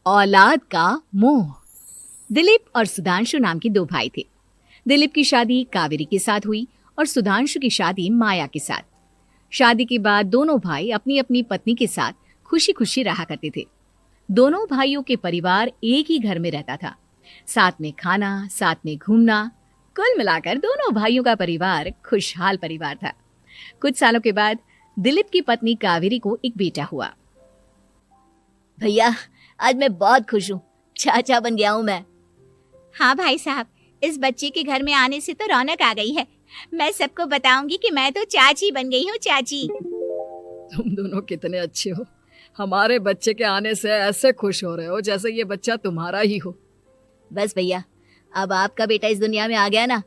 औलाद का मोह। दिलीप और सुधांशु नाम के दो भाई थे। दिलीप की शादी कावेरी के साथ हुई और सुधांशु की शादी माया के साथ। शादी के बाद दोनों भाई अपनी अपनी पत्नी के साथ खुशी खुशी रहा करते थे। दोनों भाइयों के परिवार एक ही घर में रहता था, साथ में खाना, साथ में घूमना। कुल मिलाकर दोनों भाइयों का परिवार खुशहाल परिवार था। कुछ सालों के बाद दिलीप की पत्नी कावेरी को एक बेटा हुआ। भैया, आज मैं बहुत खुश हूँ, चाचा बन गया हूँ मैं। हाँ भाई साहब, इस बच्चे के घर में आने से तो रौनक आ गई है। मैं सबको बताऊंगी कि मैं तो चाची बन गई हूँ, चाची। तुम दोनों कितने अच्छे हो। हमारे बच्चे के आने से ऐसे खुश हो रहे हो जैसे ये बच्चा तुम्हारा ही हो। बस भैया, अब आपका बेटा इस दुनिया में आ गया ना,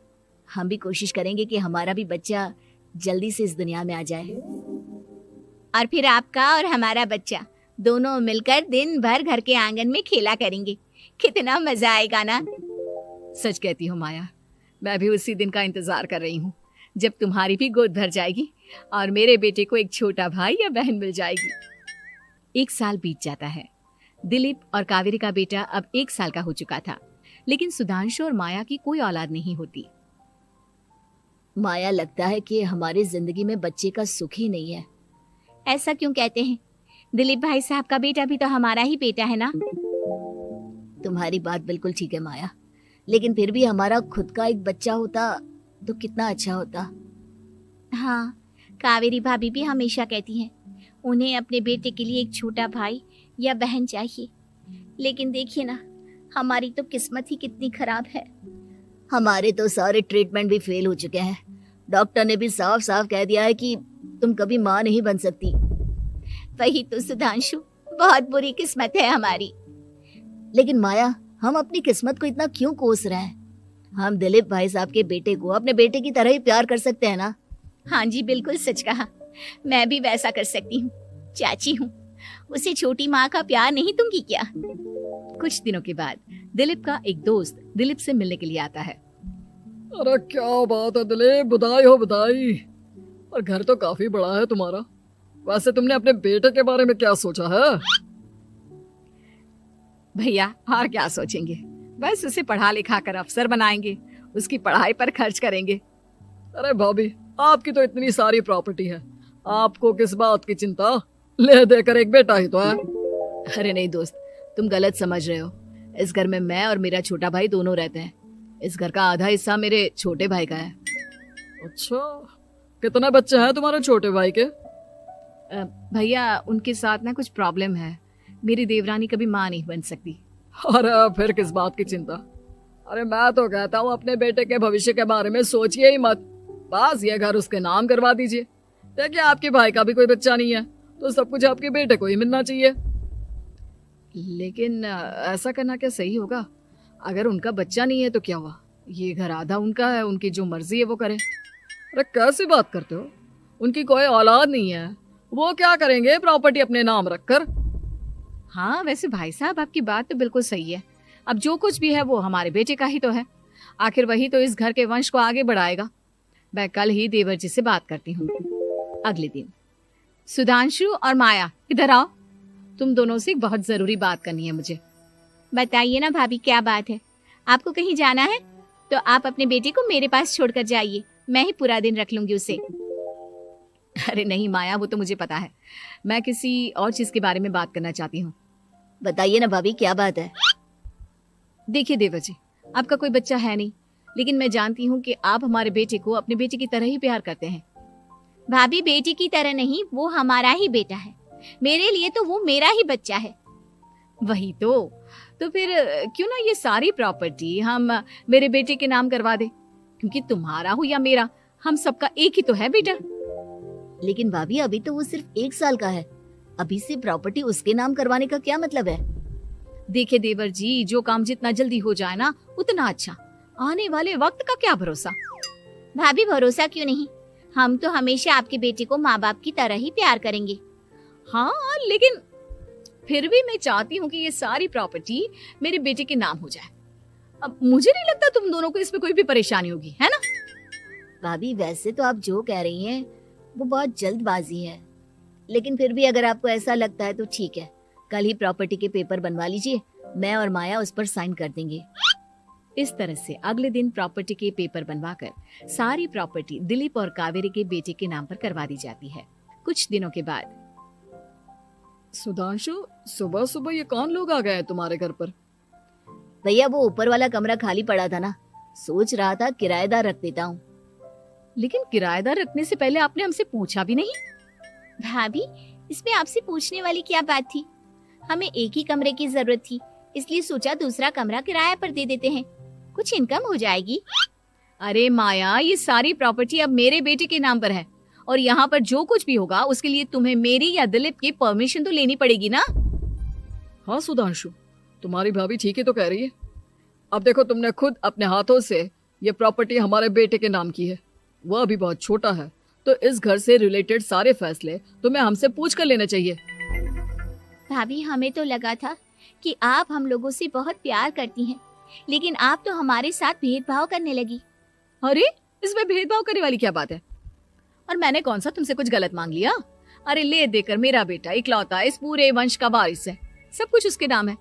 हम भी कोशिश करेंगे कि हमारा भी बच्चा जल्दी से इस दुनिया में आ जाए। और फिर आपका और हमारा बच्चा दोनों मिलकर दिन भर घर के आंगन में खेला करेंगे। कितना मजा आएगा ना। सच कहती हूँ माया, मैं भी उसी दिन का इंतजार कर रही हूँ जब तुम्हारी भी गोद भर जाएगी और मेरे बेटे को एक छोटा भाई या बहन मिल जाएगी। 1 साल बीत जाता है। दिलीप और कावेरी का बेटा अब 1 साल का हो चुका था, लेकिन सुधांशु और माया की कोई औलाद नहीं होती। माया, लगता है कि हमारी जिंदगी में बच्चे का सुख ही नहीं है। ऐसा क्यों कहते हैं? दिलीप भाई साहब का बेटा भी तो हमारा ही बेटा है ना। तुम्हारी बात बिल्कुल ठीक है माया, लेकिन फिर भी हमारा खुद का एक बच्चा होता तो कितना अच्छा होता। हाँ, कावेरी भाभी भी हमेशा कहती हैं उन्हें अपने बेटे के लिए एक छोटा भाई या बहन चाहिए। लेकिन देखिए ना, हमारी तो किस्मत ही कितनी खराब है। हमारे तो सारे ट्रीटमेंट भी फेल हो चुके हैं। डॉक्टर ने भी साफ साफ कह दिया है कि तुम कभी माँ नहीं बन सकती। वही तो सुधांशु, बहुत बुरी किस्मत है हमारी। लेकिन माया, हम अपनी किस्मत को इतना क्यों कोस रहे हैं? हम दिलीप भाई साहब के बेटे को अपने बेटे की तरह ही प्यार कर सकते हैं ना। हाँ जी, बिल्कुल सच कहा। मैं भी वैसा कर सकती हूँ। चाची हूँ, उसे छोटी माँ का प्यार नहीं दूंगी क्या? कुछ दिनों के बाद दिलीप का एक दोस्त दिलीप से मिलने के लिए आता है। अरे क्या बात है दिलीप, बधाई हो बधाई। और घर तो काफी बड़ा है तुम्हारा। वैसे तुमने अपने बेटे के बारे में क्या सोचा है? भैया, और क्या सोचेंगे, बस उसे पढ़ा लिखा कर अफसर बनाएंगे, उसकी पढ़ाई पर खर्च करेंगे। अरे भाभी, आपकी तो इतनी सारी प्रॉपर्टी है, आपको किस बात की चिंता? ले देकर एक बेटा ही तो है। अरे नहीं दोस्त, तुम गलत समझ रहे हो। इस घर में मैं और मेरा छोटा भाई दोनों रहते हैं। इस घर का आधा हिस्सा मेरे छोटे भाई का है। अच्छा, कितने बच्चे हैं तुम्हारे छोटे भाई के? भैया, उनके साथ ना कुछ प्रॉब्लम है। मेरी देवरानी कभी माँ नहीं बन सकती। अरे फिर किस बात की चिंता? अरे मैं तो कहता हूँ अपने बेटे के भविष्य के बारे में सोचिए ही मत। बस ये घर उसके नाम करवा दीजिए। देखिए, आपके भाई का भी कोई बच्चा नहीं है तो सब कुछ आपके बेटे को ही मिलना चाहिए। लेकिन ऐसा करना क्या सही होगा? अगर उनका बच्चा नहीं है तो क्या हुआ? ये घर आधा उनका है, उनकी जो मर्जी है वो करें। अरे कैसी बात करते हो? उनकी कोई औलाद नहीं है, वो क्या करेंगे प्रॉपर्टी अपने नाम रखकर? हाँ, वैसे भाई साहब आपकी बात तो बिल्कुल सही है। अब जो कुछ भी है वो हमारे बेटे का ही तो है। आखिर वही तो इस घर के वंश को आगे बढ़ाएगा। मैं कल ही देवर जी से बात करती हूँ। अगले दिन सुधांशु और माया, इधर आओ। तुम दोनों से एक बहुत जरूरी बात करनी है मुझे। बताइए ना भाभी, क्या बात है? आपको कहीं जाना है तो आप अपने बेटे को मेरे पास छोड़कर जाइए, मैं ही पूरा दिन रख लूंगी उसे। अरे नहीं माया, वो तो मुझे पता है। मैं किसी और चीज के बारे में बात करना चाहती हूँ। बताइए ना भाभी, क्या बात है? देखिए देवर जी, आपका कोई बच्चा है नहीं, लेकिन मैं जानती हूँ कि आप हमारे बेटे को अपने बेटे की तरह ही प्यार करते हैं। भाभी, बेटी की तरह नहीं, वो हमारा ही बेटा है। मेरे लिए तो वो मेरा ही बच्चा है। वही तो फिर क्यों ना ये सारी प्रॉपर्टी हम मेरे बेटे के नाम करवा दे, क्योंकि तुम्हारा हो या मेरा, हम सबका एक ही तो है बेटा। लेकिन भाभी, अभी तो वो सिर्फ 1 साल का है। अभी से प्रॉपर्टी उसके नाम करवाने का क्या मतलब है? देखिए देवर जी, जो काम जितना जल्दी हो जाए ना उतना अच्छा। आने वाले वक्त का क्या भरोसा। भाभी, भरोसा क्यों नहीं, हम तो हमेशा आपके बेटे को माँ बाप की तरह ही प्यार करेंगे। हाँ, लेकिन फिर भी मैं चाहती हूँ कि ये सारी प्रॉपर्टी मेरे बेटे के नाम हो जाए। अब मुझे नहीं लगता तुम दोनों को इसमें कोई भी परेशानी होगी, है ना? भाभी, वैसे तो आप जो कह रही हैं वो बहुत जल्दबाजी है, लेकिन फिर भी अगर आपको ऐसा लगता है तो ठीक है, कल ही प्रॉपर्टी के पेपर बनवा लीजिए, मैं और माया उस पर साइन कर देंगे। इस तरह से अगले दिन प्रॉपर्टी के पेपर बनवाकर सारी प्रॉपर्टी दिलीप और कावेरी के बेटे के नाम पर करवा दी जाती है। कुछ दिनों के बाद सुधांशु, सुबह सुबह ये कौन लोग आ गए हैं तुम्हारे घर पर? भैया वो ऊपर वाला कमरा खाली पड़ा था ना, सोच रहा था किराएदार रख देता हूँ। लेकिन किराएदार रखने से पहले आपने हमसे पूछा भी नहीं। भाभी, इसमें आपसे पूछने वाली क्या बात थी? हमें एक ही कमरे की जरूरत थी, इसलिए सोचा दूसरा कमरा किराए पर दे देते हैं, कुछ इनकम हो जाएगी। अरे माया, ये सारी प्रॉपर्टी अब मेरे बेटे के नाम पर है और यहाँ पर जो कुछ भी होगा उसके लिए तुम्हें मेरी या दिलीप की परमिशन तो लेनी पड़ेगी ना। हाँ सुधांशु, तुम्हारी भाभी ठीक ही तो कह रही है। अब देखो, तुमने खुद अपने हाथों से ये प्रॉपर्टी हमारे बेटे के नाम की है, वह अभी बहुत छोटा है, तो इस घर से रिलेटेड सारे फैसले तुम्हें हमसे पूछ कर लेने चाहिए। भाभी, हमें तो लगा था कि आप हम लोगों से बहुत प्यार करती हैं, लेकिन आप तो हमारे साथ भेदभाव करने लगी। अरे, इसमें भेदभाव करने वाली क्या बात है? और मैंने कौन सा तुमसे कुछ गलत मांग लिया? अरे ले देकर मेरा बेटा इकलौता इस पूरे वंश का वारिस है, सब कुछ उसके नाम है।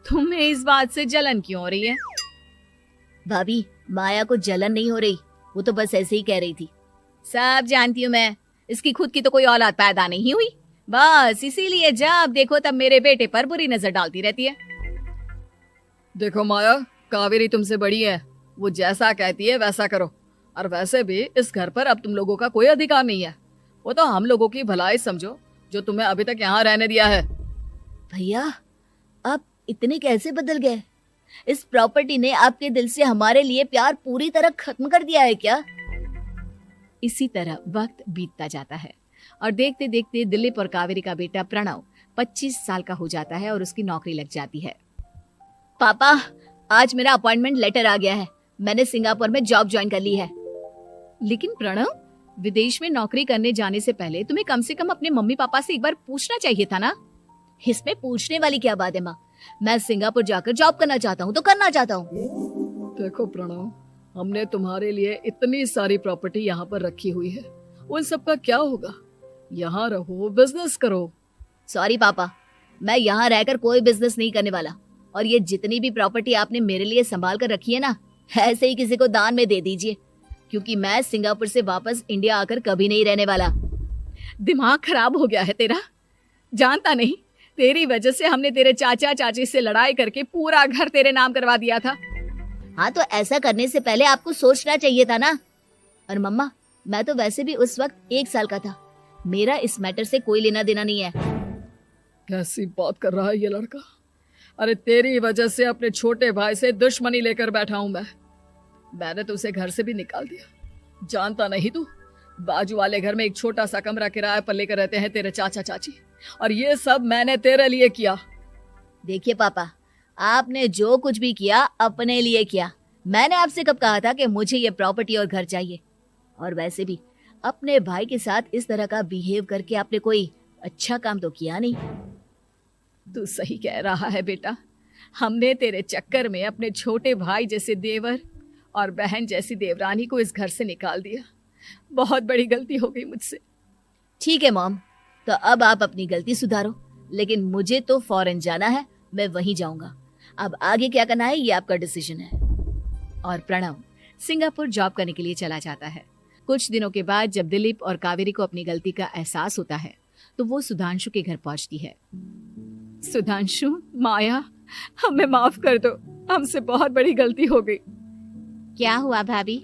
तुम्हें इस बात से जलन क्यों हो रही है? भाभी, माया को जलन नहीं हो रही, वो तो बस ऐसे ही कह रही थी। सब जानती हूँ मैं, इसकी खुद की तो कोई औलाद पैदा नहीं हुई, बस इसीलिए जब देखो तब मेरे बेटे पर बुरी नजर डालती रहती है। देखो माया, कावेरी तुमसे बड़ी है, वो जैसा कहती है वैसा करो। और वैसे भी इस घर पर अब तुम लोगों का कोई अधिकार नहीं है, वो तो हम लोगों की भलाई समझो जो तुम्हें अभी तक यहाँ रहने दिया है। भैया, आप इतने कैसे बदल गए? इस प्रॉपर्टी ने आपके दिल से हमारे लिए प्यार पूरी तरह खत्म कर दिया है क्या? इसी तरह वक्त बीतता जाता है और देखते देखते दिलीप और कावेरी का बेटा प्रणव 25 साल का हो जाता है और उसकी नौकरी लग जाती है। पापा, आज मेरा अपॉइंटमेंट लेटर आ गया है, मैंने सिंगापुर में जॉब ज्वाइन कर ली है। लेकिन प्रणव, विदेश में नौकरी करने जाने से पहले तुम्हें कम से कम अपने मम्मी पापा से एक बार पूछना चाहिए था ना। इसमें पूछने वाली क्या बात है माँ? मैं सिंगापुर जाकर जॉब करना चाहता हूँ तो करना चाहता हूँ। देखो प्रणव, हमने तुम्हारे लिए इतनी सारी प्रॉपर्टी यहाँ पर रखी हुई है, उन सब का क्या होगा? यहाँ रहो, बिजनेस करो। सॉरी पापा, मैं यहाँ रहकर कोई बिजनेस नहीं करने वाला, और ये जितनी भी प्रॉपर्टी आपने मेरे लिए संभाल कर रखी है ना, ऐसे ही किसी को दान में दे दीजिए, क्योंकि मैं सिंगापुर से वापस इंडिया आकर कभी नहीं रहने वाला। दिमाग खराब हो गया है तेरा, जानता नहीं तेरी वजह से हमने तेरे चाचा चाची से लड़ाई करके पूरा घर तेरे नाम करवा दिया था। हाँ, तो ऐसा करने से पहले आपको सोचना चाहिए था ना। और मम्मा, मैं तो वैसे भी उस वक्त 1 साल का था, मेरा इस मैटर से कोई लेना देना नहीं है। कैसी बात कर रहा है ये लड़का? अरे तेरी वजह से अपने छोटे भाई से दुश्मनी लेकर बैठा हूं मैंने तो उसे घर से भी निकाल दिया। जानता नहीं तू, बाजू वाले घर में एक छोटा सा कमरा किराए पर लेकर रहते हैं तेरे चाचा चाची, और ये सब मैंने तेरे लिए किया। देखिए पापा, आपने जो कुछ भी किया अपने लिए किया। मैंने आपसे कब कहा था कि मुझे ये प्रॉपर्टी और घर चाहिए? और वैसे भी अपने भाई के साथ इस तरह का बिहेव करके आपने कोई अच्छा काम तो किया नहीं। तू सही कह रहा है बेटा, हमने तेरे चक्कर में अपने छोटे भाई जैसे देवर और बहन जैसी देवरानी को इस घर से निकाल दिया। बहुत बड़ी गलती हो गई मुझसे। ठीक है मॉम, तो अब आप अपनी गलती सुधारो, लेकिन मुझे तो फॉरेन जाना है, मैं वहीं जाऊंगा। अब आगे क्या करना है ये आपका डिसीजन है। और प्रणव सिंगापुर जॉब करने के लिए चला जाता है। कुछ दिनों के बाद जब दिलीप और कावेरी को अपनी गलती का एहसास होता है तो वो सुधांशु के घर पहुंचती है। सुधांशु, माया, हमें माफ कर दो, हमसे बहुत बड़ी गलती हो गई। क्या हुआ भाभी?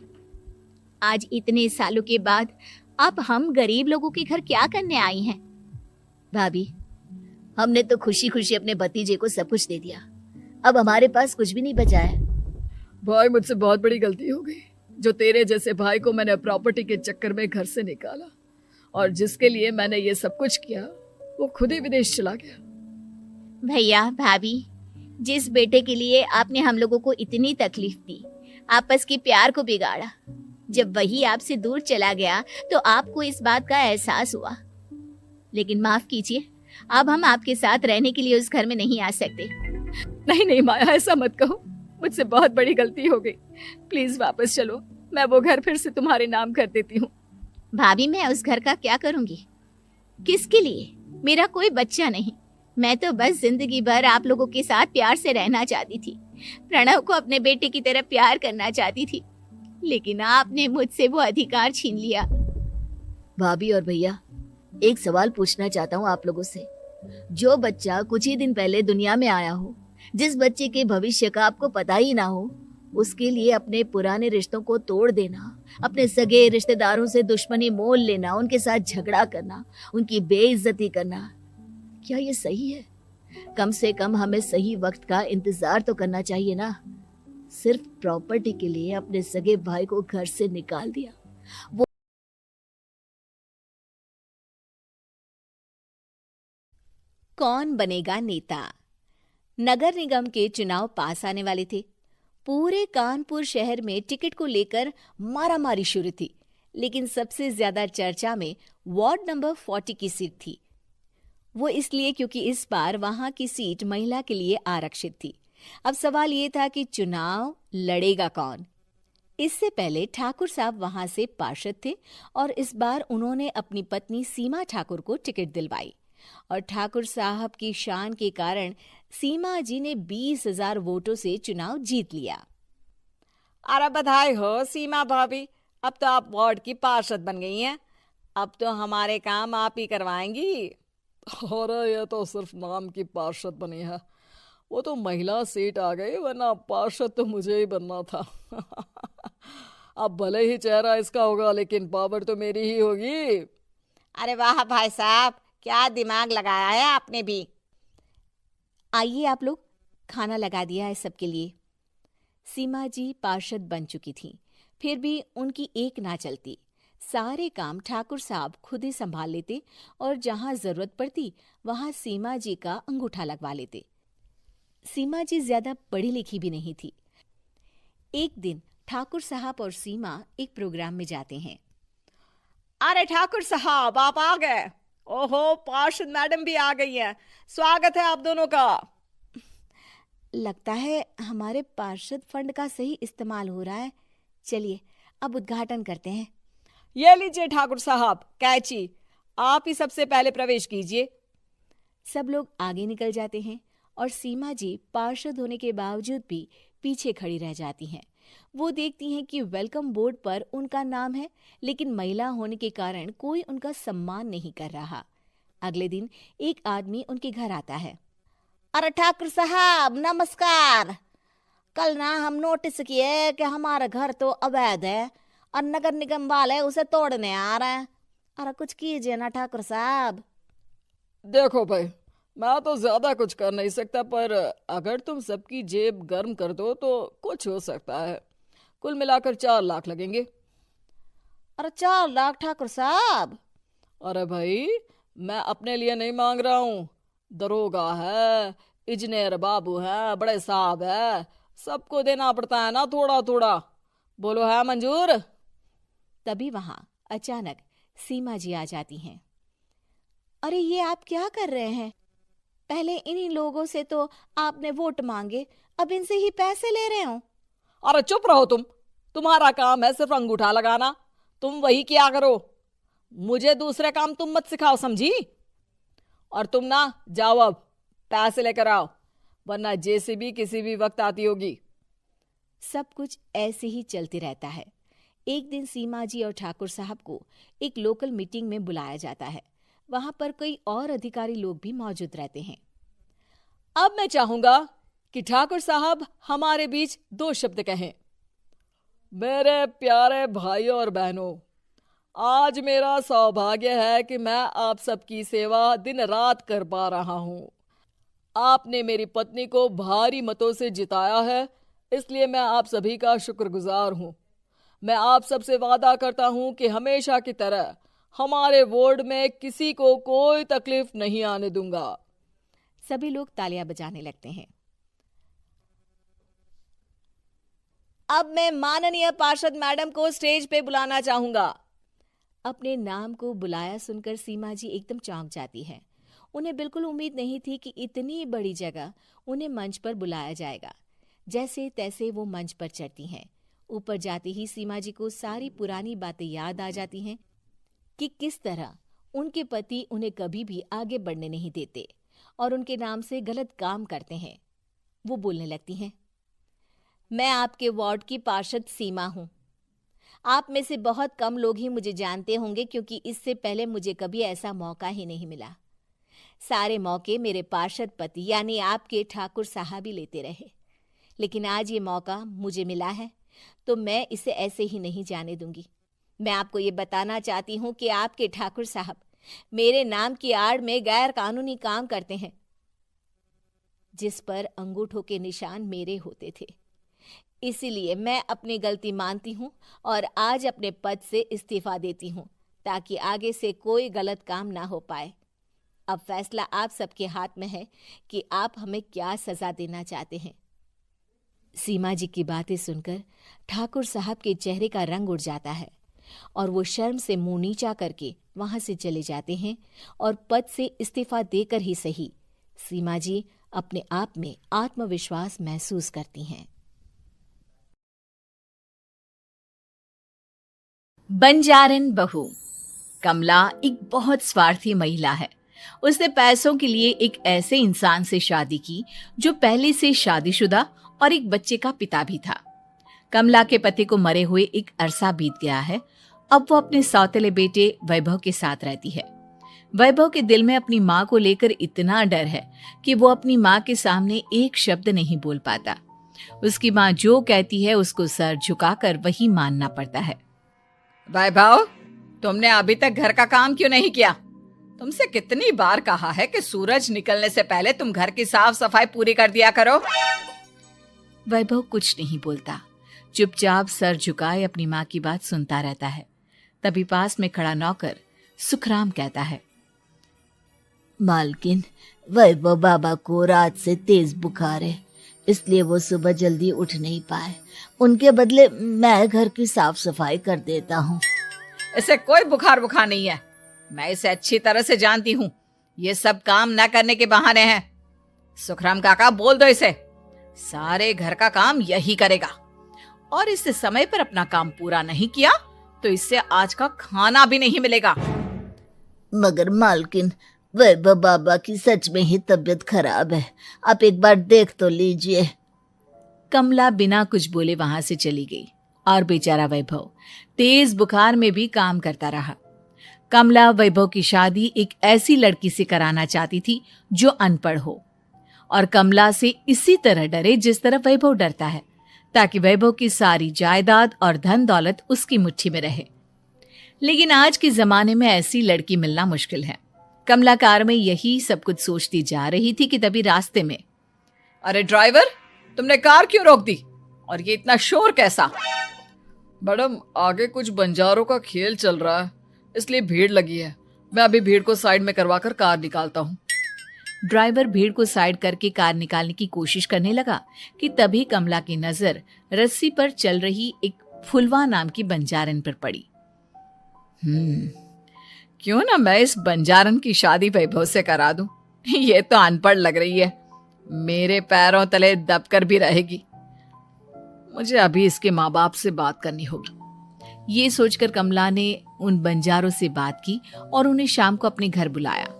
आज इतने सालों के बाद आप हम गरीब लोगों के घर क्या करने आई हैं? भाभी, हमने तो खुशी खुशी अपने भतीजे को सब कुछ दे दिया, अब हमारे पास कुछ भी नहीं बचा है। भाई, मुझसे बहुत बड़ी गलती हो गई, जो तेरे जैसे भाई को मैंने प्रॉपर्टी के चक्कर में घर से निकाला, और जिसके लिए मैंने ये सब कुछ किया वो खुद ही विदेश चला गया। भैया भाभी, जिस बेटे के लिए आपने हम लोगों को इतनी तकलीफ दी, आपस के प्यार को बिगाड़ा, जब वही आपसे दूर चला गया तो आपको इस बात का एहसास हुआ। लेकिन माफ कीजिए, अब हम आपके साथ रहने के लिए उस घर में नहीं आ सकते। नहीं नहीं माया, ऐसा मत कहो, मुझसे बहुत बड़ी गलती हो गई, प्लीज वापस चलो, मैं वो घर फिर से तुम्हारे नाम कर देती हूँ। भाभी, मैं उस घर का क्या करूंगी? किसके लिए? मेरा कोई बच्चा नहीं, मैं तो बस जिंदगी भर आप लोगों के साथ प्यार से रहना चाहती थी। प्रणव को अपने बेटे की तरह प्यार करना चाहती थी, लेकिन आपने मुझसे वो अधिकार छीन लिया। भाभी और भैया, एक सवाल पूछना चाहता हूँ आप लोगों से। जो बच्चा कुछ ही दिन पहले दुनिया में आया हो, जिस बच्चे के भविष्य का आपको पता ही ना हो, उसके लिए अपने पुराने रिश्तों को तोड़ देना, अपने सगे रिश्तेदारों से दुश्मनी मोल लेना, उनके साथ झगड़ा करना, उनकी बेइज्जती करना, क्या ये सही है? कम से कम हमें सही वक्त का इंतजार तो करना चाहिए ना। सिर्फ प्रॉपर्टी के लिए अपने सगे भाई को घर से निकाल दिया। कौन बनेगा नेता? नगर निगम के चुनाव पास आने वाले थे। पूरे कानपुर शहर में टिकट को लेकर मारामारी शुरू थी, लेकिन सबसे ज्यादा चर्चा में वार्ड नंबर 40 की सीट थी। वो इसलिए क्योंकि इस बार वहां की सीट महिला के लिए आरक्षित थी। अब सवाल ये था कि चुनाव लड़ेगा कौन। इससे पहले ठाकुर साहब वहां से पार्षद थे और इस बार उन्होंने अपनी पत्नी सीमा ठाकुर को टिकट दिलवाई और ठाकुर साहब की शान के कारण सीमा जी ने 20,000 वोटों से चुनाव जीत लिया। अरे बधाई हो सीमा भाभी, अब तो आप वार्ड की पार्षद बन गई हैं। अब तो हमारे काम आप ही करवाएंगी। अरे ये तो सिर्फ नाम की पार्षद बनी है, वो तो महिला सीट आ गई, वरना पार्षद तो मुझे ही बनना था। अब भले ही चेहरा इसका होगा, लेकिन पावर तो मेरी ही होगी। अरे वाह भाई साहब, क्या दिमाग लगाया है आपने भी। आइए आप लोग, खाना लगा दिया है सबके लिए। सीमा जी पार्षद बन चुकी थीं, फिर भी उनकी एक ना चलती। सारे काम ठाकुर साहब खुद ही संभाल लेते और जहां जरूरत पड़ती वहां सीमा जी का अंगूठा लगवा लेते। सीमा जी ज्यादा पढ़ी लिखी भी नहीं थी। एक दिन ठाकुर साहब और सीमा एक प्रोग्राम में जाते हैं। अरे ठाकुर साहब, आप आ गए। ओहो, पार्षद मैडम भी आ गई हैं। स्वागत है आप दोनों का। लगता है हमारे पार्षद फंड का सही इस्तेमाल हो रहा है। चलिए अब उद्घाटन करते हैं। ये लीजिए ठाकुर साहब कैची, आप ही सबसे पहले प्रवेश कीजिए। सब लोग आगे निकल जाते हैं और सीमा जी पार्षद होने के बावजूद भी पीछे खड़ी रह जाती हैं। वो देखती हैं कि वेलकम बोर्ड पर उनका नाम है, लेकिन महिला होने के कारण कोई उनका सम्मान नहीं कर रहा। अगले दिन एक आदमी उनके घर आता है। अरे ठाकुर साहब नमस्कार। कल ना हम नोटिस किए कि हमारा घर तो अवैध है और नगर निगम वाले उसे तोड़ने आ रहे हैं। अरे कुछ कीजिए ना ठाकुर साहब। देखो भाई, मैं तो ज्यादा कुछ कर नहीं सकता, पर अगर तुम सबकी जेब गर्म कर दो तो कुछ हो सकता है। कुल मिलाकर 4 लाख लगेंगे। अरे 4 लाख ठाकुर साहब? अरे भाई, मैं अपने लिए नहीं मांग रहा हूँ। दरोगा है, इंजीनियर बाबू है, बड़े साहब है, सबको देना पड़ता है ना थोड़ा थोड़ा। बोलो है मंजूर? तभी वहां अचानक सीमा जी आ जाती हैं। अरे ये आप क्या कर रहे हैं? पहले इन्हीं लोगों से तो आपने वोट मांगे, अब इनसे ही पैसे ले रहे हो। अरे चुप रहो तुम, तुम्हारा काम है सिर्फ अंगूठा लगाना, तुम वही किया करो। मुझे दूसरे काम तुम मत सिखाओ, समझी? और तुम ना जाओ, अब पैसे लेकर आओ, वरना जेसीबी किसी भी वक्त आती होगी। सब कुछ ऐसे ही चलते रहता है। एक दिन सीमा जी और ठाकुर साहब को एक लोकल मीटिंग में बुलाया जाता है। वहां पर कई और अधिकारी लोग भी मौजूद रहते हैं। अब मैं चाहूंगा कि ठाकुर साहब हमारे बीच 2 शब्द कहें। मेरे प्यारे भाइयों और बहनों, आज मेरा सौभाग्य है कि मैं आप सबकी सेवा दिन रात कर पा रहा हूं। आपने मेरी पत्नी को भारी मतों से जिताया है, इसलिए मैं आप सभी का शुक्रगुजार हूं। मैं आप सबसे वादा करता हूं कि हमेशा की तरह हमारे वार्ड में किसी को कोई तकलीफ नहीं आने दूंगा। सभी लोग तालियां बजाने लगते हैं। अब मैं माननीय पार्षद मैडम को स्टेज पे बुलाना चाहूंगा। अपने नाम को बुलाया सुनकर सीमा जी एकदम चौंक जाती है। उन्हें बिल्कुल उम्मीद नहीं थी कि इतनी बड़ी जगह उन्हें मंच पर बुलाया जाएगा। जैसे तैसे वो मंच पर चढ़ती हैं। ऊपर जाते ही सीमा जी को सारी पुरानी बातें याद आ जाती हैं कि किस तरह उनके पति उन्हें कभी भी आगे बढ़ने नहीं देते और उनके नाम से गलत काम करते हैं। वो बोलने लगती हैं, मैं आपके वार्ड की पार्षद सीमा हूँ। आप में से बहुत कम लोग ही मुझे जानते होंगे, क्योंकि इससे पहले मुझे कभी ऐसा मौका ही नहीं मिला। सारे मौके मेरे पार्षद पति यानी आपके ठाकुर साहब ही लेते रहे, लेकिन आज ये मौका मुझे मिला है तो मैं इसे ऐसे ही नहीं जाने दूंगी। मैं आपको ये बताना चाहती हूँ कि आपके ठाकुर साहब मेरे नाम की आड़ में गैर कानूनी काम करते हैं, जिस पर अंगूठों के निशान मेरे होते थे। इसीलिए मैं अपनी गलती मानती हूँ और आज अपने पद से इस्तीफा देती हूँ, ताकि आगे से कोई गलत काम ना हो पाए। अब फैसला आप सबके हाथ में है कि आप हमें क्या सजा देना चाहते हैं। सीमा जी की बातें सुनकर ठाकुर साहब के चेहरे का रंग उड़ जाता है और वो शर्म से मुंह नीचा करके वहां से चले जाते हैं और पद से इस्तीफा देकर ही सही सीमा जी अपने आप में आत्मविश्वास महसूस करती हैं। बंजारन बहू। कमला एक बहुत स्वार्थी महिला है। उसने पैसों के लिए एक ऐसे इंसान से शादी की जो पहले से शादीशुदा और एक बच्चे का पिता भी था। कमला के पति को मरे हुए एक अरसा बीत गया है। अब वो अपने सौतेले बेटे वैभव के साथ रहती है। वैभव के दिल में अपनी माँ को लेकर इतना डर है कि वो अपनी माँ के सामने एक शब्द नहीं बोल पाता। उसकी माँ जो कहती है उसको सर झुकाकर वही मानना पड़ता है। वैभव, तुमने अभी तक घर का काम क्यों नहीं किया? तुमसे कितनी बार कहा है कि सूरज निकलने से पहले तुम घर की साफ सफाई पूरी कर दिया करो। वैभव कुछ नहीं बोलता, चुपचाप सर झुकाए अपनी माँ की बात सुनता रहता है। तभी पास में खड़ा नौकर सुखराम कहता है, मालकिन, वैभव बाबा को रात से तेज बुखार है, इसलिए वो सुबह जल्दी उठ नहीं पाए। उनके बदले मैं घर की साफ सफाई कर देता हूँ। इसे कोई बुखार नहीं है, मैं इसे अच्छी तरह से जानती हूँ। ये सब काम न करने के बहाने हैं। सुखराम काका, बोल दो इसे, सारे घर का काम यही करेगा और इससे समय पर अपना काम पूरा नहीं किया तो इससे आज का खाना भी नहीं मिलेगा। मगर मालकिन, वैभव बाबा की सच में ही तबीयत खराब है, आप एक बार देख तो लीजिए। कमला बिना कुछ बोले वहां से चली गई और बेचारा वैभव तेज बुखार में भी काम करता रहा। कमला वैभव की शादी एक ऐसी लड़की से कराना चाहती थी जो अनपढ़ हो और कमला से इसी तरह डरे जिस तरह वैभव डरता है, ताकि वैभव की सारी जायदाद और धन दौलत उसकी मुट्ठी में रहे। लेकिन आज के जमाने में ऐसी लड़की मिलना मुश्किल है। कमला कार में यही सब कुछ सोचती जा रही थी कि तभी रास्ते में, अरे ड्राइवर, तुमने कार क्यों रोक दी और ये इतना शोर कैसा? मैडम, आगे कुछ बंजारों का खेल चल रहा है, इसलिए भीड़ लगी है। मैं अभी भीड़ को साइड में करवाकर कार निकालता हूँ। ड्राइवर भीड़ को साइड करके कार निकालने की कोशिश करने लगा कि तभी कमला की नजर रस्सी पर चल रही एक फुलवा नाम की बंजारन पर पड़ी। क्यों ना मैं इस बंजारन की शादी वैभव से करा दूं? ये तो अनपढ़ लग रही है, मेरे पैरों तले दबकर भी रहेगी। मुझे अभी इसके माँ बाप से बात करनी होगी। ये सोचकर कमला ने उन बंजारों से बात की और उन्हें शाम को अपने घर बुलाया।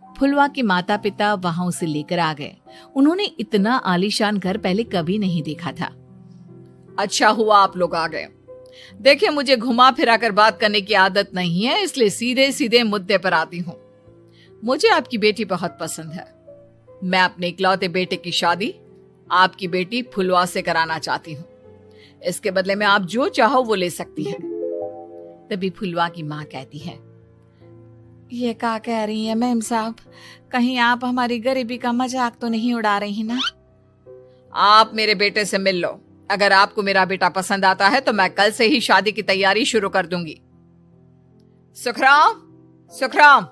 फुलवा के माता पिता वहां उसे लेकर आ गए। उन्होंने इतना आलीशान घर पहले कभी नहीं देखा था। अच्छा हुआ आप लोग आ गए। देखिए, मुझे घुमा फिरा कर बात करने की आदत नहीं है, इसलिए सीधे सीधे मुद्दे पर आती हूँ। मुझे आपकी बेटी बहुत पसंद है। मैं अपने इकलौते बेटे की शादी आपकी बेटी फुलवा से कराना चाहती हूँ। इसके बदले में आप जो चाहो वो ले सकती हैं। तभी फुलवा की माँ कहती है, ये क्या कह रही है मैम साहब, कहीं आप हमारी गरीबी का मजाक तो नहीं उड़ा रही ना? आप मेरे बेटे से मिल लो। अगर आपको मेरा बेटा पसंद आता है तो मैं कल से ही शादी की तैयारी शुरू कर दूंगी। सुखराम, सुखराम,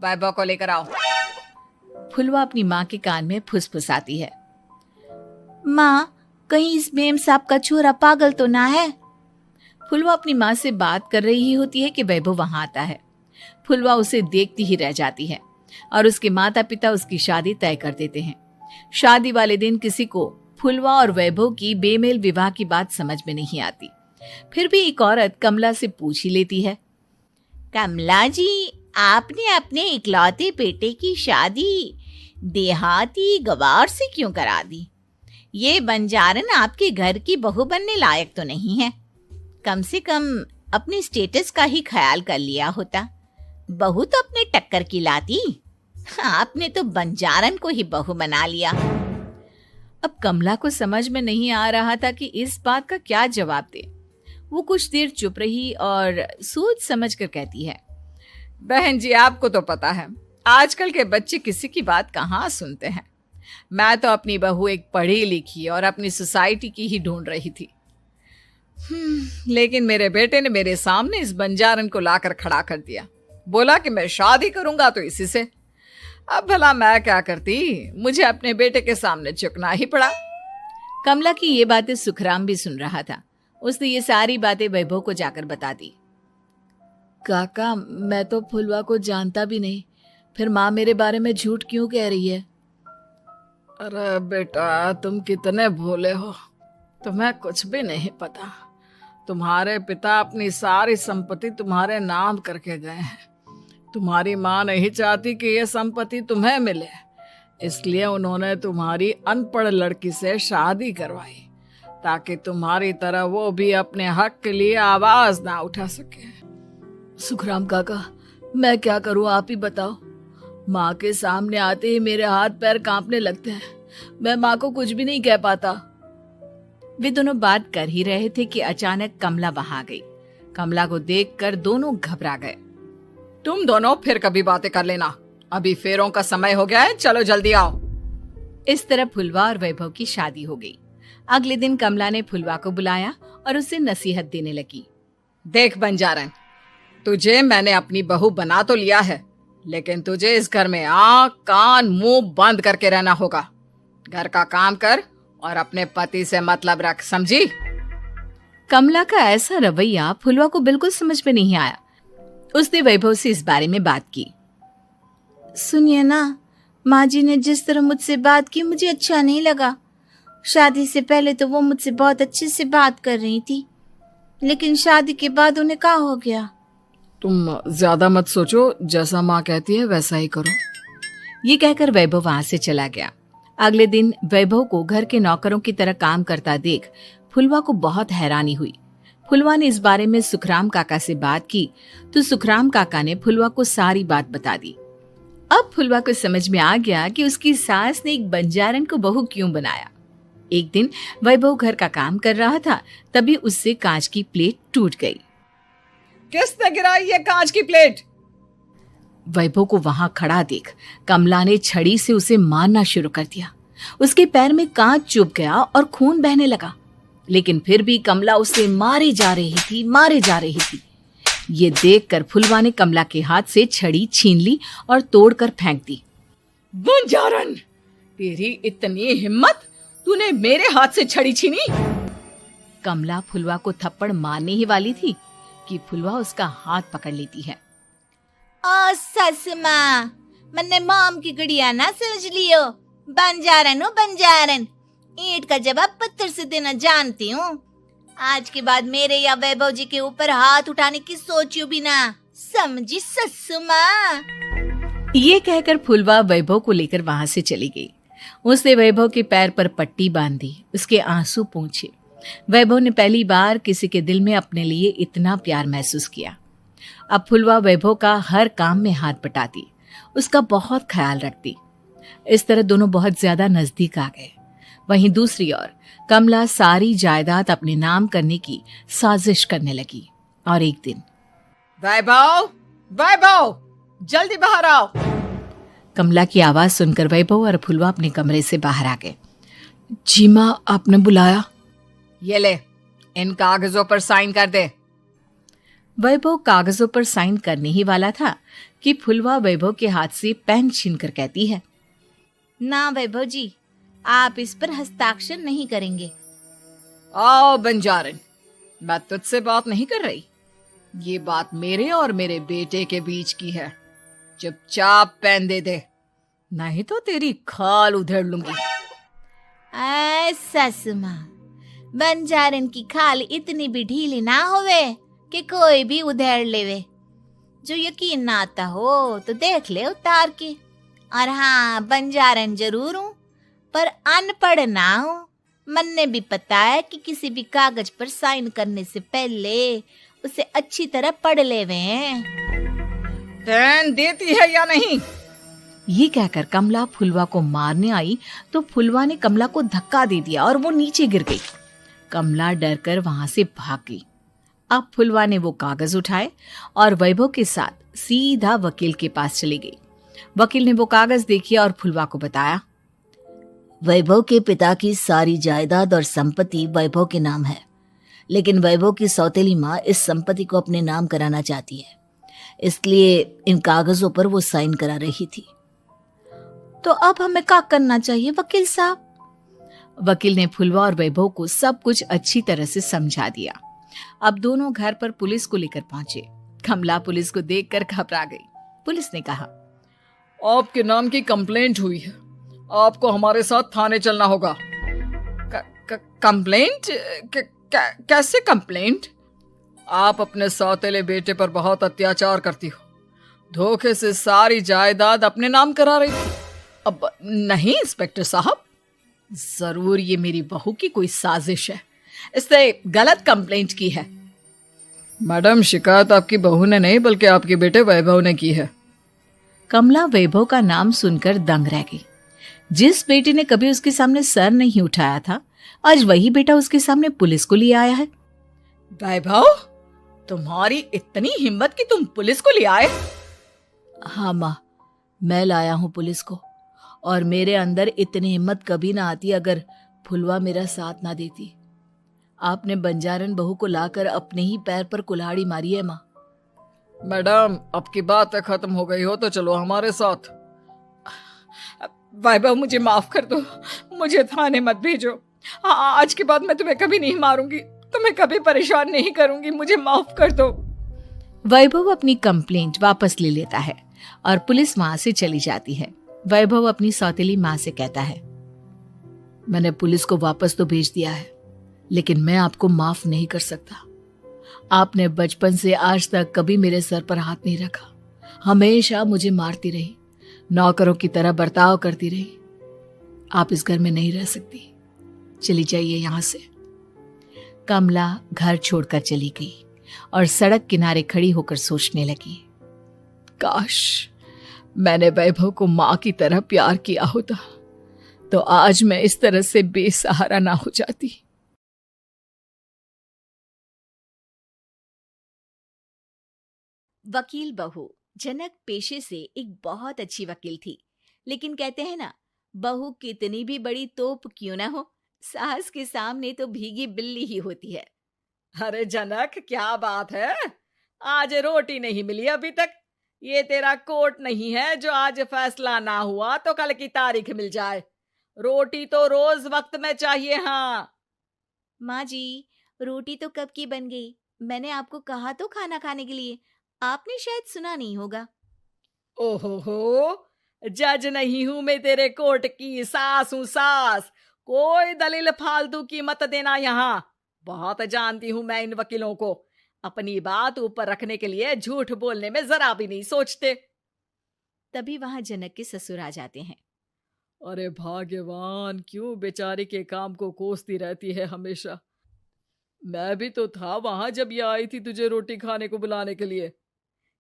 वैभव को लेकर आओ। फुलवा अपनी माँ के कान में फुसफुसाती है, माँ, कहीं इस मेम साहब का छोरा पागल तो ना है? फुलवा अपनी माँ से बात कर रही होती है कि वैभव वहां आता है। फुलवा उसे देखती ही रह जाती है और उसके माता पिता उसकी शादी तय कर देते हैं। शादी वाले दिन किसी को फुलवा और वैभव की बेमेल विवाह की बात समझ में नहीं आती। फिर भी एक औरत कमला से पूछ ही लेती है, कमला जी, आपने अपने इकलौते बेटे की शादी देहाती गवार से क्यों करा दी? ये बंजारन आपके घर की बहू बनने लायक तो नहीं है। कम से कम अपने स्टेटस का ही ख्याल कर लिया होता। बहू तो अपने टक्कर की लाती। आपने तो बंजारन को ही बहू बना लिया। अब कमला को समझ में नहीं आ रहा था कि इस बात का क्या जवाब दे। वो कुछ देर चुप रही और सोच समझ कर कहती है, बहन जी, आपको तो पता है आजकल के बच्चे किसी की बात कहाँ सुनते हैं। मैं तो अपनी बहू एक पढ़ी लिखी और अपनी सोसाइटी की ही ढूंढ रही थी। लेकिन मेरे बेटे ने मेरे सामने इस बंजारन को लाकर खड़ा कर दिया। बोला कि मैं शादी करूंगा तो इसी से। अब भला मैं क्या करती, मुझे अपने बेटे के सामने झुकना ही पड़ा। कमला की ये बातें सुखराम भी सुन रहा था। उसने ये सारी बातें वैभव को जाकर बता दी। काका, मैं तो फुलवा को जानता भी नहीं, फिर माँ मेरे बारे में झूठ क्यों कह रही है? अरे बेटा, तुम कितने भोले हो, तुम्हें कुछ भी नहीं पता। तुम्हारे पिता अपनी सारी संपत्ति तुम्हारे नाम करके गए हैं। तुम्हारी माँ नहीं चाहती कि ये संपत्ति तुम्हें मिले, इसलिए उन्होंने तुम्हारी अनपढ़ लड़की से शादी करवाई ताकि तुम्हारी तरह वो भी अपने हक के लिए आवाज ना उठा सके। सुखराम काका, मैं क्या करूं, आप ही बताओ। माँ के सामने आते ही मेरे हाथ पैर कांपने लगते हैं। मैं माँ को कुछ भी नहीं कह पाता। वे दोनों बात कर ही रहे थे कि अचानक कमला वहां गई। कमला को देखकर दोनों घबरा गए। तुम दोनों फिर कभी बातें कर लेना, अभी फेरों का समय हो गया है, चलो जल्दी आओ। इस तरह फुलवा और वैभव की शादी हो गई। अगले दिन कमला ने फुलवा को बुलाया और उसे नसीहत देने लगी। देख बंजारन, तुझे मैंने अपनी बहू बना तो लिया है, लेकिन तुझे इस घर में आंख कान मुंह बंद करके रहना होगा। घर का काम कर और अपने पति से मतलब रख, समझी? कमला का ऐसा रवैया फुलवा को बिल्कुल समझ में नहीं आया। उसने वैभव से इस बारे में बात की। सुनिए ना, माँ जी ने जिस तरह मुझसे बात की मुझे अच्छा नहीं लगा। शादी से पहले तो वो मुझसे बहुत अच्छे से बात कर रही थी, लेकिन शादी के बाद उन्हें क्या हो गया? तुम ज्यादा मत सोचो, जैसा माँ कहती है वैसा ही करो। ये कहकर वैभव वहां से चला गया। अगले दिन वैभव को घर के नौकरों की तरह काम करता देख फुलवा को बहुत हैरानी हुई। फुलवा ने इस बारे में सुखराम काका से बात की तो सुखराम काका ने फुलवा को सारी बात बता दी। अब फुलवा को समझ में आ गया कि उसकी सास ने एक बंजारन को बहू क्यों बनाया। एक दिन वैभव घर का काम कर रहा था, तभी उससे कांच की प्लेट टूट गई। किसने गिराई ये कांच की प्लेट? वैभव को वहां खड़ा देख कमला ने छड़ी से उसे मारना शुरू कर दिया। उसके पैर में कांच चुभ गया और खून बहने लगा, लेकिन फिर भी कमला उसे मारे जा रही थी। ये देखकर फुलवा ने कमला के हाथ से छड़ी छीन ली और तोड़कर फेंक दी। बंजारन, तेरी इतनी हिम्मत, तूने मेरे हाथ से छड़ी छीनी? कमला फुलवा को थप्पड़ मारने ही वाली थी कि फुलवा उसका हाथ पकड़ लेती है। ओ सस माँ, मैंने मॉम की गुड़िया ना समझ लियो। बंजारन हो बंजारन, ईंट का जवाब पत्थर से देना जानती हूँ। आज के बाद मेरे या वैभव जी के ऊपर हाथ उठाने की सोचियो भी ना, समझी ससु माँ? ये कहकर फुलवा वैभव को लेकर वहां से चली गई। उसने वैभव के पैर पर पट्टी बांधी, उसके आंसू पोंछे। वैभव ने पहली बार किसी के दिल में अपने लिए इतना प्यार महसूस किया। अब फुलवा वैभव का हर काम में हाथ बटाती, उसका बहुत ख्याल रखती। इस तरह दोनों बहुत ज्यादा नजदीक आ गए। वहीं दूसरी ओर कमला सारी जायदाद अपने नाम करने की साजिश करने लगी। और एक दिन, वैभव, जल्दी बाहर आओ। कमला की आवाज सुनकर वैभव और फुलवा अपने कमरे से बाहर आ गए। जी माँ, आपने बुलाया? ये ले, इन कागजों पर साइन कर दे। वैभव कागजों पर साइन करने ही वाला था कि फुलवा वैभव के हाथ से पेन छीनकर कहती है, ना वैभव जी, आप इस पर हस्ताक्षर नहीं करेंगे। आओ बंजारन, मैं तुझसे बात नहीं कर रही। ये बात मेरे और मेरे बेटे के बीच की है। चुपचाप पेन दे दे, नहीं तो तेरी खाल उधेड़ लूंगी। सस माँ, बंजारन की खाल इतनी भी ढीली ना होवे कि कोई भी उधेड़ लेवे। जो यकीन ना आता हो तो देख ले उतार के। और हाँ, बंजारन जरूर हूँ पर अनपढ़ ना हूँ। मन ने भी पता है कि किसी भी कागज पर साइन करने से पहले उसे अच्छी तरह पढ़ ले वे हैं। पेन देती है या नहीं? ये कहकर कमला फुलवा को मारने आई तो फुलवा ने कमला को धक्का दे दिया और वो नीचे गिर गई। कमला डरकर वहां से भाग गई। अब फुलवा ने वो कागज उठाए और वैभव के साथ सीधा वकील के पास चली गई। वकील ने वो कागज देखे और फुलवा को बताया। वैभव के पिता की सारी जायदाद और संपत्ति वैभव के नाम है, लेकिन वैभव की सौतेली माँ इस संपत्ति को अपने नाम कराना चाहती है, इसलिए इन कागजों पर वो साइन करा रही थी। तो अब हमें क्या करना चाहिए वकील साहब? वकील ने फुलवा और वैभव को सब कुछ अच्छी तरह से समझा दिया। अब दोनों घर पर पुलिस को लेकर पहुंचे। कमला पुलिस को देखकर घबरा गई। पुलिस ने कहा, आपके नाम की कंप्लेंट हुई है, आपको हमारे साथ थाने चलना होगा। कंप्लेंट? कैसे कंप्लेंट? आप अपने सौतेले बेटे पर बहुत अत्याचार करती हो, धोखे से सारी जायदाद अपने नाम करा रही थी। अब नहीं इंस्पेक्टर साहब, जरूर ये मेरी बहू की कोई साजिश है, इसने गलत कंप्लेंट की है। मैडम, शिकायत आपकी बहू ने नहीं बल्कि आपके बेटे वैभव ने की है। कमला वैभव का नाम सुनकर दंग रह गई। जिस बेटे ने कभी उसके सामने सर नहीं उठाया था, आज वही बेटा उसके सामने पुलिस को ले आया है। वैभव, तुम्हारी इतनी हिम्मत कि तुम पुलिस को ले आए? हाँ माँ, मैं लाया हूँ पुलिस को, और मेरे अंदर इतनी हिम्मत कभी ना आती अगर फुलवा मेरा साथ ना देती। आपने बंजारन बहू को लाकर अपने ही पैर पर कुल्हाड़ी मारी है माँ। मैडम, अब की बात खत्म हो गई हो तो चलो हमारे साथ। वैभव, मुझे माफ कर दो, मुझे थाने मत भेजो। आज के बाद मैं तुम्हें कभी नहीं मारूंगी, तुम्हें कभी परेशान नहीं करूंगी, मुझे माफ कर दो। वैभव अपनी कंप्लेंट वापस ले लेता है और पुलिस वहां से चली जाती है। वैभव अपनी सौतेली माँ से कहता है, मैंने पुलिस को वापस तो भेज दिया है, लेकिन मैं आपको माफ नहीं कर सकता। आपने बचपन से आज तक कभी मेरे सर पर हाथ नहीं रखा, हमेशा मुझे मारती रही, नौकरों की तरह बर्ताव करती रही। आप इस घर में नहीं रह सकती, चली जाइए यहां से। कमला घर छोड़कर चली गई और सड़क किनारे खड़ी होकर सोचने लगी, काश मैंने वैभव को माँ की तरह प्यार किया होता तो आज मैं इस तरह से बेसहारा ना हो जाती। वकील बहू जनक पेशे से एक बहुत अच्छी वकील थी, लेकिन कहते हैं ना, बहू कितनी भी बड़ी तोप क्यों ना हो, सास के सामने तो भीगी बिल्ली ही होती है। अरे जनक, क्या बात है, आज रोटी नहीं मिली अभी तक। ये तेरा कोर्ट नहीं है जो आज फैसला ना हुआ तो कल की तारीख मिल जाए। रोटी तो रोज वक्त में चाहिए। हाँ माँ जी, रोटी तो कब की बन गई, मैंने आपको कहा तो खाना खाने के लिए, आपने शायद सुना नहीं होगा। ओहो, जज नहीं हूं मैं तेरे कोर्ट की, सास हूं सास। कोई दलील फालतू की मत देना यहाँ। बहुत जानती हूं मैं इन वकीलों को, अपनी बात ऊपर रखने के लिए झूठ बोलने में जरा भी नहीं सोचते। तभी वहां जनक के ससुर आ जाते हैं। अरे भाग्यवान, क्यों बेचारी के काम को कोसती रहती है हमेशा। मैं भी तो था वहां जब ये आई थी तुझे रोटी खाने को बुलाने के लिए।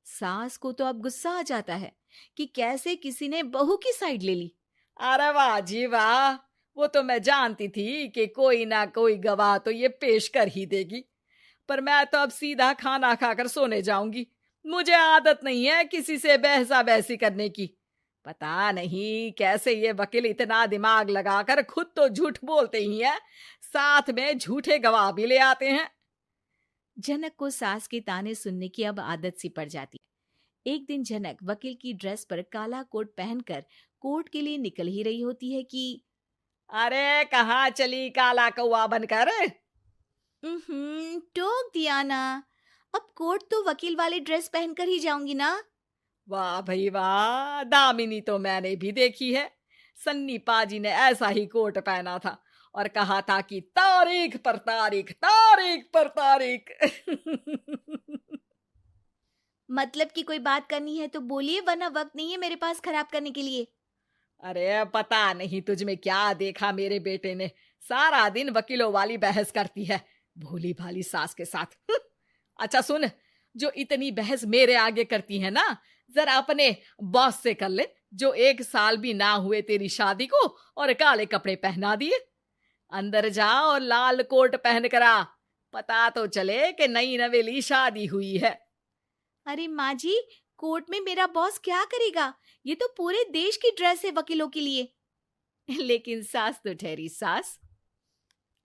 सास को तो अब गुस्सा आ जाता है कि कैसे किसी ने बहू की साइड ले ली। अरे वाह जी वाह, वो तो मैं जानती थी कि कोई ना कोई गवाह तो ये पेश कर ही देगी, पर मैं तो अब सीधा खाना खाकर सोने जाऊंगी। मुझे आदत नहीं है किसी से बहसा बहसी करने की। पता नहीं कैसे ये वकील इतना दिमाग लगाकर खुद तो झूठ बोलते ही हैं, साथ में झूठे गवाह भी ले आते हैं। जनक को सास के ताने सुनने की अब आदत सी पड़ जाती है। एक दिन जनक वकील की ड्रेस पर काला कोट पहनकर कोर्ट के लिए निकल ही रही होती है कि अरे कहाँ चली काला कौवा बनकर? टोक दिया ना, अब कोर्ट तो वकील वाली ड्रेस पहनकर ही जाऊंगी ना। वाह भाई वाह, दामिनी तो मैंने भी देखी है। सन्नी पाजी ने ऐसा ही कोट पहना था और कहा था कि तारीख पर तारीख, तारीख पर तारीख। मतलब कि कोई बात करनी है तो बोलिए, वरना वक्त नहीं है मेरे पास खराब करने के लिए। अरे पता नहीं तुझ में क्या देखा मेरे बेटे ने, सारा दिन वकीलों वाली बहस करती है भोली भाली सास के साथ। अच्छा सुन, जो इतनी बहस मेरे आगे करती है ना, जरा अपने बॉस से कर ले, जो 1 साल भी ना हुए तेरी शादी को और काले कपड़े पहना दिए। अंदर जा और लाल कोट पहन कर आ, पता तो चले कि नई नवेली शादी हुई है। अरे माँ जी, कोर्ट में मेरा बॉस क्या करेगा? ये तो पूरे देश की ड्रेस है वकीलों के लिए। लेकिन सास तो ठहरी सास।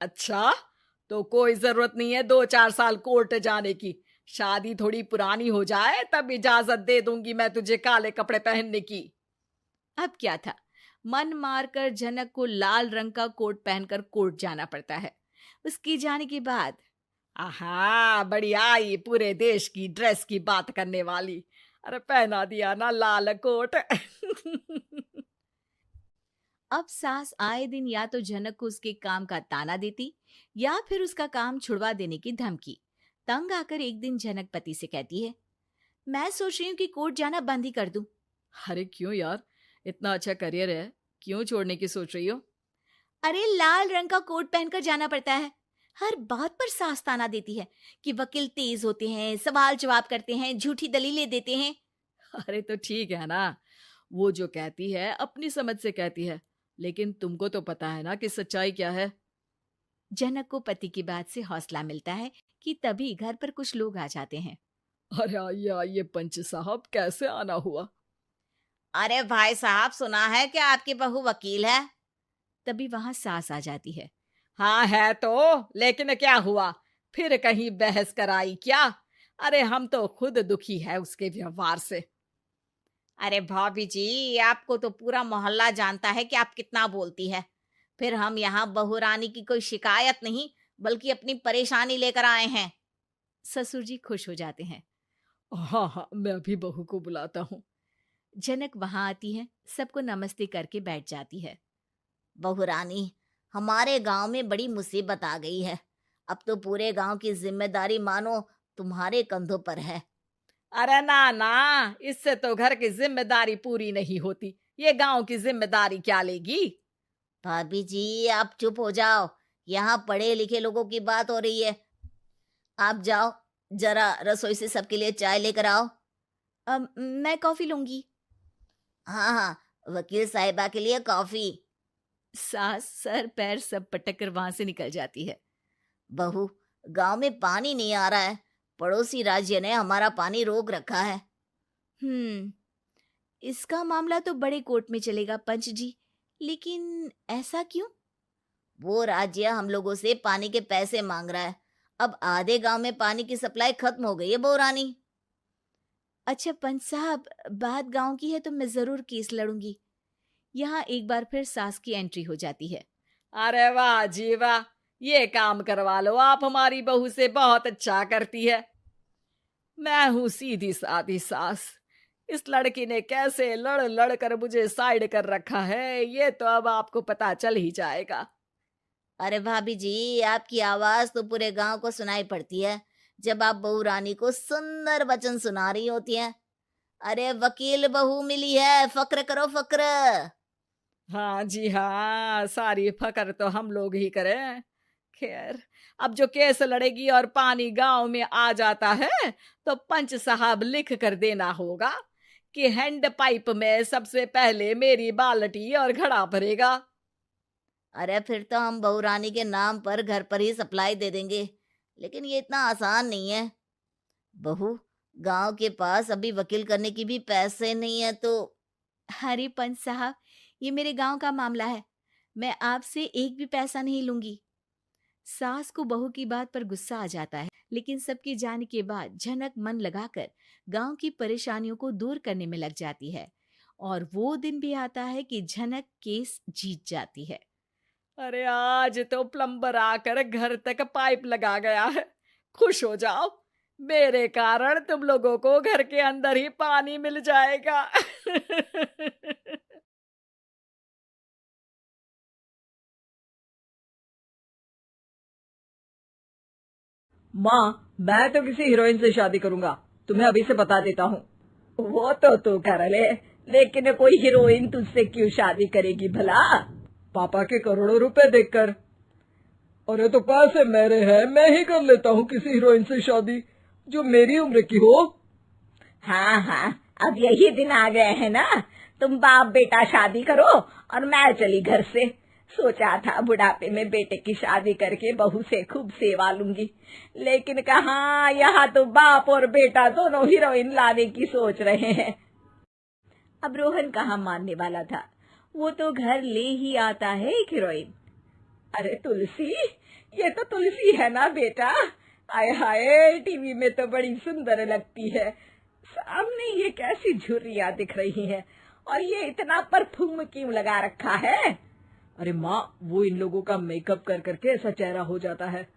अच्छा, तो कोई जरूरत नहीं है 2-4 साल कोर्ट जाने की, शादी थोड़ी पुरानी हो जाए तब इजाजत दे दूंगी मैं तुझे काले कपड़े पहनने की। अब क्या था, मन मारकर जनक को लाल रंग का कोट पहनकर कोर्ट जाना पड़ता है। उसके जाने के बाद आहा, बढ़िया आई पूरे देश की ड्रेस की बात करने वाली। अरे पहना दिया ना लाल कोट। अब सास आए दिन या तो जनक को उसके काम का ताना देती या फिर उसका काम छुड़वा देने की धमकी। तंग आकर एक दिन जनक पति से कहती है, मैं सोच रही हूँ कि कोर्ट जाना बंद ही कर दूं। अरे क्यों यार, इतना अच्छा करियर है, क्यों छोड़ने की सोच रही हो? अरे लाल रंग का कोट पहनकर जाना पड़ता है। हर बात पर सास ताना देती है कि वकील तेज होते हैं, सवाल जवाब करते हैं, झूठी दलीलें देते हैं। अरे तो ठीक है ना, वो जो कहती है अपनी समझ से कहती है, लेकिन तुमको तो पता है ना कि सच्चाई क्या है। जनक को पति की बात से हौसला मिलता है कि तभी घर पर कुछ लोग आ जाते हैं। अरे आइए पंच साहब, कैसे आना हुआ? अरे भाई साहब, सुना है कि आपकी बहू वकील है। तभी वहां सास आ जाती है। हाँ है तो, लेकिन क्या हुआ, फिर कहीं बहस कराई क्या? अरे हम तो खुद दुखी है उसके व्यवहार से। अरे भाभी जी, आपको तो पूरा मोहल्ला जानता है कि आप कितना बोलती है। फिर हम यहाँ बहू रानी की कोई शिकायत नहीं, बल्कि अपनी परेशानी लेकर आए हैं। ससुर जी खुश हो जाते हैं। हाँ हाँ, मैं अभी बहू को बुलाता हूँ। जनक वहां आती है, सबको नमस्ते करके बैठ जाती है। बहू रानी, हमारे गांव में बड़ी मुसीबत आ गई है। अब तो पूरे गांव की जिम्मेदारी मानो तुम्हारे कंधों पर है। अरे ना ना, इससे तो घर की जिम्मेदारी पूरी नहीं होती, ये गांव की जिम्मेदारी क्या लेगी? भाभी जी, आप चुप हो जाओ, यहाँ पढ़े लिखे लोगों की बात हो रही है। आप जाओ, जरा रसोई से सबके लिए चाय लेकर आओ। मैं कॉफी लूंगी। हाँ हाँ, वकील साहिबा के लिए कॉफी। सास सर पैर सब पटक कर वहां से निकल जाती है। बहू, गांव में पानी नहीं आ रहा है, पड़ोसी राज्य ने हमारा पानी रोक रखा है। इसका मामला तो बड़े कोर्ट में चलेगा पंच जी, लेकिन ऐसा क्यों? वो राज्य हम लोगों से पानी के पैसे मांग रहा है। अब आधे गांव में पानी की सप्लाई खत्म हो गई है बहू रानी। अच्छा पंच साहब, बात गांव की है तो मैं जरूर केस लड़ूंगी। यहाँ एक बार फिर सास की एंट्री हो जाती है। अरे वाह जी वाह, ये काम करवा लो आप हमारी बहू से, बहुत अच्छा करती है। मैं हूं सीधी सादी सास, इस लड़की ने कैसे लड़ लड़ कर मुझे साइड कर रखा है, ये तो अब आपको पता चल ही जाएगा। अरे भाभी जी, आपकी आवाज तो पूरे गांव को सुनाई पड़ती है जब आप बहू रानी को सुंदर वचन सुना रही होती हैं। अरे वकील बहू मिली है, फक्र करो फक्र। हाँ जी हाँ, सारी फकर तो हम लोग ही करें। खैर, अब जो केस लड़ेगी और पानी गांव में आ जाता है तो पंच साहब लिख कर देना होगा कि हैंड पाइप में सबसे पहले मेरी बाल्टी और घड़ा भरेगा। अरे फिर तो हम बहू रानी के नाम पर घर पर ही सप्लाई दे देंगे, लेकिन ये इतना आसान नहीं है। बहू, गांव के पास अभी वकील करने की भी पैसे नहीं है तो। अरे पंच साहब, ये मेरे गांव का मामला है, मैं आपसे एक भी पैसा नहीं लूंगी। सास को बहू की बात पर गुस्सा आ जाता है, लेकिन सबके जाने के बाद झनक मन लगाकर गांव की परेशानियों को दूर करने में लग जाती है। और वो दिन भी आता है कि झनक केस जीत जाती है। अरे आज तो प्लम्बर आकर घर तक पाइप लगा गया है, खुश हो जाओ, मेरे कारण तुम लोगों को घर के अंदर ही पानी मिल जाएगा। माँ, मैं तो किसी हीरोइन से शादी करूंगा, तुम्हें अभी से बता देता हूँ। वो तो तू कर ले, लेकिन कोई हीरोइन तुझसे क्यों शादी करेगी भला? पापा के करोड़ों रुपए देखकर। अरे तो पैसे मेरे हैं, मैं ही कर लेता हूँ किसी हीरोइन से शादी जो मेरी उम्र की हो। हाँ हाँ, अब यही दिन आ गए हैं ना, तुम बाप बेटा शादी करो और मैं चली घर से। सोचा था बुढ़ापे में बेटे की शादी करके बहू से खूब सेवा लूंगी, लेकिन कहाँ, यहाँ तो बाप और बेटा दोनों हीरोइन लाने की सोच रहे हैं। अब रोहन कहाँ मानने वाला था, वो तो घर ले ही आता है एक हीरोइन। अरे तुलसी, ये तो तुलसी है ना बेटा? आय हाय, टीवी में तो बड़ी सुंदर लगती है, सामने ये कैसी झुर्रियां दिख रही है, और ये इतना परफ्यूम क्यों लगा रखा है? अरे माँ, वो इन लोगों का मेकअप कर करके ऐसा चेहरा हो जाता है।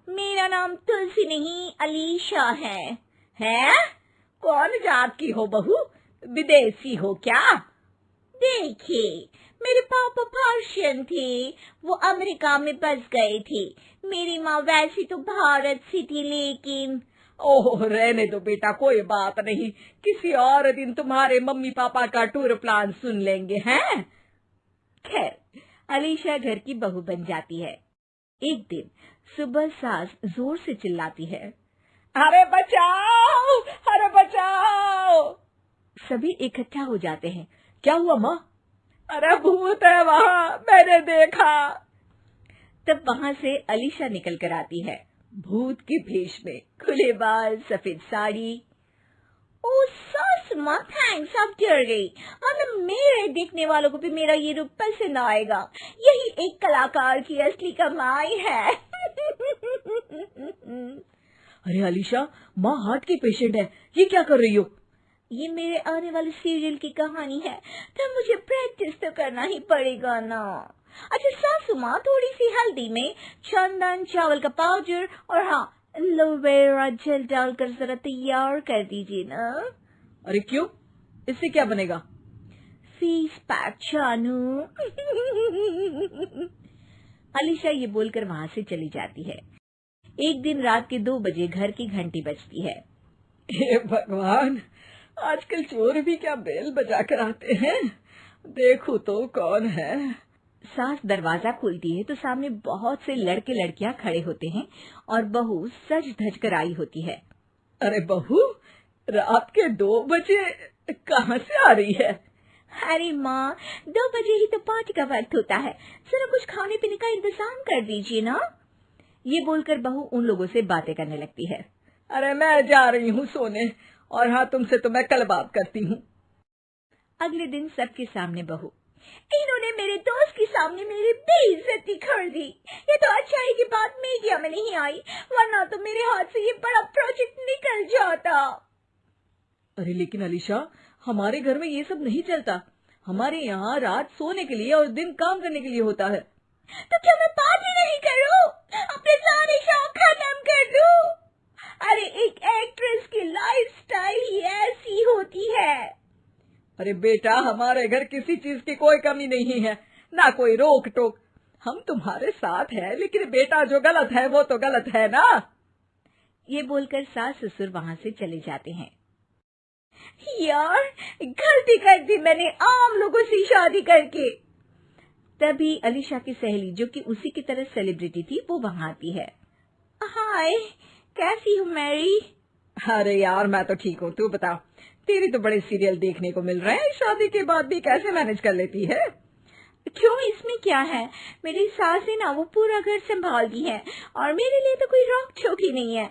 मेरा नाम तुलसी नहीं अलीशा है। हैं? कौन जात की हो बहू? विदेशी हो क्या? देखिए, मेरे पापा पर्शियन थे, वो अमेरिका में बस गए थे। मेरी माँ वैसी तो भारत से थी, लेकिन ओह, रहने दो बेटा, कोई बात नहीं, किसी और दिन तुम्हारे मम्मी पापा का टूर प्लान सुन लेंगे हैं। खैर, अलीशा घर की बहू बन जाती है। एक दिन सुबह सास जोर से चिल्लाती है, अरे बचाओ, अरे बचाओ। सभी इकट्ठा हो जाते हैं। क्या हुआ माँ? अरे भूत है वहाँ, मैंने देखा। तब वहाँ से अलीशा निकल कर आती है, भूत के भेष में, खुले बाल, सफेद साड़ी। ओ सास माँ, थैंक्स, आप डर गई। अब मेरे देखने वालों को भी मेरा ये रूप पसंद आएगा। यही एक कलाकार की असली कमाई है। अरे अलीशा, माँ हार्ट की पेशेंट है, ये क्या कर रही हो? ये मेरे आने वाले सीरियल की कहानी है, तो मुझे प्रैक्टिस तो करना ही पड़ेगा ना। अच्छा सासू माँ, थोड़ी सी हल्दी में चंदन, चावल का पाउडर और हाँ, एलोवेरा जेल डालकर जरा तैयार कर दीजिए ना। अरे क्यों, इससे क्या बनेगा? फेस पैक जानू। अलीशा ये बोलकर वहाँ से चली जाती है। एक दिन रात के 2 बजे घर की घंटी बजती है। हे भगवान, आजकल चोर भी क्या बेल बजा कर आते हैं, देखो तो कौन है। सास दरवाजा खोलती है तो सामने बहुत से लड़के लड़कियां खड़े होते हैं और बहू सज धज कर आई होती है। अरे बहू, रात के 2 बजे कहाँ से आ रही है? अरे माँ, 2 बजे ही तो पार्टी का वक्त होता है, जरा कुछ खाने पीने का इंतजाम कर दीजिए ना। ये बोलकर बहू उन लोगों से बातें करने लगती है। अरे मैं जा रही हूँ सोने, और हाँ, तुमसे तो मैं कल बात करती हूँ। अगले दिन सबके सामने बहू, इन्होंने मेरे दोस्त के सामने मेरी बेइज्जती कर दी। ये तो अच्छा है कि बात मीडिया में नहीं आई, वरना तो मेरे हाथ से ये बड़ा प्रोजेक्ट निकल जाता। अरे लेकिन अलीशा, हमारे घर में ये सब नहीं चलता। हमारे यहाँ रात सोने के लिए और दिन काम करने के लिए होता है। तो क्या मैं पार्टी नहीं करूं? अपने सारे शौक खत्म कर दूं? अरे एक एक्ट्रेस की लाइफस्टाइल ही ऐसी होती है। अरे बेटा, हमारे घर किसी चीज की कोई कमी नहीं है, ना कोई रोक टोक। हम तुम्हारे साथ हैं, लेकिन बेटा जो गलत है वो तो गलत है ना। ये बोलकर सास ससुर वहाँ से चले जाते हैं। यार, गलती कर दी मैंने आम लोगों से शादी करके। तभी अलीशा की सहेली, जो कि उसी की तरह सेलिब्रिटी थी, वो वहाँ आती है। हाय, कैसी हो मैरी? अरे यार, मैं तो ठीक हूँ, तू बता, तेरी तो बड़े सीरियल देखने को मिल रहे हैं, शादी के बाद भी कैसे मैनेज कर लेती है? क्यों, इसमें क्या है? मेरी सास है ना, वो पूरा घर संभालती है और मेरे लिए तो कोई रोक टोक ही नहीं है।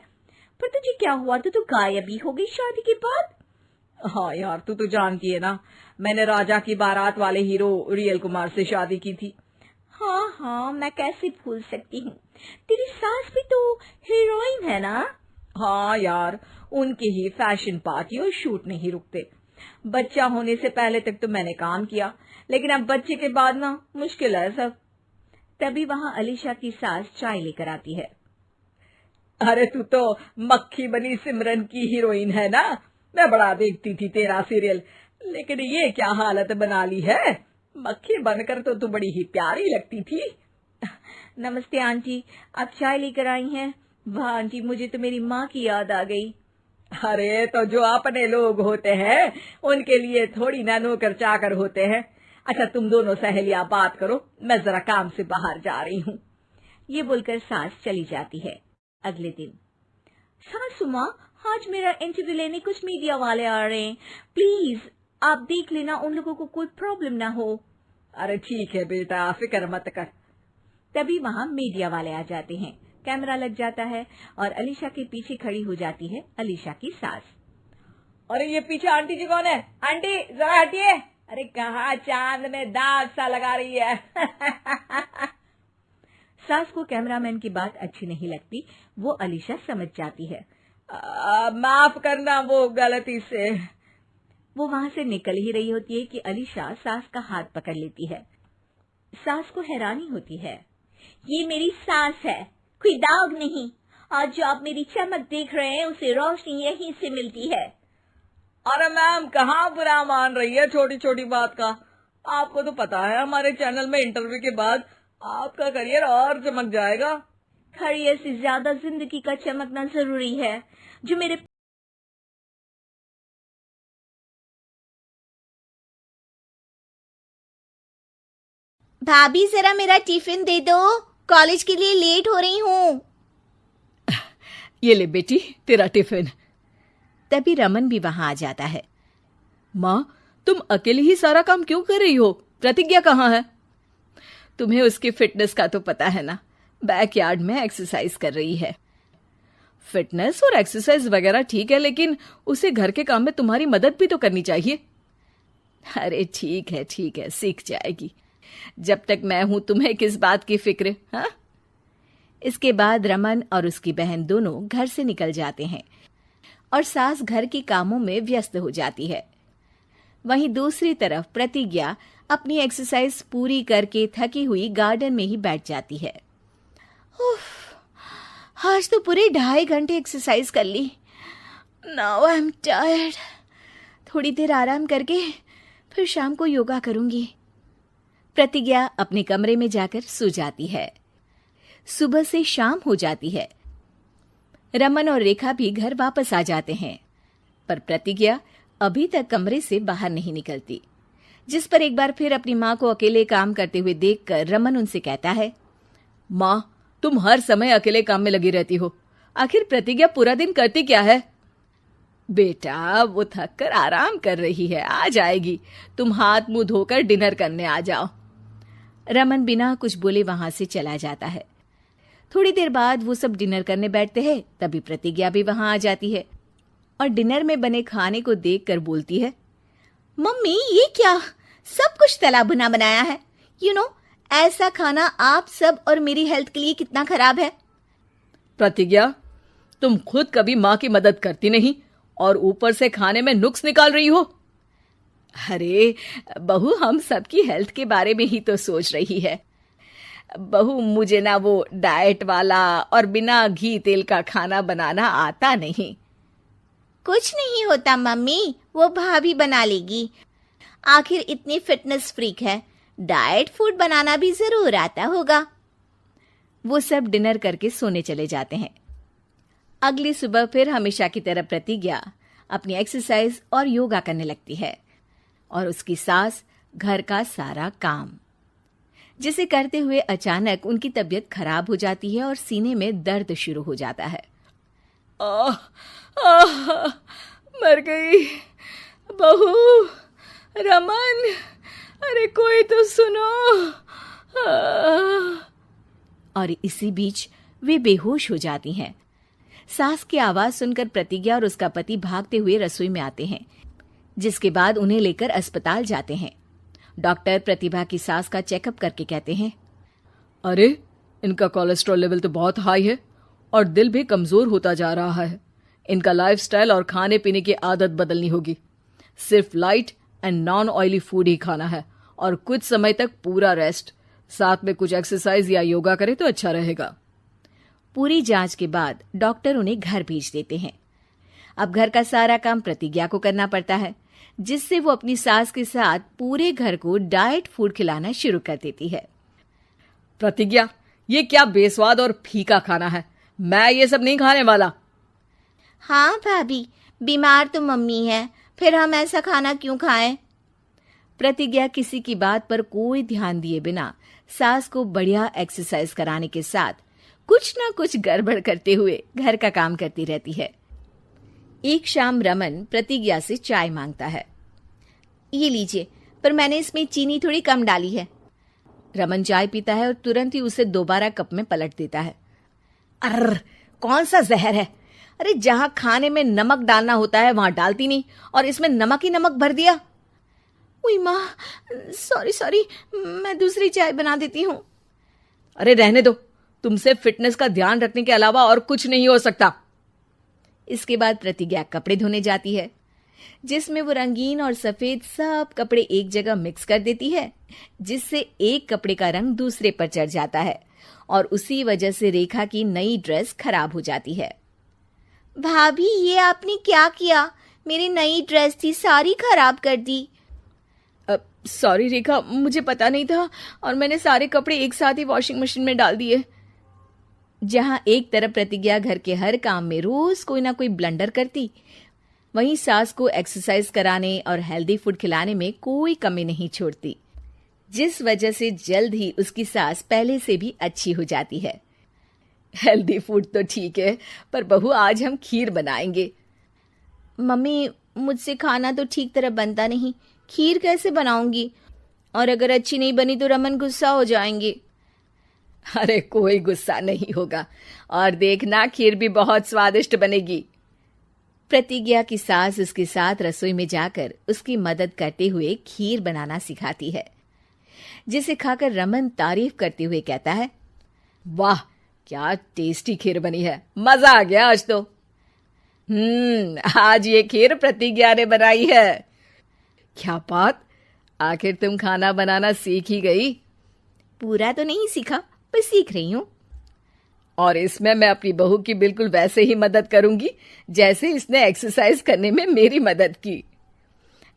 पर तुझे क्या हुआ, तू तो गायब ही हो गई शादी के बाद। हाँ यार, तू तो जानती है ना, मैंने राजा की बारात वाले हीरो रियल कुमार से शादी की थी। हाँ हाँ, मैं कैसे भूल सकती हूँ, तेरी सास भी तो हीरोइन है ना। हाँ यार, उनके ही फैशन पार्टी और शूट नहीं रुकते। बच्चा होने से पहले तक तो मैंने काम किया, लेकिन अब बच्चे के बाद ना मुश्किल है सब। तभी वहाँ अलीशा की सास चाय लेकर आती है। अरे तू तो मक्खी बनी सिमरन की हीरोइन है ना, मैं बड़ा देखती थी तेरा सीरियल, लेकिन ये क्या हालत बना ली है, मक्खी बनकर तो तू बड़ी ही प्यारी लगती थी। नमस्ते आंटी, आप चाय लेकर आई हैं? वाह आंटी, मुझे तो मेरी माँ की याद आ गई। अरे तो जो अपने लोग होते हैं उनके लिए थोड़ी ना नौकर चाकर होते हैं। अच्छा तुम दोनों सहेलियां बात करो, मैं जरा काम से बाहर जा रही हूँ। ये बोलकर सास चली जाती है। अगले दिन, सासू माँ, आज मेरा इंटरव्यू लेने कुछ मीडिया वाले आ रहे हैं, प्लीज आप देख लेना उन लोगों को कोई प्रॉब्लम ना हो। अरे ठीक है बेटा, फिक्र मत कर। तभी वहाँ मीडिया वाले आ जाते हैं। कैमरा लग जाता है और अलीशा के पीछे खड़ी हो जाती है अलीशा की सास। अरे ये पीछे आंटी जी कौन है? आंटी जरा हटिए। अरे कहाँ चांद में दाग सा लगा रही है। सास को कैमरामैन की बात अच्छी नहीं लगती, वो अलीशा समझ जाती है। माफ करना, वो गलती से। वो वहां से निकल ही रही होती है कि अलीशा सास का हाथ पकड़ लेती है। सास को हैरानी होती है, ये मेरी सास है, कोई दाग नहीं। आज जो आप मेरी चमक देख रहे हैं उसे रोशनी यहीं से मिलती है। अरे मैम कहाँ बुरा मान रही है छोटी छोटी बात का। आपको तो पता है हमारे चैनल में इंटरव्यू के बाद आपका करियर और चमक जाएगा। करियर से ज्यादा जिंदगी का चमकना जरूरी है। जो मेरे भाभी जरा मेरा टिफिन दे दो, कॉलेज के लिए लेट हो रही हूँ। ये ले बेटी तेरा टिफिन। तभी रमन भी वहां आ जाता है। माँ तुम अकेले ही सारा काम क्यों कर रही हो? प्रतिज्ञा कहाँ है? तुम्हें उसकी फिटनेस का तो पता है ना, बैकयार्ड में एक्सरसाइज कर रही है। फिटनेस और एक्सरसाइज वगैरह ठीक है, लेकिन उसे घर के काम में तुम्हारी मदद भी तो करनी चाहिए। अरे ठीक है सीख जाएगी। जब तक मैं हूं तुम्हें किस बात की फिक्र? हाँ। इसके बाद रमन और उसकी बहन दोनों घर से निकल जाते हैं और सास घर के कामों में व्यस्त हो जाती है। वहीं दूसरी तरफ प्रतिज्ञा अपनी एक्सरसाइज पूरी करके थकी हुई गार्डन में ही बैठ जाती है। आज तो पूरे 2.5 घंटे एक्सरसाइज कर ली। Now I am tired. थोड़ी देर आराम करके फिर शाम को योगा करूंगी। प्रतिज्ञा अपने कमरे में जाकर सो जाती है। सुबह से शाम हो जाती है। रमन और रेखा भी घर वापस आ जाते हैं, पर प्रतिज्ञा अभी तक कमरे से बाहर नहीं निकलती, जिस पर एक बार फिर अपनी माँ को अकेले काम करते हुए देखकर रमन उनसे कहता है, माँ तुम हर समय अकेले काम में लगी रहती हो, आखिर प्रतिज्ञा पूरा दिन करती क्या है? बेटा वो थक कर आराम कर रही है, आ जाएगी। तुम हाथ मुंह धोकर डिनर करने आ जाओ। रमन बिना कुछ बोले वहां से चला जाता है। थोड़ी देर बाद वो सब डिनर करने बैठते हैं। तभी प्रतिज्ञा भी वहां आ जाती है और डिनर में बने खाने को देखकर बोलती है, मम्मी ये क्या, सब कुछ तला भुना बनाया है। ऐसा खाना आप सब और मेरी हेल्थ के लिए कितना खराब है। प्रतिज्ञा तुम खुद कभी माँ की मदद करती नहीं और ऊपर से खाने में नुक्स निकाल रही हो। अरे बहू, हम सबकी हेल्थ के बारे में ही तो सोच रही है। बहू, मुझे ना वो डाइट वाला और बिना घी तेल का खाना बनाना आता नहीं। कुछ नहीं होता मम्मी, वो भाभी बना लेगी। आखिर इतनी फिटनेस फ्रीक है, डाइट फूड बनाना भी जरूर आता होगा। वो सब डिनर करके सोने चले जाते हैं। अगली सुबह फिर हमेशा की तरह प्रतिज्ञा अपनी एक्सरसाइज और योगा करने लगती है और उसकी सास घर का सारा काम, जिसे करते हुए अचानक उनकी तबीयत खराब हो जाती है और सीने में दर्द शुरू हो जाता है। मर गई बहू। रमन, अरे कोई तो सुनो। और इसी बीच वे बेहोश हो जाती हैं। सास की आवाज सुनकर प्रतिज्ञा और उसका पति भागते हुए रसोई में आते हैं, जिसके बाद उन्हें लेकर अस्पताल जाते हैं। डॉक्टर प्रतिभा की सास का चेकअप करके कहते हैं, अरे इनका कोलेस्ट्रॉल लेवल तो बहुत हाई है और दिल भी कमजोर होता जा रहा है। इनका लाइफस्टाइल और खाने पीने की आदत बदलनी होगी। सिर्फ light and non oily food ही खाना है और कुछ समय तक पूरा रेस्ट, साथ में कुछ एक्सरसाइज या योगा करे तो अच्छा रहेगा। पूरी जांच के बाद डॉक्टर उन्हें घर भेज देते हैं। अब घर का सारा काम प्रतिज्ञा को करना पड़ता है, जिससे वो अपनी सास के साथ पूरे घर को डाइट फूड खिलाना शुरू कर देती है। प्रतिज्ञा, ये क्या बेस्वाद और फीका खाना है, मैं ये सब नहीं खाने वाला। हाँ भाभी, बीमार तो मम्मी है, फिर हम ऐसा खाना क्यों खाएं? प्रतिज्ञा किसी की बात पर कोई ध्यान दिए बिना सास को बढ़िया एक्सरसाइज कराने के साथ कुछ ना कुछ गड़बड़ करते हुए घर का काम करती रहती है। एक शाम रमन प्रतिज्ञा से चाय मांगता है। ये लीजिए, पर मैंने इसमें चीनी थोड़ी कम डाली है। रमन चाय पीता है और तुरंत ही उसे दोबारा कप में पलट देता है। अर्र, कौन सा जहर है? अरे जहां खाने में नमक डालना होता है वहां डालती नहीं, और इसमें नमक ही नमक भर दिया। उई माँ, सॉरी, मैं दूसरी चाय बना देती हूँ। अरे रहने दो, तुमसे फिटनेस का ध्यान रखने के अलावा और कुछ नहीं हो सकता। इसके बाद प्रतिज्ञा कपड़े धोने जाती है, जिसमें वो रंगीन और सफेद सब कपड़े एक जगह मिक्स कर देती है, जिससे एक कपड़े का रंग दूसरे पर चढ़ जाता है और उसी वजह से रेखा की नई ड्रेस खराब हो जाती है। भाभी, ये आपने क्या किया? मेरी नई ड्रेस थी, सारी खराब कर दी। सॉरी रेखा, मुझे पता नहीं था और मैंने सारे कपड़े एक साथ ही वॉशिंग मशीन में डाल दिए। जहां एक तरफ प्रतिज्ञा घर के हर काम में रोज कोई ना कोई ब्लंडर करती, वहीं सास को एक्सरसाइज कराने और हेल्दी फूड खिलाने में कोई कमी नहीं छोड़ती, जिस वजह से जल्द ही उसकी सास पहले से भी अच्छी हो जाती है। हेल्दी फूड तो ठीक है, पर बहू आज हम खीर बनाएंगे। मम्मी, मुझसे खाना तो ठीक तरह बनता नहीं, खीर कैसे बनाऊंगी? और अगर अच्छी नहीं बनी तो रमन गुस्सा हो जाएंगे। अरे कोई गुस्सा नहीं होगा, और देखना खीर भी बहुत स्वादिष्ट बनेगी। प्रतिज्ञा की सास उसके साथ रसोई में जाकर उसकी मदद करते हुए खीर बनाना सिखाती है, जिसे खाकर रमन तारीफ करते हुए कहता है, वाह क्या टेस्टी खीर बनी है, मजा आ गया आज तो। आज ये खीर प्रतिज्ञा ने बनाई है। क्या बात, आखिर तुम खाना बनाना सीख ही गई? पूरा तो नहीं सीखा, पर सीख रही हूँ। और इसमें मैं अपनी बहू की बिल्कुल वैसे ही मदद करूंगी जैसे इसने एक्सरसाइज करने में मेरी मदद की।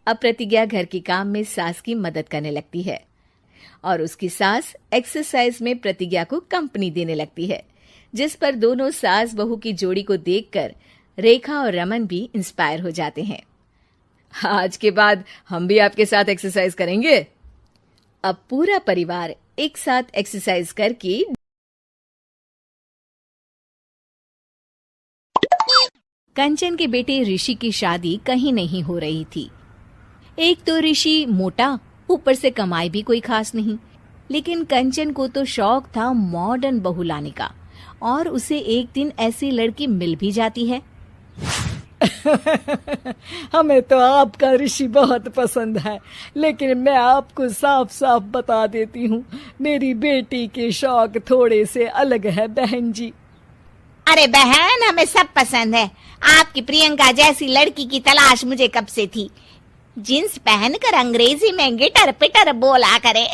अब प्रतिज्ञा घर के काम में सास की मदद करने लगती है और उसकी सास एक्सरसाइज में प्रतिज्ञा को कंपनी देने लगती है, जिस पर दोनों सास बहू की जोड़ी को देखकर रेखा और रमन भी इंस्पायर हो जाते हैं। आज के बाद हम भी आपके साथ एक्सरसाइज करेंगे। अब पूरा परिवार एक साथ एक्सरसाइज करके कंचन के बेटे ऋषि की शादी कहीं नहीं हो रही थी। एक तो ऋषि मोटा, ऊपर से कमाई भी कोई खास नहीं, लेकिन कंचन को तो शौक था मॉडर्न बहू लाने का, और उसे एक दिन ऐसी लड़की मिल भी जाती है। हमें तो आपका ऋषि बहुत पसंद है, लेकिन मैं आपको साफ साफ बता देती हूँ, मेरी बेटी के शौक थोड़े से अलग है बहन जी। अरे बहन, हमें सब पसंद है। आपकी प्रियंका जैसी लड़की की तलाश मुझे कब से थी। जींस पहनकर अंग्रेजी में गिटर पिटर बोला करे।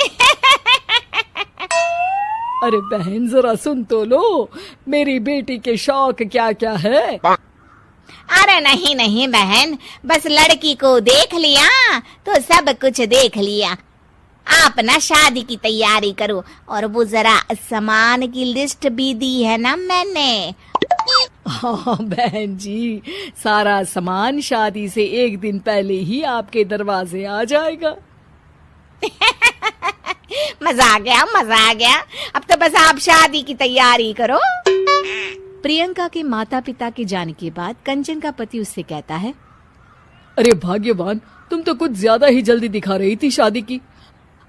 अरे बहन जरा सुन तो लो, मेरी बेटी के शौक क्या क्या है। अरे नहीं बहन, बस लड़की को देख लिया तो सब कुछ देख लिया। आप ना शादी की तैयारी करो, और वो जरा सामान की लिस्ट भी दी है ना मैंने। हाँ बहन जी, सारा सामान शादी से एक दिन पहले ही आपके दरवाजे आ जाएगा। मजा आ गया। अब तो बस आप शादी की तैयारी करो। प्रियंका के माता पिता के जाने के बाद कंचन का पति उससे कहता है, अरे भाग्यवान, तुम तो कुछ ज्यादा ही जल्दी दिखा रही थी शादी की।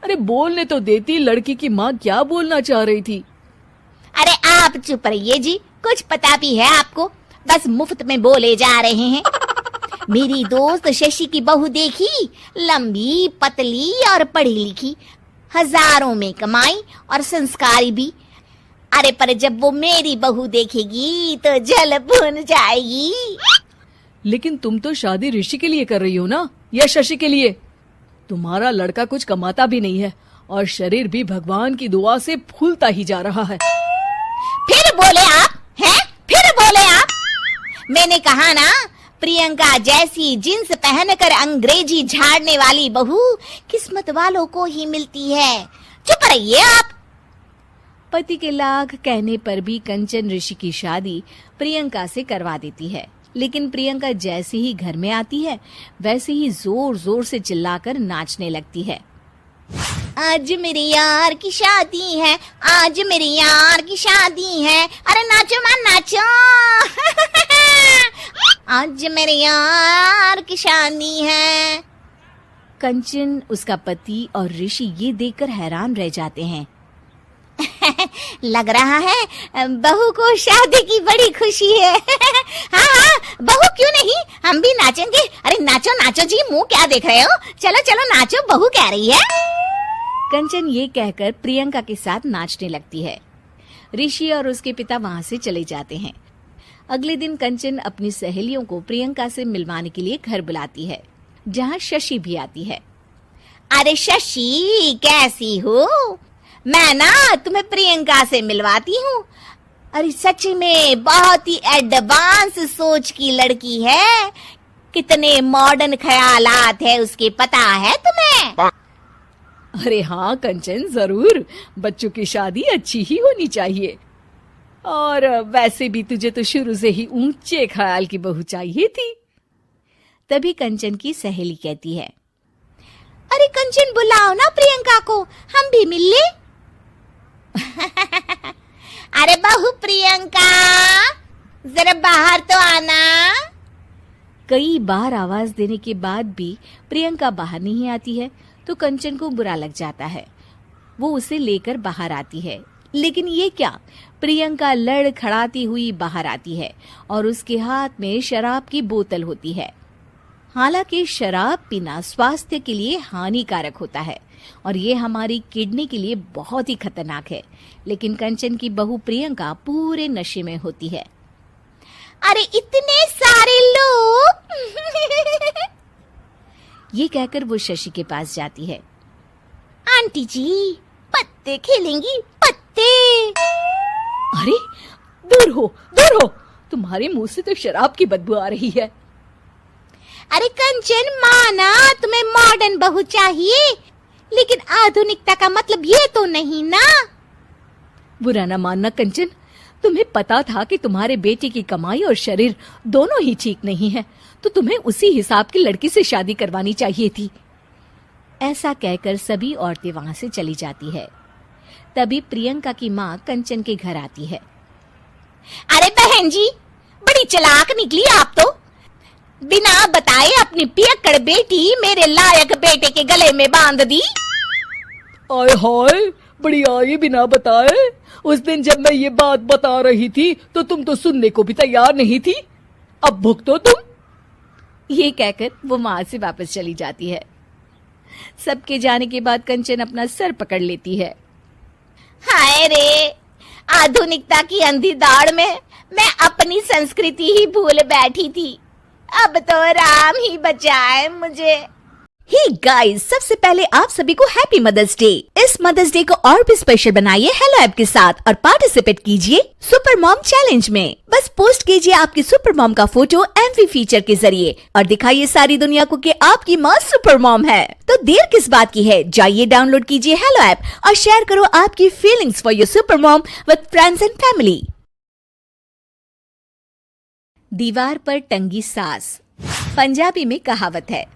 अरे बोलने तो देती, लड़की की माँ क्या बोलना चाह रही थी। अरे आप चुप रहिए जी, कुछ पता भी है आपको, बस मुफ्त में बोले जा रहे हैं। मेरी दोस्त शशि की बहू देखी, लंबी पतली और पढ़ी लिखी, हजारों में कमाई और संस्कारी भी। अरे पर जब वो मेरी बहू देखेगी तो जल भुन जाएगी। लेकिन तुम तो शादी ऋषि के लिए कर रही हो ना, या शशि के लिए? तुम्हारा लड़का कुछ कमाता भी नहीं है और शरीर भी भगवान की दुआ से फूलता ही जा रहा है। फिर बोले आप हैं? फिर बोले आप? मैंने कहा ना, प्रियंका जैसी जींस पहनकर अंग्रेजी झाड़ने वाली बहू किस्मत वालों को ही मिलती है। चुप रहिए आप। पति के लाख कहने पर भी कंचन ऋषि की शादी प्रियंका से करवा देती है, लेकिन प्रियंका जैसे ही घर में आती है वैसे ही जोर जोर से चिल्लाकर नाचने लगती है। आज मेरे यार की शादी है, आज मेरे यार की शादी है, अरे नाचो मां नाचो। आज मेरे यार की शादी है। कंचन, उसका पति और ऋषि ये देखकर हैरान रह जाते हैं। लग रहा है बहू को शादी की बड़ी खुशी है। हाँ हाँ, बहू क्यों नहीं, हम भी नाचेंगे। अरे नाचो नाचो जी, मुंह क्या देख रहे हो, चलो चलो नाचो, बहू कह रही है। कंचन ये कहकर प्रियंका के साथ नाचने लगती है। ऋषि और उसके पिता वहां से चले जाते हैं। अगले दिन कंचन अपनी सहेलियों को प्रियंका से मिलवाने के लिए घर बुलाती है, जहाँ शशि भी आती है। अरे शशि, कैसी हो? मैं ना तुम्हें प्रियंका से मिलवाती हूँ। अरे सच में बहुत ही एडवांस सोच की लड़की है, कितने मॉडर्न ख्यालात है उसके, पता है तुम्हें? अरे हाँ कंचन, जरूर, बच्चों की शादी अच्छी ही होनी चाहिए। और वैसे भी तुझे तो शुरू से ही ऊंचे ख्याल की बहू चाहिए थी। तभी कंचन की सहेली कहती है, अरे कंचन बुलाओ ना प्रियंका को, हम भी मिल ले। अरे बहू प्रियंका, जरा बाहर तो आना। कई बार आवाज देने के बाद भी प्रियंका बाहर नहीं आती है तो कंचन को बुरा लग जाता है। वो उसे लेकर बाहर आती है, लेकिन ये क्या, प्रियंका लड़खड़ाती हुई बाहर आती है और उसके हाथ में शराब की बोतल होती है। हालांकि शराब पीना स्वास्थ्य के लिए हानिकारक होता है और ये हमारी किडनी के लिए बहुत ही खतरनाक है, लेकिन कंचन की बहू प्रियंका पूरे नशे में होती है। अरे इतने सारे लोग। ये कहकर वो शशि के पास जाती है। आंटी जी, पत्ते खेलेंगी, पत्ते। अरे दूर हो, दूर हो, तुम्हारे मुंह से तो शराब की बदबू आ रही है। अरे कंचन, माना तुम्हें मॉडर्न बहू चाहिए, लेकिन आधुनिकता का मतलब ये तो नहीं ना। बुरा ना मानना कंचन, तुम्हें पता था कि तुम्हारे बेटे की कमाई और शरीर दोनों ही ठीक नहीं है, तो तुम्हें उसी हिसाब की लड़की से शादी करवानी चाहिए थी। ऐसा कहकर सभी औरतें वहां से चली जाती है। तभी प्रियंका की माँ कंचन के घर आती है। अरे बहन जी, बड़ी चालाक निकली आप तो, बिना बताए अपनी पियक्कड़ बेटी मेरे लायक बेटे के गले में बांध दी। आय हाय, बड़ी आई बिना बताए। उस दिन जब मैं ये बात बता रही थी तो तुम तो सुनने को भी तैयार नहीं थी, अब भुगतो तुम। ये कहकर वो वहां से वापस चली जाती है। सबके जाने के बाद कंचन अपना सर पकड़ लेती है। हाय रे, आधुनिकता की अंधी दौड़ में मैं अपनी संस्कृति ही भूल बैठी थी। अब तो राम ही बचाए मुझे। हे गाइस, सबसे पहले आप सभी को हैप्पी मदर्स डे। इस मदर्स डे को और भी स्पेशल बनाइए हेलो ऐप के साथ और पार्टिसिपेट कीजिए सुपर मॉम चैलेंज में। बस पोस्ट कीजिए आपकी सुपर मॉम का फोटो एमवी फीचर के जरिए और दिखाइए सारी दुनिया को कि आपकी माँ सुपर मॉम है। तो देर किस बात की है, जाइए डाउनलोड कीजिए हेलो ऐप और शेयर करो आपकी feelings for your super mom with friends and family. दीवार पर टंगी सास। पंजाबी में कहावत है,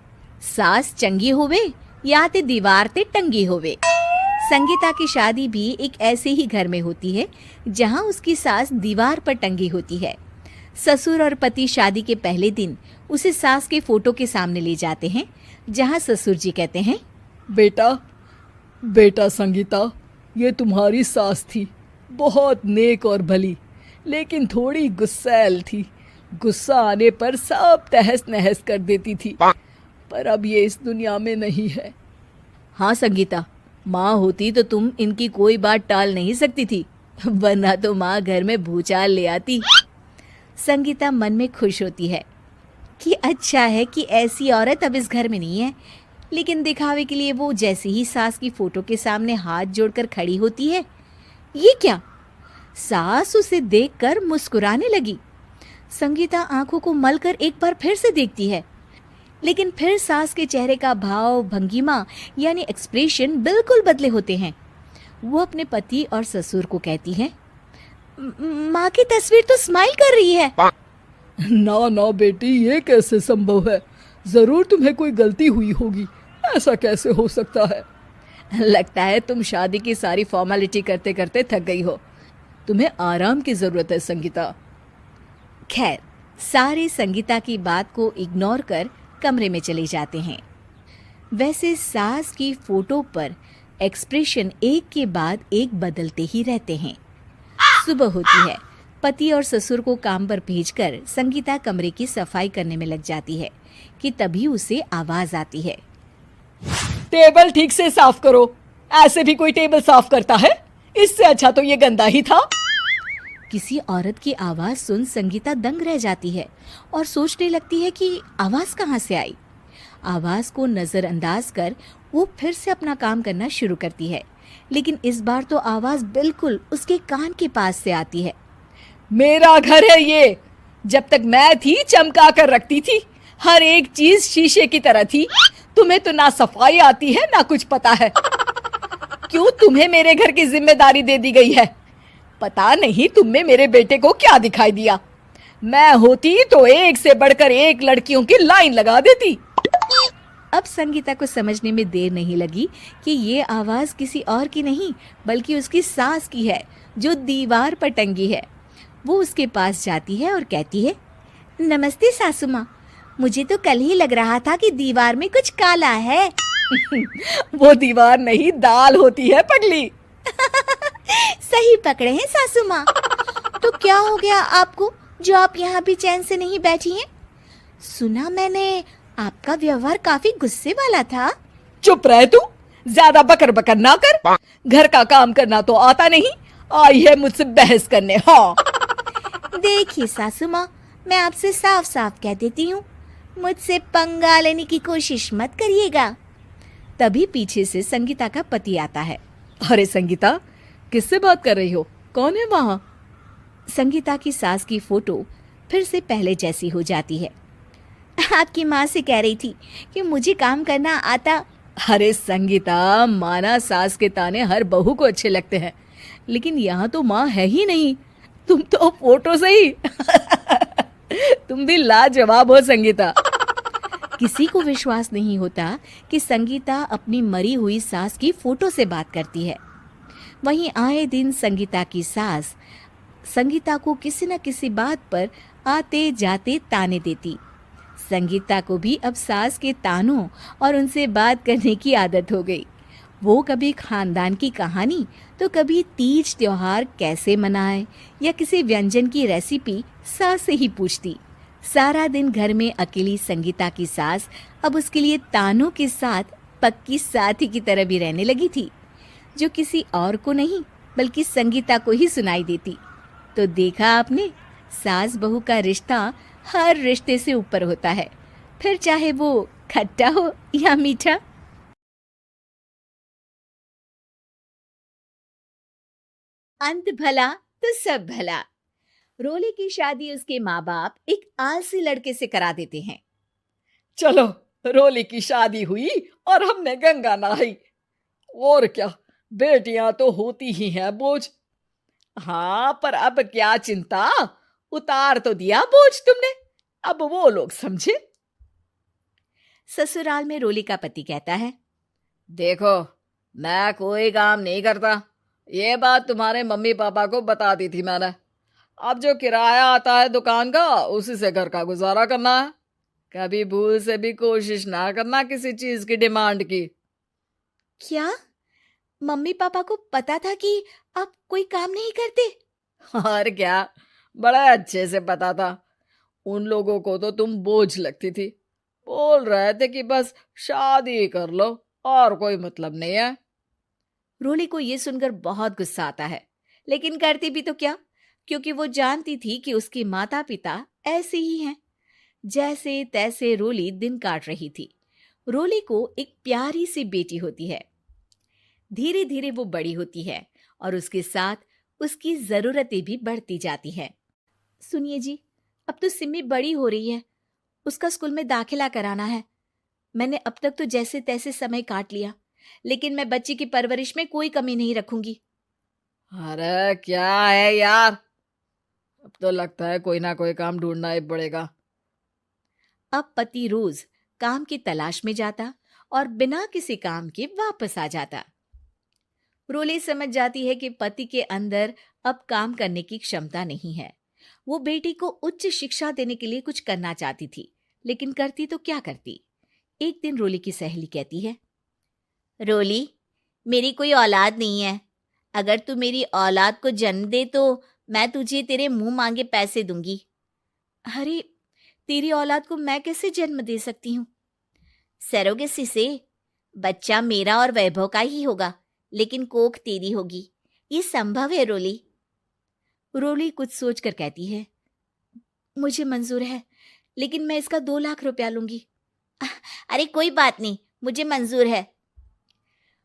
सास चंगी होवे या ते दीवार ते टंगी होवे। संगीता की शादी भी एक ऐसे ही घर में होती है जहां उसकी सास दीवार पर टंगी होती है। ससुर और पति शादी के पहले दिन उसे सास के फोटो के सामने ले जाते हैं, जहां ससुर जी कहते हैं, बेटा बेटा संगीता, ये तुम्हारी सास थी, बहुत नेक और भली, लेकिन थोड़ी गुस्सैल थी। गुस्सा आने पर सब तहस नहस कर देती थी, पर अब ये इस दुनिया में नहीं है। हाँ संगीता, माँ होती तो तुम इनकी कोई बात टाल नहीं सकती थी, वरना तो माँ घर में भूचाल ले आती। संगीता मन में खुश होती है कि अच्छा है कि ऐसी औरत अब इस घर में नहीं है, लेकिन दिखावे के लिए वो जैसे ही सास की फोटो के सामने हाथ जोड़कर खड़ी होती है, ये क्या, सास उसे देखकर मुस्कुराने लगी। संगीता आंखों को मलकर एक बार फिर से देखती है, लेकिन फिर सास के चेहरे का भाव, भंगिमा यानी एक्सप्रेशन बिल्कुल बदले होते हैं। वो अपने पति और ससुर को कहती है, माँ की तस्वीर तो स्माइल कर रही है। ना ना बेटी, ये कैसे संभव है? जरूर तुम्हें कोई गलती हुई होगी, ऐसा कैसे हो सकता है? लगता है तुम शादी की सारी फॉर्मेलिटी करते करते थक गई हो। तुम्हें आराम की जरूरत है संगीता। खैर, सारे संगीता की बात को इग्नोर कर कमरे में चले जाते हैं। वैसे सास की फोटो पर एक्सप्रेशन एक के बाद एक बदलते ही रहते हैं। सुबह होती है। पति और ससुर को काम पर भेजकर संगीता कमरे की सफाई करने में लग जाती है कि तभी उसे आवाज आती है। टेबल ठीक से साफ करो। ऐसे भी कोई टेबल साफ करता है? इससे अच्छा तो ये गंदा ही था। किसी औरत की आवाज सुन संगीता दंग रह जाती है और सोचने लगती है कि आवाज कहाँ से आई। आवाज को नजरअंदाज कर वो फिर से अपना काम करना शुरू करती है, लेकिन इस बार तो आवाज बिल्कुल उसके कान के पास से आती है। मेरा घर है ये। जब तक मैं थी चमका कर रखती थी, हर एक चीज शीशे की तरह थी। तुम्हें तो ना सफाई आती है ना कुछ पता है। क्यों तुम्हें मेरे घर की जिम्मेदारी दे दी गई है? पता नहीं तुम में मेरे बेटे को क्या दिखाई दिया। मैं होती तो एक से बढ़कर एक लड़कियों की लाइन लगा देती। अब संगीता को समझने में देर नहीं लगी कि ये आवाज किसी और की नहीं बल्कि उसकी सास की है, जो दीवार पर टंगी है। वो उसके पास जाती है और कहती है, नमस्ते सासू माँ, मुझे तो कल ही लग रहा था कि दीवार में कुछ काला है। वो दीवार नहीं, दाल होती है पगली। सही पकड़े हैं सासू माँ। तो क्या हो गया आपको जो आप यहाँ भी चैन से नहीं बैठी हैं? सुना मैंने आपका व्यवहार काफी गुस्से वाला था। चुप रह तू, ज्यादा बकर बकर ना कर। घर का काम करना तो आता नहीं, आई है मुझसे बहस करने। हाँ देखिए सासू माँ, मैं आपसे साफ साफ कह देती हूँ, मुझसे पंगा लेने की कोशिश मत करिएगा। तभी पीछे से संगीता का पति आता है। अरे संगीता, किससे बात कर रही हो? कौन है वहाँ? संगीता की सास की फोटो फिर से पहले जैसी हो जाती है। आपकी माँ से कह रही थी कि मुझे काम करना आता। अरे संगीता, माना सास के ताने हर बहू को अच्छे लगते हैं, लेकिन यहाँ तो माँ है ही नहीं। तुम तो फोटो से ही तुम भी लाजवाब हो संगीता। किसी को विश्वास नहीं होता कि संगीता अपनी मरी हुई सास की फोटो से बात करती है। वहीं आए दिन संगीता की सास संगीता को किसी न किसी बात पर आते जाते ताने देती। संगीता को भी अब सास के तानों और उनसे बात करने की आदत हो गई। वो कभी खानदान की कहानी तो कभी तीज त्योहार कैसे मनाए या किसी व्यंजन की रेसिपी सास से ही पूछती। सारा दिन घर में अकेली संगीता की सास अब उसके लिए तानों के साथ पक्की साथी की तरह भी रहने लगी थी, जो किसी और को नहीं बल्कि संगीता को ही सुनाई देती। तो देखा आपने, सास बहू का रिश्ता हर रिश्ते से ऊपर होता है, फिर चाहे वो खट्टा हो या मीठा। अंत भला तो सब भला। रोली की शादी उसके माँ बाप एक आलसी लड़के से करा देते हैं। चलो, रोली की शादी हुई और हमने गंगा नहाई। और क्या, बेटियां तो होती ही हैं बोझ। हाँ, पर अब क्या चिंता, उतार तो दिया बोझ तुमने, अब वो लोग समझे। ससुराल में रोली का पति कहता है, देखो, मैं कोई काम नहीं करता, ये बात तुम्हारे मम्मी पापा को बता दी थी मैंने। अब जो किराया आता है दुकान का, उसी से घर का गुजारा करना है। कभी भूल से भी कोशिश ना करना किसी चीज की डिमांड की। क्या मम्मी पापा को पता था कि आप कोई काम नहीं करते? और क्या, बड़ा अच्छे से पता था। उन लोगों को तो तुम बोझ लगती थी, बोल रहे थे कि बस शादी कर लो और कोई मतलब नहीं है। रोली को ये सुनकर बहुत गुस्सा आता है, लेकिन करती भी तो क्या, क्योंकि वो जानती थी कि उसके माता पिता ऐसे ही हैं। जैसे तैसे रोली दिन काट रही थी। रोली को एक प्यारी सी बेटी होती है। धीरे धीरे वो बड़ी होती है और उसके साथ उसकी जरूरतें भी बढ़ती जाती हैं। सुनिए जी, अब तो सिमी बड़ी हो रही है, उसका स्कूल में दाखिला कराना है। मैंने अब तक तो जैसे तैसे समय काट लिया, लेकिन मैं बच्ची की परवरिश में कोई कमी नहीं रखूंगी। अरे क्या है यार, अब तो लगता है कोई ना कोई काम ढूंढना ही पड़ेगा। अब पति रोज काम की तलाश में जाता और बिना किसी काम के वापस आ जाता। रोली समझ जाती है कि पति के अंदर अब काम करने की क्षमता नहीं है। वो बेटी को उच्च शिक्षा देने के लिए कुछ करना चाहती थी, लेकिन करती तो क्या करती। एक दिन रोली की सहेली कहती है, रोली, मेरी कोई औलाद नहीं है। अगर तू मेरी औलाद को जन्म दे तो मैं तुझे तेरे मुंह मांगे पैसे दूंगी। अरे तेरी औलाद को मैं कैसे जन्म दे सकती हूँ? सरोगेसी से। बच्चा मेरा और वैभव का ही होगा, लेकिन कोख तेरी होगी। ये संभव है रोली। रोली कुछ सोचकर कहती है, मुझे मंजूर है, लेकिन मैं इसका 2 लाख रुपया लूंगी। अरे कोई बात नहीं, मुझे मंजूर है।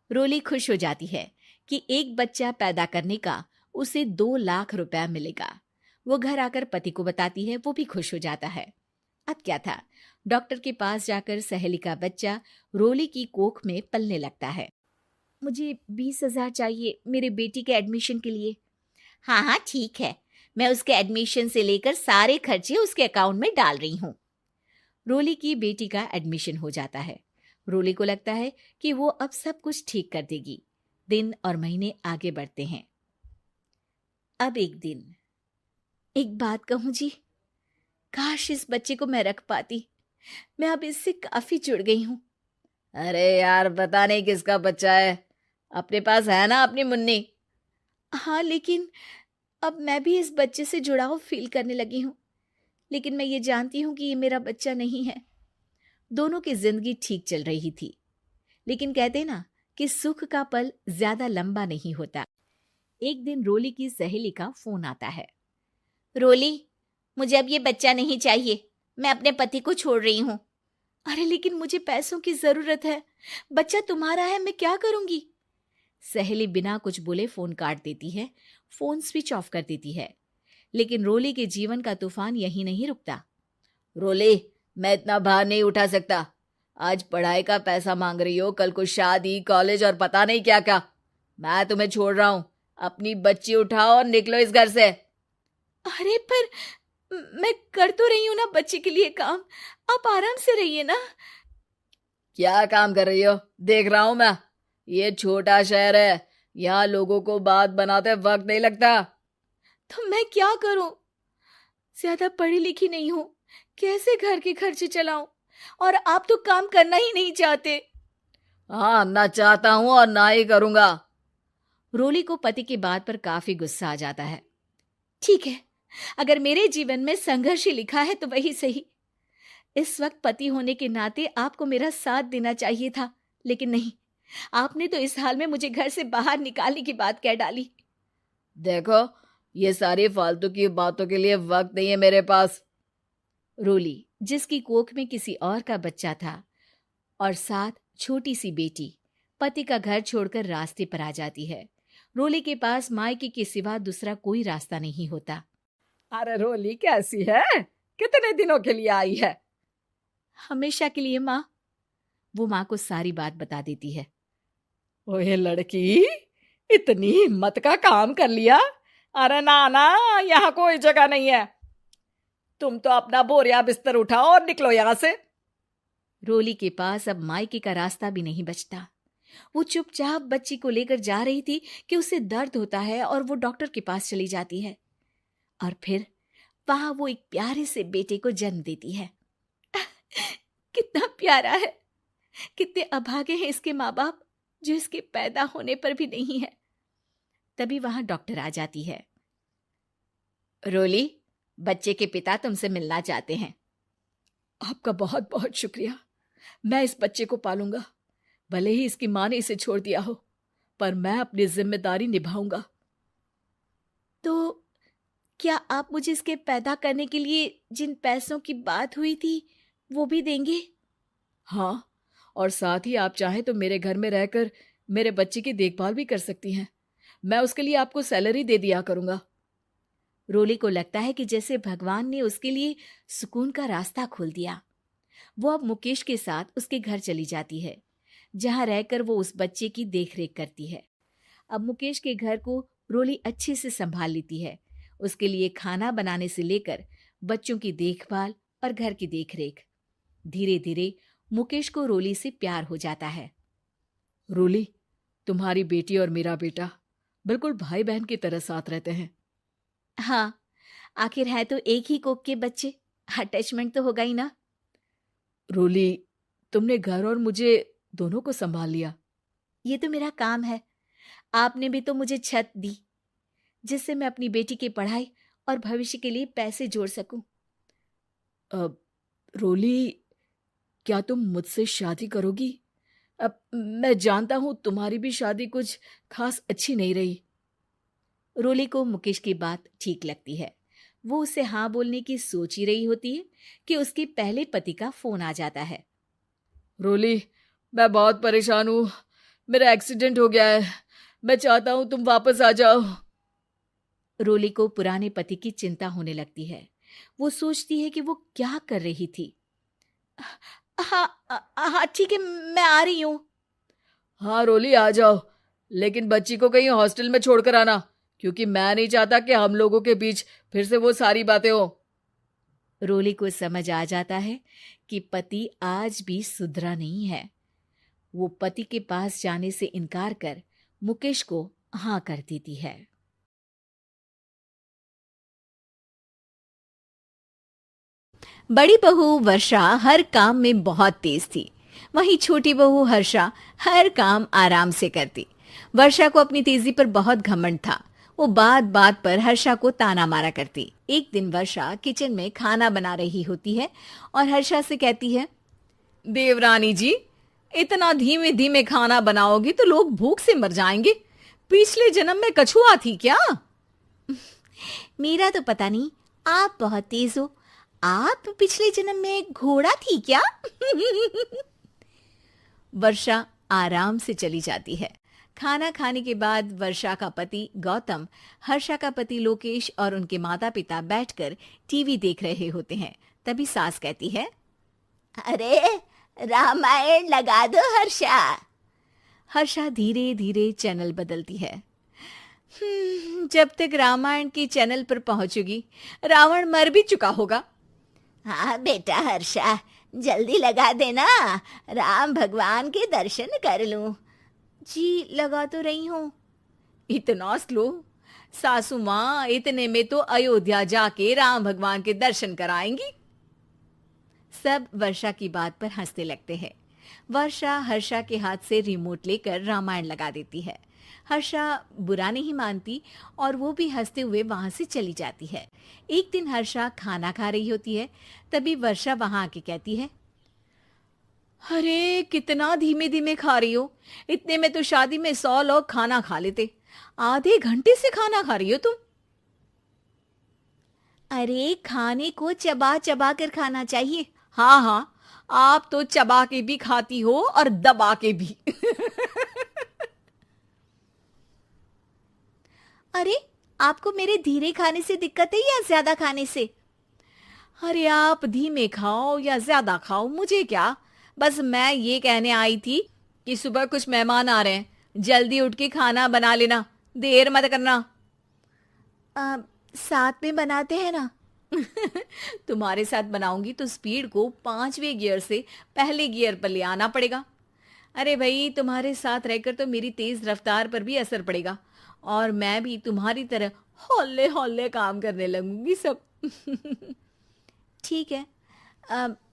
रोली खुश हो जाती है कि एक बच्चा पैदा करने का उसे 2 लाख रुपया मिलेगा। वो घर आकर पति को बताती है, वो भी खुश हो जाता है। अब क्या था, डॉक्टर के पास जाकर सहेली का बच्चा रोली की कोख में पलने लगता है। मुझे 20,000 चाहिए मेरे बेटी के एडमिशन के लिए। हाँ हाँ ठीक है, मैं उसके एडमिशन से लेकर सारे खर्चे उसके अकाउंट में डाल रही हूँ। रोली की बेटी का एडमिशन हो जाता है। रोली को लगता है कि वो अब सब कुछ ठीक कर देगी। दिन और महीने आगे बढ़ते हैं। अब एक दिन, एक बात कहूं जी, काश इस बच्चे को मैं रख पाती। मैं अब इससे काफी जुड़ गई हूँ। अरे यार, पता नहीं किसका बच्चा है, अपने पास है ना अपनी मुन्नी। हाँ, लेकिन अब मैं भी इस बच्चे से जुड़ाव फील करने लगी हूँ। लेकिन मैं ये जानती हूँ कि ये मेरा बच्चा नहीं है। दोनों की जिंदगी ठीक चल रही थी, लेकिन कहते ना कि सुख का पल ज्यादा लंबा नहीं होता। एक दिन रोली की सहेली का फोन आता है। रोली, मुझे अब ये बच्चा नहीं चाहिए। मैं अपने पति को छोड़ रही हूँ। अरे लेकिन मुझे पैसों की जरूरत है। बच्चा तुम्हारा है, मैं क्या करूंगी? सहेली बिना कुछ बोले फोन काट देती है, फोन स्विच ऑफ कर देती है। लेकिन रोली के जीवन का तूफान यहीं नहीं रुकता। रोली, मैं इतना भार नहीं उठा सकता। आज पढ़ाई का पैसा मांग रही हो, कल को शादी, कॉलेज और पता नहीं क्या क्या। मैं तुम्हें छोड़ रहा हूँ। अपनी बच्ची उठाओ और निकलो इस घर से। अरे पर मैं कर तो रही हूं ना बच्चे के लिए काम। आप आराम से रहिए ना। क्या काम कर रही हो? देख रहा हूं मैं। ये छोटा शहर है, यहाँ लोगों को बात बनाते वक्त नहीं लगता। तो मैं क्या करूं? ज्यादा पढ़ी लिखी नहीं हूं, कैसे घर के खर्चे चलाऊं? और आप तो काम करना ही नहीं चाहते। हाँ, ना चाहता हूं और ना ही करूंगा। रोली को पति की बात पर काफी गुस्सा आ जाता है। ठीक है, अगर मेरे जीवन में संघर्ष ही लिखा है तो वही सही। इस वक्त पति होने के नाते आपको मेरा साथ देना चाहिए था, लेकिन नहीं, आपने तो इस हाल में मुझे घर से बाहर निकालने की बात कह डाली। देखो, ये सारी फालतू की बातों के लिए वक्त नहीं है मेरे पास। रोली, जिसकी कोख में किसी और का बच्चा था और साथ छोटी सी बेटी, पति का घर छोड़कर रास्ते पर आ जाती है। रोली के पास मायके के सिवा दूसरा कोई रास्ता नहीं होता। अरे रोली, कैसी है? कितने दिनों के लिए आई है? हमेशा के लिए माँ। वो माँ को सारी बात बता देती है। ओए लड़की, इतनी हिम्मत का काम कर लिया? अरे ना ना, यहाँ कोई जगह नहीं है। तुम तो अपना बोरिया बिस्तर उठाओ और निकलो यहाँ से। रोली के पास अब मायके का रास्ता भी नहीं बचता। वो चुपचाप बच्ची को लेकर जा रही थी कि उसे दर्द होता है और वो डॉक्टर के पास चली जाती है। और फिर वहां वो एक प्यारे से बेटे को जन्म देती है। कितना प्यारा है, कितने अभागे हैं इसके माँ बाप जो इसके पैदा होने पर भी नहीं है। तभी वहां डॉक्टर आ जाती है। रोली, बच्चे के पिता तुमसे मिलना चाहते हैं। आपका बहुत बहुत शुक्रिया। मैं इस बच्चे को पालूंगा। भले ही इसकी माँ ने इसे छोड़ दिया हो, पर मैं अपनी जिम्मेदारी निभाऊंगा। तो क्या आप मुझे इसके पैदा करने के लिए जिन पैसों की बात हुई थी वो भी देंगे? हाँ, और साथ ही आप चाहें तो मेरे घर में रहकर मेरे बच्चे की देखभाल भी कर सकती हैं। मैं उसके लिए आपको सैलरी दे दिया करूंगा। रोली को लगता है कि जैसे भगवान ने उसके लिए सुकून का रास्ता खोल दिया। वो अब मुकेश के साथ उसके घर चली जाती है, जहां रहकर वो उस बच्चे की देखरेख करती है। अब मुकेश के घर को रोली अच्छे से संभाल लेती है। उसके लिए खाना बनाने से लेकर बच्चों की देखभाल और घर की देखरेख। धीरे धीरे मुकेश को रोली से प्यार हो जाता है। रोली, तुम्हारी बेटी और मेरा बेटा बिल्कुल भाई बहन की तरह साथ रहते हैं। हाँ, आखिर है तो एक ही कोख के बच्चे, अटैचमेंट तो होगा ही ना। रोली, तुमने घर और मुझे दोनों को संभाल लिया। ये तो मेरा काम है। आपने भी तो मुझे छत दी जिससे मैं अपनी बेटी की पढ़ाई और भविष्य के लिए पैसे जोड़ सकूं। अब रोली, क्या तुम मुझसे शादी करोगी? अब मैं जानता हूं तुम्हारी भी शादी कुछ खास अच्छी नहीं रही। रोली को मुकेश की बात ठीक लगती है। वो उसे हाँ बोलने की सोच ही रही होती है कि उसके पहले पति का फोन आ जाता है। रोली, मैं बहुत परेशान हूं। मेरा एक्सीडेंट हो गया है। मैं चाहता हूं तुम वापस आ जाओ। रोली को पुराने पति की चिंता होने लगती है। वो सोचती है कि वो क्या कर रही थी। हाँ ठीक है, मैं आ रही हूँ। हाँ रोली, आ जाओ, लेकिन बच्ची को कहीं हॉस्टल में छोड़कर आना, क्योंकि मैं नहीं चाहता कि हम लोगों के बीच फिर से वो सारी बातें हो। रोली को समझ आ जाता है कि पति आज भी सुधरा नहीं है। वो पति के पास जाने से इनकार कर मुकेश को हाँ कर देती है। बड़ी बहू वर्षा हर काम में बहुत तेज थी। वहीं छोटी बहू हर्षा हर काम आराम से करती। वर्षा को अपनी तेजी पर बहुत घमंड था। वो बात बात पर हर्षा को ताना मारा करती। एक दिन वर्षा किचन में खाना बना रही होती है और हर्षा से कहती है, देवरानी जी, इतना धीमे धीमे खाना बनाओगी तो लोग भूख से मर जाएंगे। पिछले जन्म में कछुआ थी क्या? मेरा तो पता नहीं, आप बहुत तेज हो। आप पिछले जन्म में घोड़ा थी क्या? वर्षा आराम से चली जाती है। खाना खाने के बाद वर्षा का पति गौतम, हर्षा का पति लोकेश और उनके माता पिता बैठकर टीवी देख रहे होते हैं। तभी सास कहती है, अरे रामायण लगा दो हर्षा। हर्षा धीरे धीरे चैनल बदलती है। जब तक रामायण की चैनल पर पहुंचेगी रावण मर भी चुका होगा। हाँ बेटा हर्षा, जल्दी लगा देना, राम भगवान के दर्शन कर लूं। जी लगा तो रही हूं। इतना स्लो? सासू माँ इतने में तो अयोध्या जाके राम भगवान के दर्शन कराएंगी। सब वर्षा की बात पर हंसने लगते हैं। वर्षा हर्षा के हाथ से रिमोट लेकर रामायण लगा देती है। हर्षा बुरा नहीं मानती और वो भी हंसते हुए वहां से चली जाती है। एक दिन हर्षा खाना खा रही होती है। तभी वर्षा वहां आके कहती है, अरे कितना धीमे धीमे खा रही हो। इतने में तो शादी में 100 लोग खाना खा लेते। आधे घंटे से खाना खा रही हो तुम। अरे खाने को चबा चबा कर खाना चाहिए। हाँ हाँ, आप तो चबा के भी खाती हो और दबा के भी। अरे आपको मेरे धीरे खाने से दिक्कत है या ज्यादा खाने से? अरे आप धीमे खाओ या ज्यादा खाओ मुझे क्या। बस मैं ये कहने आई थी कि सुबह कुछ मेहमान आ रहे हैं, जल्दी उठ के खाना बना लेना, देर मत करना। साथ में बनाते हैं ना। तुम्हारे साथ बनाऊंगी तो स्पीड को 5वें गियर से पहले गियर पर ले आना पड़ेगा। अरे भाई, तुम्हारे साथ रहकर तो मेरी तेज रफ्तार पर भी असर पड़ेगा और मैं भी तुम्हारी तरह हौले हौले काम करने लगूंगी सब। ठीक है,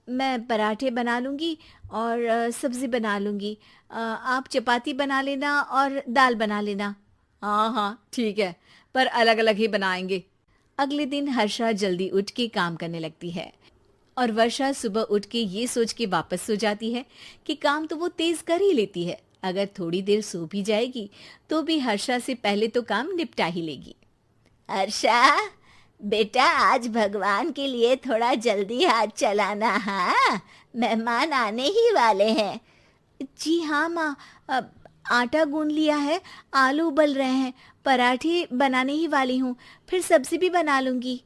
मैं पराठे बना लूंगी और सब्जी बना लूंगी। आप चपाती बना लेना और दाल बना लेना। हाँ हाँ ठीक है, पर अलग अलग ही बनाएंगे। अगले दिन हर्षा जल्दी उठ के काम करने लगती है और वर्षा सुबह उठ के ये सोच के वापस सो जाती है कि काम तो वो तेज कर ही लेती है। अगर थोड़ी देर सो भी जाएगी तो भी हर्षा से पहले तो काम निपटा ही लेगी। हर्षा बेटा, आज भगवान के लिए थोड़ा जल्दी हाथ चलाना। हाँ, मेहमान आने ही वाले हैं। जी हाँ माँ, आटा गूंद लिया है, आलू उबल रहे हैं, पराठे बनाने ही वाली हूँ, फिर सब्जी भी बना लूंगी।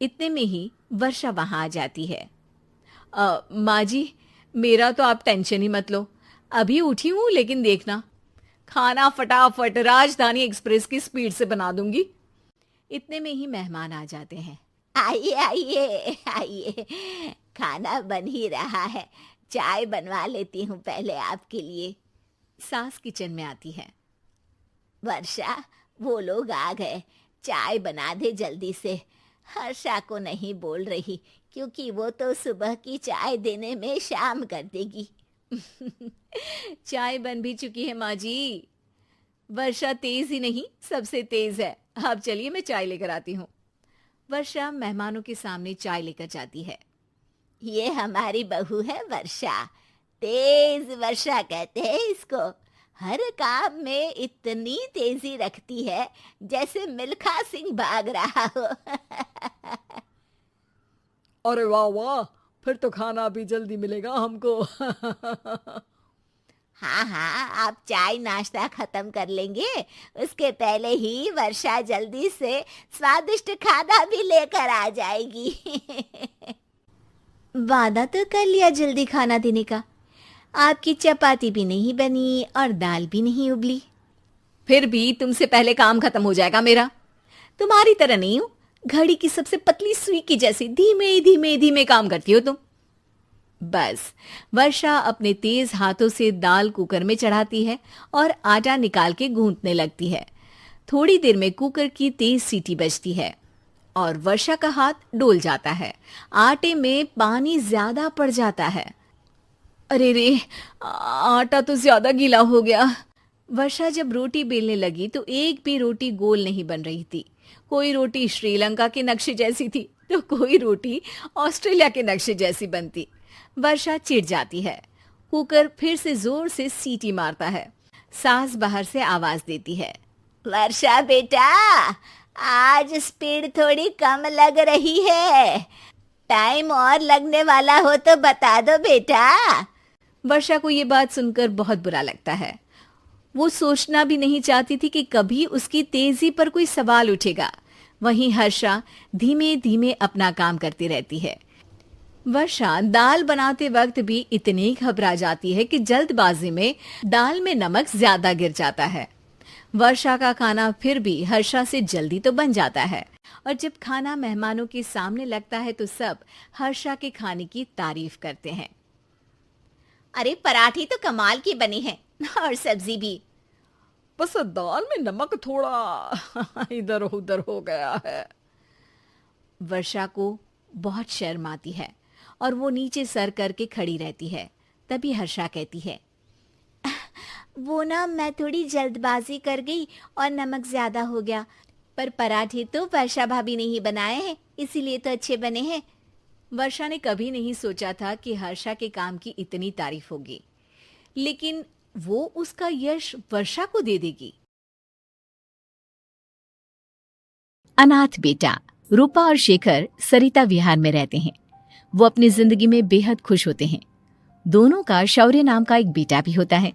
इतने में ही वर्षा वहां आ जाती है। माँ जी, मेरा तो आप टेंशन ही मत लो, अभी उठी हूँ, लेकिन देखना खाना फटाफट राजधानी एक्सप्रेस की स्पीड से बना दूंगी। इतने में ही मेहमान आ जाते हैं। आइए आइए आइए, खाना बन ही रहा है, चाय बनवा लेती हूँ पहले आपके लिए। सास किचन में आती है। वर्षा, वो लोग आ गए, चाय बना दे जल्दी से। हर्षा को नहीं बोल रही क्योंकि वो तो सुबह की चाय देने में शाम कर देगी। चाय बन भी चुकी है माँ जी। वर्षा तेज ही नहीं, सबसे तेज है। आप चलिए, मैं चाय लेकर आती हूँ। वर्षा मेहमानों के सामने चाय लेकर जाती है। ये हमारी बहू है वर्षा, तेज वर्षा कहते हैं इसको। हर काम में इतनी तेजी रखती है जैसे मिल्खा सिंह भाग रहा हो। अरे वाह वाह, फिर तो खाना भी जल्दी मिलेगा हमको। हाँ हाँ, आप चाय नाश्ता खत्म कर लेंगे, उसके पहले ही वर्षा जल्दी से स्वादिष्ट खाना भी लेकर आ जाएगी। वादा तो कर लिया जल्दी खाना देने का। आपकी चपाती भी नहीं बनी और दाल भी नहीं उबली। फिर भी तुमसे पहले काम खत्म हो जाएगा मेरा। तुम्हारी तरह नहीं हूं, घड़ी की सबसे पतली सुई की जैसे धीमे धीमे धीमे काम करती हो तुम। बस वर्षा अपने तेज हाथों से दाल कुकर में चढ़ाती है और आटा निकाल के गूंथने लगती है। थोड़ी देर में कुकर की तेज सीटी बजती है और वर्षा का हाथ डोल जाता है। आटे में पानी ज्यादा पड़ जाता है। अरे रे, आटा तो ज्यादा गीला हो गया। वर्षा जब रोटी बेलने लगी तो एक भी रोटी गोल नहीं बन रही थी। कोई रोटी श्रीलंका के नक्शे जैसी थी तो कोई रोटी ऑस्ट्रेलिया के नक्शे जैसी बनती। वर्षा चिढ़ जाती है। कुकर फिर से जोर से सीटी मारता है। सास बाहर से आवाज देती है, वर्षा बेटा, आज स्पीड थोड़ी कम लग रही है, टाइम और लगने वाला हो तो बता दो बेटा। वर्षा को ये बात सुनकर बहुत बुरा लगता है। वो सोचना भी नहीं चाहती थी कि कभी उसकी तेजी पर कोई सवाल उठेगा। वहीं हर्षा धीमे धीमे अपना काम करती रहती है। वर्षा दाल बनाते वक्त भी इतनी घबरा जाती है कि जल्दबाजी में दाल में नमक ज्यादा गिर जाता है। वर्षा का खाना फिर भी हर्षा से जल्दी तो बन जाता है और जब खाना मेहमानों के सामने लगता है तो सब हर्षा के खाने की तारीफ करते हैं। अरे पराठे तो कमाल की बनी है और सब्जी भी। बस दाल में नमक थोड़ा इधर उधर हो गया है। वर्षा को बहुत शर्म आती है और वो नीचे सर करके खड़ी रहती है। तभी हर्षा कहती है, वो ना, मैं थोड़ी जल्दबाजी कर गई और नमक ज्यादा हो गया, पर पराठे तो वर्षा भाभी ने ही बनाए हैं, इसीलिए तो अच्छे बने हैं। वर्षा ने कभी नहीं सोचा था कि हर्षा के काम की इतनी तारीफ होगी, लेकिन वो उसका यश वर्षा को दे देगी। अनाथ बेटा। रूपा और शेखर सरिता विहार में रहते हैं। वो अपनी जिंदगी में बेहद खुश होते हैं। दोनों का शौर्य नाम का एक बेटा भी होता है,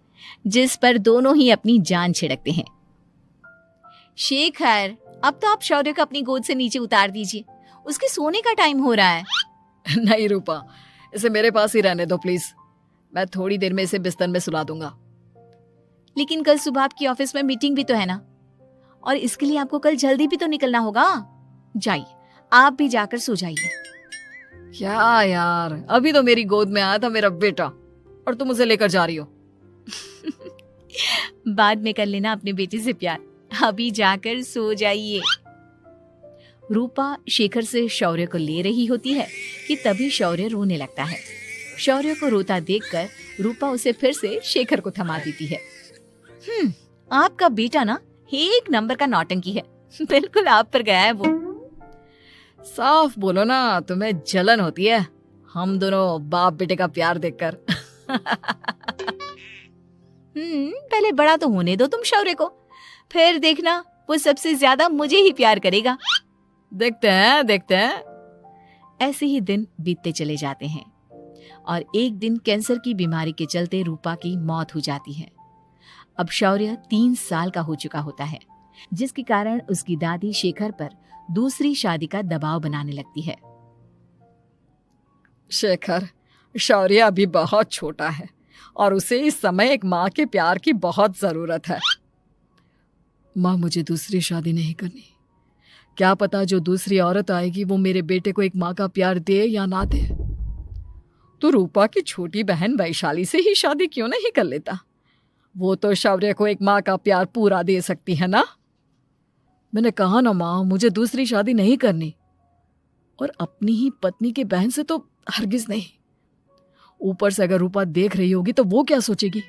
जिस पर दोनों ही अपनी जान छिड़कते हैं। शेखर, अब तो आप शौर्य को अपनी गोद से नीचे उतार दीजिए, उसके सोने का टाइम हो रहा है। नहीं रूपा, इसे मेरे पास ही रहने दो प्लीज। मैं थोड़ी देर में इसे बिस्तर में सुला दूंगा। लेकिन कल सुबह आपकी ऑफिस में मीटिंग भी तो है ना, और इसके लिए आपको कल जल्दी भी तो निकलना होगा। जाइए, आप भी जाकर सो जाइए। क्या यार, अभी तो मेरी गोद में आया था मेरा बेटा और तुम उसे लेकर जा रही हो। बाद में कर लेना अपने बेटे से प्यार, अभी जाकर सो जाइए। रूपा शेखर से शौर्य को ले रही होती है कि तभी शौर्य रोने लगता है। शौर्य को रोता देखकर रूपा उसे फिर से शेखर को थमा देती है। आपका बेटा ना एक नंबर का नौटंकी है, बिल्कुल आप पर गया है वो। साफ बोलो ना, तुम्हें जलन होती है हम दोनों बाप बेटे का प्यार देखकर। पहले बड़ा तो होने दो तुम शौर्य को, फिर देखना वो सबसे ज्यादा मुझे ही प्यार करेगा। देखते हैं। ऐसे ही दिन बीतते चले जाते हैं और एक दिन कैंसर की बीमारी के चलते रूपा की मौत हो जाती है। अब शौर्य 3 साल का हो चुका होता है, जिसके कारण उसकी दादी शेखर पर दूसरी शादी का दबाव बनाने लगती है। शेखर, शौर्य अभी बहुत छोटा है और उसे इस समय एक माँ के प्यार की बहुत जरूरत है। माँ, मुझे दूसरी शादी नहीं करनी। क्या पता जो दूसरी औरत आएगी वो मेरे बेटे को एक माँ का प्यार दे या ना दे। तो रूपा की छोटी बहन वैशाली से ही शादी क्यों नहीं कर लेता? वो तो शौर्य को एक माँ का प्यार पूरा दे सकती है ना। मैंने कहा ना माँ, मुझे दूसरी शादी नहीं करनी, और अपनी ही पत्नी की बहन से तो हरगिज नहीं। ऊपर से अगर रूपा देख रही होगी तो वो क्या सोचेगी?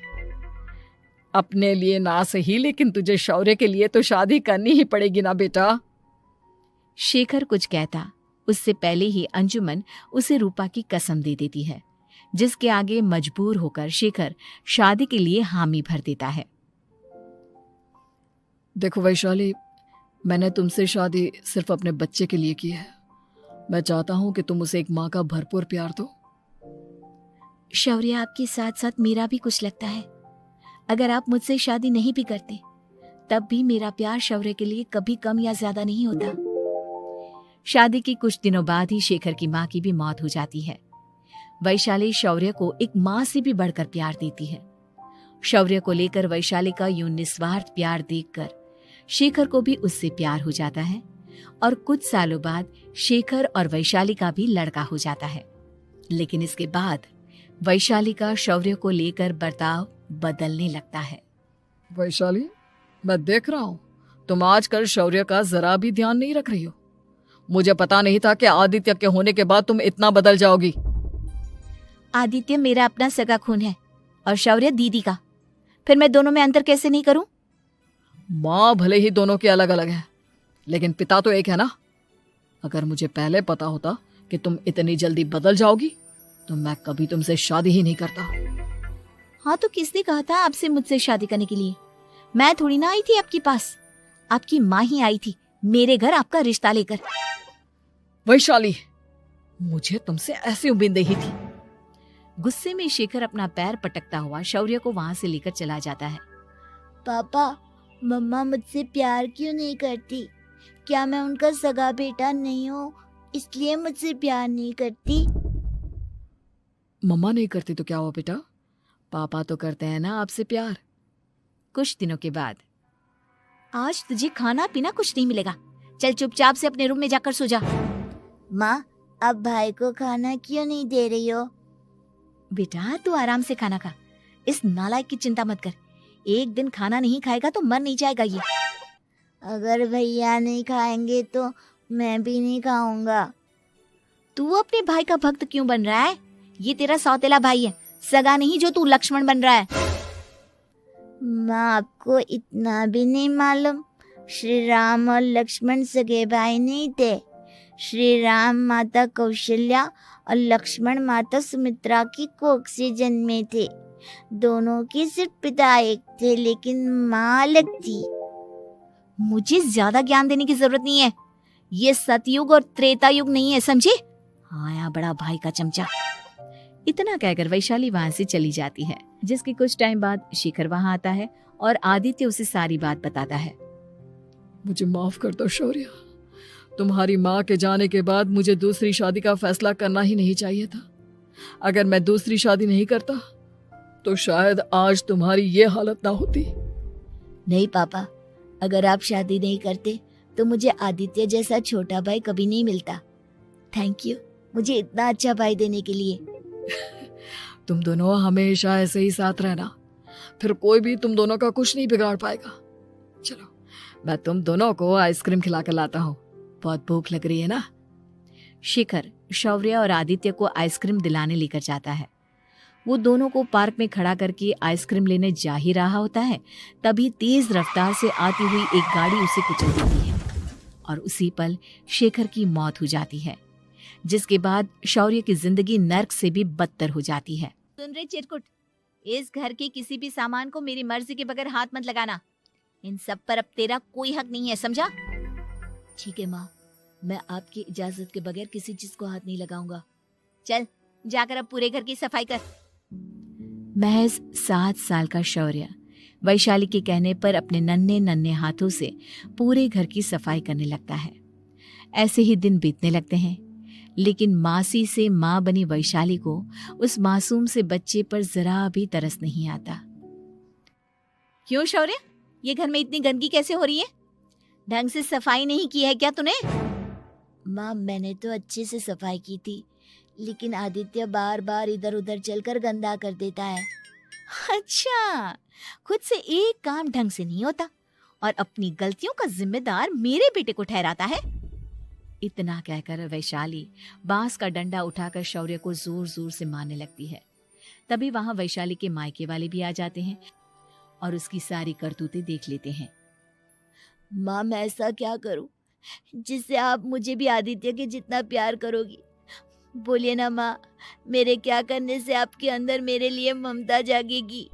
अपने लिए ना सही, लेकिन तुझे शौर्य के लिए तो शादी करनी ही पड़ेगी ना बेटा। शेखर कुछ कहता उससे पहले ही अंजुमन उसे रूपा की कसम दे देती है, जिसके आगे मजबूर होकर शेखर शादी के लिए हामी भर देता है। देखो वैशाली, मैंने तुमसे शादी सिर्फ अपने बच्चे के लिए की है। मैं चाहता हूं कि तुम उसे एक माँ का भरपूर प्यार दो। शौर्य, आपके साथ साथ मेरा भी कुछ लगता है। अगर आप मुझसे शादी नहीं भी करते तब भी मेरा प्यार शौर्य के लिए कभी कम या ज्यादा नहीं होता। शादी के कुछ दिनों बाद ही शेखर की माँ की भी मौत हो जाती है। वैशाली शौर्य को एक माँ से भी बढ़कर प्यार देती है। शौर्य को लेकर वैशाली का यूं निस्वार्थ प्यार देखकर शेखर को भी उससे प्यार हो जाता है, और कुछ सालों बाद शेखर और वैशाली का भी लड़का हो जाता है। लेकिन इसके बाद वैशाली का शौर्य को लेकर बर्ताव बदलने लगता है। वैशाली, मैं देख रहा हूं तुम आजकल शौर्य का जरा भी ध्यान नहीं रख रही हो। मुझे पता नहीं था कि आदित्य के होने के बाद तुम इतना बदल जाओगी। आदित्य मेरा अपना सगा खून है और शौर्य दीदी का, फिर मैं दोनों में अंतर कैसे नहीं करूं? माँ भले ही दोनों के अलग अलग है, लेकिन पिता तो एक है ना। अगर मुझे पहले पता होता कि तुम इतनी जल्दी बदल जाओगी तो मैं कभी तुमसे शादी ही नहीं करता। हाँ, तो किसने कहा था आपसे मुझसे शादी करने के लिए? मैं थोड़ी ना आई थी आपके पास, आपकी माँ ही आई थी मेरे घर आपका रिश्ता लेकर। वैशाली, मुझे तुमसे ऐसी उम्मीद नहीं थी। गुस्से में शेखर अपना पैर पटकता हुआ शौर्य को वहां से लेकर चला जाता है। पापा, मम्मा मुझसे प्यार क्यों नहीं करती? क्या मैं उनका सगा बेटा नहीं हूँ इसलिए मुझसे प्यार नहीं करती? मम्मा नहीं करती तो क्या हुआ बेटा, पापा तो करते हैं ना आपसे प्यार। कुछ दिनों के बाद, आज तुझे खाना पीना कुछ नहीं मिलेगा, चल चुपचाप से अपने रूम में जाकर सो जा। माँ, अब भाई को खाना क्यों नहीं दे रही हो? बेटा तू आराम से खाना खा, इस नालायक की चिंता मत कर। एक दिन खाना नहीं खाएगा तो मर नहीं जाएगा ये। अगर भैया नहीं खाएंगे तो मैं भी नहीं खाऊंगा। तू अपने भाई का भक्त क्यों बन रहा है? ये तेरा सौतेला भाई है, सगा नहीं जो तू लक्ष्मण बन रहा है। माँ, आपको इतना भी नहीं मालूम? श्री राम और लक्ष्मण सगे भाई नहीं थे। श्री राम माता कौशल्या और लक्ष्मण माता सुमित्रा की कोख से जन्मे थे। दोनों के सिर्फ पिता एक थे, लेकिन माँ अलग थी। मुझे ज्यादा ज्ञान देने की जरूरत नहीं है, ये सतयुग और त्रेता युग नहीं है, समझे? आया बड़ा भाई का चमचा। इतना कहकर वैशाली वहां से चली जाती है, जिसके कुछ टाइम बाद शेखर वहां आता है और आदित्य उसे सारी बात बताता है। मुझे माफ कर दो शौर्य, तुम्हारी माँ के जाने के बाद मुझे दूसरी शादी का फैसला करना ही नहीं चाहिए था। अगर मैं दूसरी शादी नहीं करता तो शायद आज तुम्हारी ये हालत ना होती। नहीं पापा, अगर आप शादी नहीं करते तो मुझे आदित्य जैसा छोटा भाई कभी नहीं मिलता। थैंक यू मुझे इतना अच्छा भाई देने के लिए। तुम दोनों हमेशा ऐसे ही साथ रहना, फिर कोई भी तुम दोनों का कुछ नहीं बिगाड़ पाएगा। चलो, मैं तुम दोनों को आइसक्रीम खिला कर लाता हूँ, बहुत भूख लग रही है ना। शेखर शौर्य और आदित्य को आइसक्रीम दिलाने लेकर जाता है। वो दोनों को पार्क में खड़ा करके आइसक्रीम लेने जा ही रहा होता है, तभी तेज रफ्तार से आती हुई एक गाड़ी उसे कुचल देती है और उसी पल शेखर की मौत हो जाती है, जिसके बाद शौर्य की जिंदगी नर्क से भी बदतर हो जाती है। सुन रहे चिरकुट, इस घर के किसी भी सामान को मेरी मर्जी के बगैर हाथ मत लगाना। इन सब पर अब तेरा कोई हक नहीं है, समझा? ठीक है माँ, मैं आपकी इजाजत के बगैर किसी चीज को हाथ नहीं लगाऊंगा। चल जाकर अब पूरे घर की सफाई कर। महज 7 साल का शौर्य वैशाली के कहने पर अपने नन्हे नन्हे हाथों से पूरे घर की सफाई करने लगता है। ऐसे ही दिन बीतने लगते हैं, लेकिन मासी से माँ बनी वैशाली को उस मासूम से बच्चे पर जरा भी तरस नहीं आता। क्यों शौर्य, ये घर में इतनी गंदगी कैसे हो रही है? ढंग से सफाई नहीं की है क्या तूने? माँ मैंने तो अच्छे से सफाई की थी, लेकिन आदित्य बार बार इधर उधर चलकर गंदा कर देता है। अच्छा, खुद से एक काम ढंग से नहीं होता और अपनी गलतियों का जिम्मेदार मेरे बेटे को ठहराता है। इतना कहकर वैशाली बांस का डंडा उठाकर शौर्य को जोर जोर से मारने लगती है। तभी वहां वैशाली के मायके वाले भी आ जाते हैं और उसकी सारी करतूतें देख लेते हैं। माँ मैं ऐसा क्या करूं जिससे आप मुझे भी आदित्य के जितना प्यार करोगी? बोलिए ना माँ, मेरे क्या करने से आपके अंदर मेरे लिए ममता जागेगी?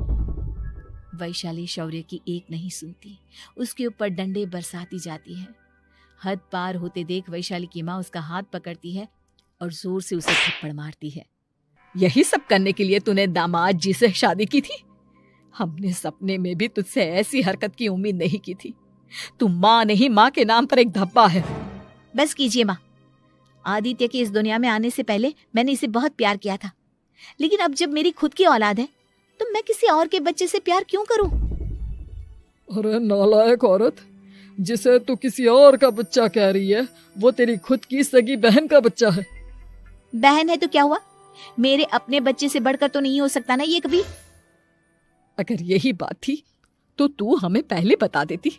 वैशाली शौर्य की एक नहीं सुनती, उसके ऊपर डंडे बरसाती जाती है। हद पार होते देख वैशाली की माँ उसका हाथ पकड़ती है और जोर से उसे थप्पड़ मारती है। यही सब करने के लिए तूने दामाद जी से शादी की थी? हमने सपने में भी तुझसे ऐसी हरकत की उम्मीद नहीं की थी। तू माँ नहीं, माँ के नाम पर एक धब्बा है। बस कीजिए माँ, आदित्य के इस दुनिया में आने से पहले मैंने इसे बहुत प्यार किया था, लेकिन अब जब मेरी खुद की औलाद है तो मैं किसी और के बच्चे से प्यार क्यों करूं? अरे नालायक औरत, जिसे तू किसी और का बच्चा कह रही है वो तेरी खुद की सगी बहन का बच्चा है। बहन है तो क्या हुआ, मेरे अपने बच्चे से बढ़कर तो नहीं हो सकता ना ये कभी। अगर यही बात थी तो तू हमें पहले बता देती,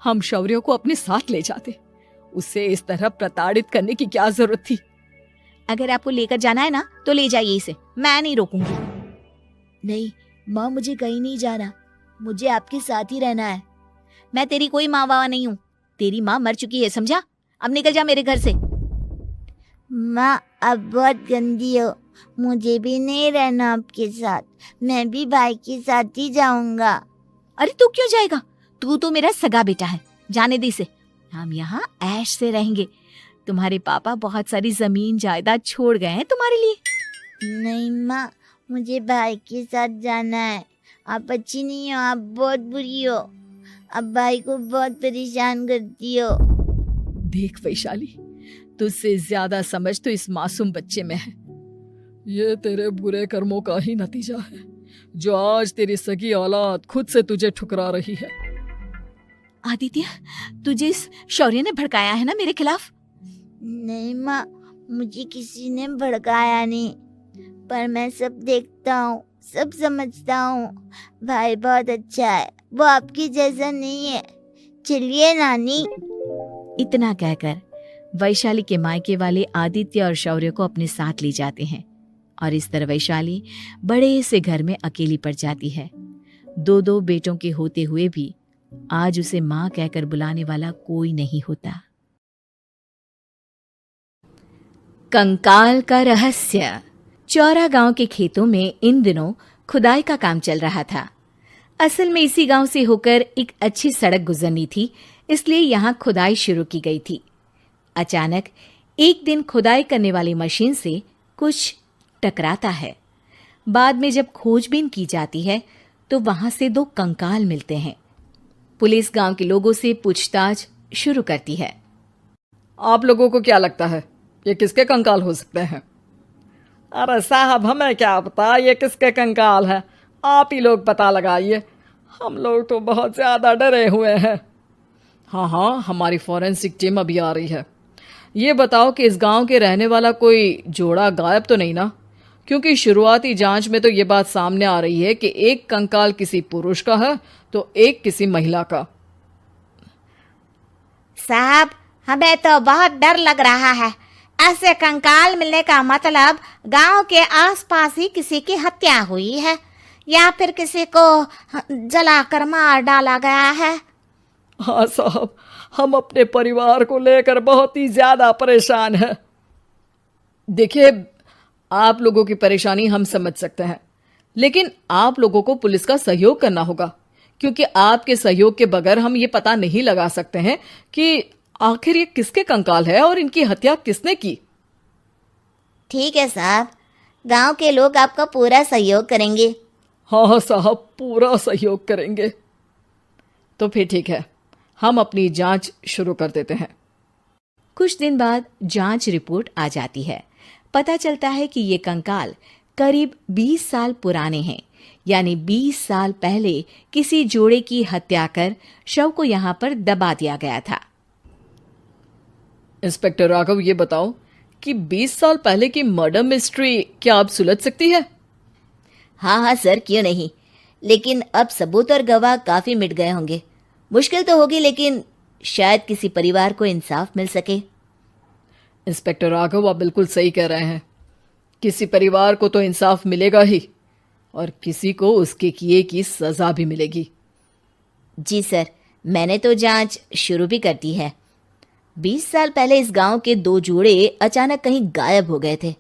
हम शौर्य को अपने साथ ले जाते। उसे इस तरह प्रताड़ित करने की क्या जरूरत थी? अगर आपको लेकर जाना है ना तो ले जाइए इसे, मैं नहीं रोकूंगी। नहीं माँ, मुझे कहीं नहीं जाना, मुझे आपके साथ ही रहना है। मैं तेरी कोई माँ बाबा नहीं हूँ, तेरी माँ मर चुकी है, समझा? अब निकल जा मेरे घर से। माँ अब बहुत गंदी हो, मुझे भी नहीं रहना आपके साथ, मैं भी भाई के साथ ही जाऊंगा। अरे तू क्यों जाएगा, तू तो मेरा सगा बेटा है, जाने दे इसे। हम यहाँ ऐश से रहेंगे, तुम्हारे पापा बहुत सारी जमीन जायदाद छोड़ गए हैं तुम्हारे लिए। नहीं माँ, मुझे भाई के साथ जाना है। आप अच्छी नहीं हो, आप बहुत बुरी हो, आप भाई को बहुत परेशान करती हो। देख वैशाली, तुझसे ज्यादा समझ तो इस मासूम बच्चे में है। ये तेरे बुरे कर्मों का ही नतीजा है जो आज तेरी सगी औलाद खुद से तुझे ठुकरा रही है। आदित्य, तुझे इस शौर्य ने भड़काया है ना मेरे खिलाफ? नहीं माँ, मुझे किसी ने भड़काया नहीं, पर मैं सब देखता हूँ, सब समझता हूँ। भाई बहुत अच्छा है, वो आपकी जैसा नहीं है। चलिए नानी। इतना कहकर वैशाली के मायके वाले आदित्य और शौर्य को अपने साथ ले जाते हैं और इस तरह वैशाली बड़े से घर में अकेली पड़ जाती है। दो दो बेटों के होते हुए भी आज उसे माँ कहकर बुलाने वाला कोई नहीं होता। कंकाल का रहस्य। चौरा गांव के खेतों में इन दिनों खुदाई का काम चल रहा था। असल में इसी गांव से होकर एक अच्छी सड़क गुजरनी थी, इसलिए यहाँ खुदाई शुरू की गई थी। अचानक एक दिन खुदाई करने वाली मशीन से कुछ टकराता है। बाद में जब खोजबीन की जाती है तो वहां से दो कंकाल मिलते हैं। पुलिस गांव के लोगों से पूछताछ शुरू करती है। आप लोगों को क्या लगता है ये किसके कंकाल हो सकते हैं? अरे साहब, हमें क्या पता ये किसके कंकाल है, आप ही लोग पता लगाइए, हम लोग तो बहुत ज्यादा डरे हुए हैं। हाँ, हमारी फॉरेंसिक टीम अभी आ रही है। ये बताओ कि इस गांव के रहने वाला कोई जोड़ा गायब तो नहीं ना? क्योंकि शुरुआती जांच में तो ये बात सामने आ रही है कि एक कंकाल किसी पुरुष का है तो एक किसी महिला का। साहब, हमें तो बहुत डर लग रहा है। ऐसे कंकाल मिलने का मतलब गांव के आसपास ही किसी की हत्या हुई है या फिर किसी को जलाकर मार डाला गया है। हाँ साहब, हम अपने परिवार को लेकर बहुत ही ज्यादा परेशान हैं। देखिए, आप लोगों की परेशानी हम समझ सकते हैं, लेकिन आप लोगों को पुलिस का सहयोग करना होगा, क्योंकि आपके सहयोग के बगैर हम ये पता नहीं लगा सकते हैं कि आखिर ये किसके कंकाल है और इनकी हत्या किसने की। ठीक है साहब, गांव के लोग आपका पूरा सहयोग करेंगे। हाँ साहब, पूरा सहयोग करेंगे। तो फिर ठीक है, हम अपनी जांच शुरू कर देते हैं। कुछ दिन बाद जांच रिपोर्ट आ जाती है। पता चलता है कि ये कंकाल करीब 20 साल पुराने हैं, यानी 20 साल पहले किसी जोड़े की हत्या कर शव को यहाँ पर दबा दिया गया था। इंस्पेक्टर राघव, ये बताओ कि 20 साल पहले की मर्डर मिस्ट्री क्या आप सुलझ सकती है? हाँ हाँ सर, क्यों नहीं। लेकिन अब सबूत और गवाह काफी मिट गए होंगे। मुश्किल तो होगी, लेकिन शायद किसी परिवार को इंसाफ मिल सके। इंस्पेक्टर राघव, आप बिल्कुल सही कह रहे हैं। किसी परिवार को तो इंसाफ मिलेगा ही, और किसी को उसके किए की सजा भी मिलेगी। जी सर, मैंने तो जांच शुरू भी कर दी है। 20 साल पहले इस गांव के 2 जोड़े अचानक कहीं गायब हो गए थे।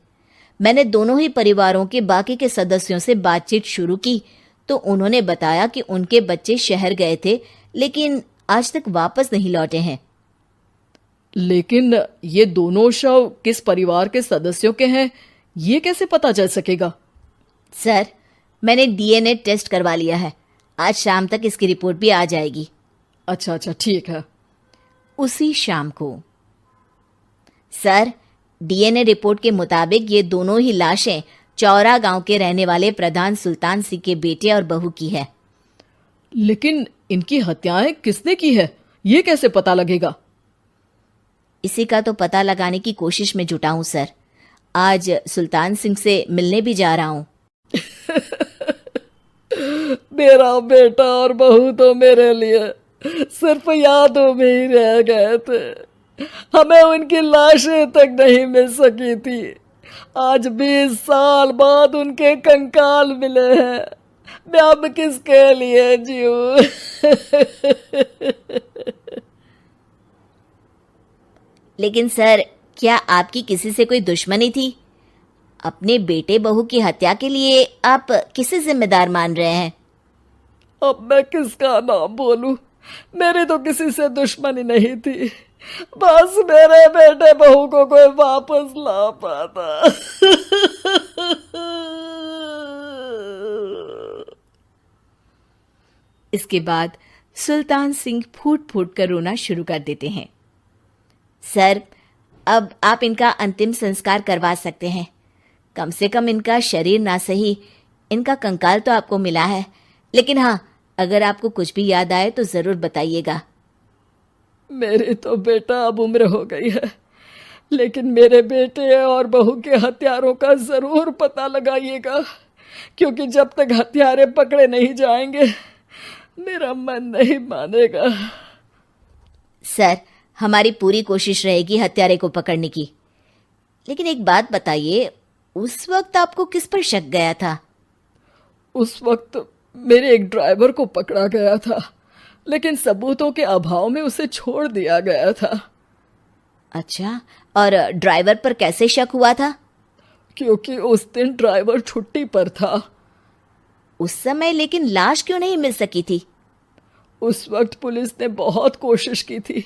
मैंने दोनों ही परिवारों के बाकी के सदस्यों से बातचीत शुरू की तो उन्होंने बताया कि उनके बच्चे शहर गए थे, लेकिन आज तक वापस नहीं लौटे हैं। लेकिन ये दोनों शव किस परिवार के सदस्यों के हैं, ये कैसे पता चल सकेगा? सर, मैंने डीएनए टेस्ट करवा लिया है। आज शाम तक इसकी रिपोर्ट भी आ जाएगी। अच्छा, ठीक है। उसी शाम को सर, डीएनए रिपोर्ट के मुताबिक ये दोनों ही लाशें चौरा गांव के रहने वाले प्रधान सुल्तान सिंह के बेटे और बहू की है। लेकिन इनकी हत्याएं किसने की है, ये कैसे पता लगेगा? इसी का तो पता लगाने की कोशिश में जुटा हूं सर। आज सुल्तान सिंह से मिलने भी जा रहा हूं। मेरा बेटा और बहू तो मेरे लिए सिर्फ यादों में ही रह गए थे। हमें उनकी लाशें तक नहीं मिल सकी थी। आज 20 साल बाद उनके कंकाल मिले हैं। मैं अब किसके लिए जीऊं? लेकिन सर, क्या आपकी किसी से कोई दुश्मनी थी? अपने बेटे बहू की हत्या के लिए आप किसे जिम्मेदार मान रहे हैं? अब मैं किसका नाम बोलूं? मेरी तो किसी से दुश्मनी नहीं थी, बस मेरे बेटे बहू को कोई वापस ला पाता। इसके बाद सुल्तान सिंह फूट फूट कर रोना शुरू कर देते हैं। सर, अब आप इनका अंतिम संस्कार करवा सकते हैं। कम से कम इनका शरीर ना सही, इनका कंकाल तो आपको मिला है। लेकिन हाँ, अगर आपको कुछ भी याद आए तो जरूर बताइएगा। मेरी तो बेटा अब उम्र हो गई है, लेकिन मेरे बेटे और बहू के हत्यारों का जरूर पता लगाइएगा, क्योंकि जब तक हत्यारे पकड़े नहीं जाएंगे मेरा मन नहीं मानेगा। सर, हमारी पूरी कोशिश रहेगी हत्यारे को पकड़ने की। लेकिन एक बात बताइए, उस वक्त आपको किस पर शक गया था? उस वक्त मेरे एक ड्राइवर को पकड़ा गया था, लेकिन सबूतों के अभाव में उसे छोड़ दिया गया था। अच्छा, और ड्राइवर पर कैसे शक हुआ था? क्योंकि उस दिन ड्राइवर छुट्टी पर था। उस समय लेकिन लाश क्यों नहीं मिल सकी थी? उस वक्त पुलिस ने बहुत कोशिश की थी,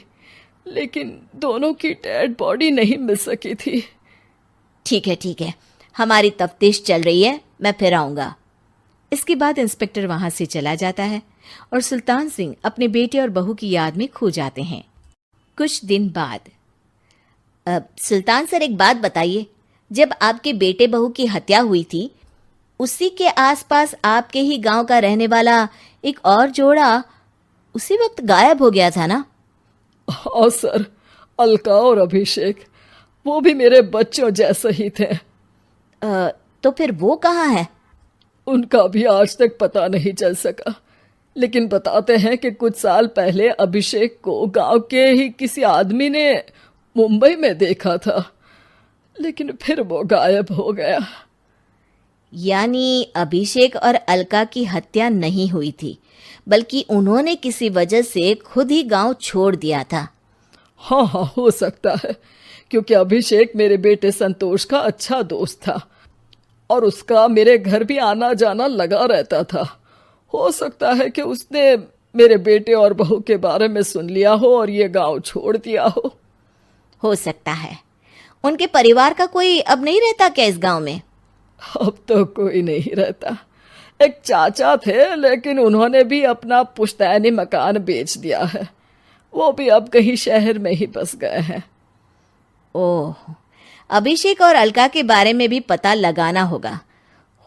लेकिन दोनों की डेड बॉडी नहीं मिल सकी थी। ठीक है, हमारी तफ्तीश चल रही है, मैं फिर आऊंगा। इसके बाद इंस्पेक्टर वहां से चला जाता है और सुल्तान सिंह अपने बेटे और बहू की याद में खो जाते हैं। कुछ दिन बाद सुल्तान सर, एक बात बताइए, जब आपके बेटे बहू की हत्या हुई थी, उसी के आसपास आपके ही गांव का रहने वाला एक और जोड़ा उसी वक्त गायब हो गया था ना? हाँ सर, अलका और अभिषेक, वो भी मेरे बच्चों जैसे ही थे। तो फिर वो कहाँ है? उनका भी आज तक पता नहीं चल सका, लेकिन बताते हैं कि कुछ साल पहले अभिषेक को गांव के ही किसी आदमी ने मुंबई में देखा था, लेकिन फिर वो गायब हो गया। यानी अभिषेक और अलका की हत्या नहीं हुई थी, बल्कि उन्होंने किसी वजह से खुद ही गांव छोड़ दिया था। हाँ, हो सकता है, क्योंकि अभिषेक मेरे बेटे संतोष का अच्छा दोस्त था और उसका मेरे घर भी आना जाना लगा रहता था। हो सकता है कि उसने मेरे बेटे और बहू के बारे में सुन लिया हो और ये गांव छोड़ दिया हो सकता है। उनके परिवार का कोई अब नहीं रहता क्या इस गांव में? अब तो कोई नहीं रहता। एक चाचा थे, लेकिन उन्होंने भी अपना पुश्तैनी मकान बेच दिया है। वो भी अब कहीं शहर में ही बस गए हैं। ओह, अभिषेक और अलका के बारे में भी पता लगाना होगा।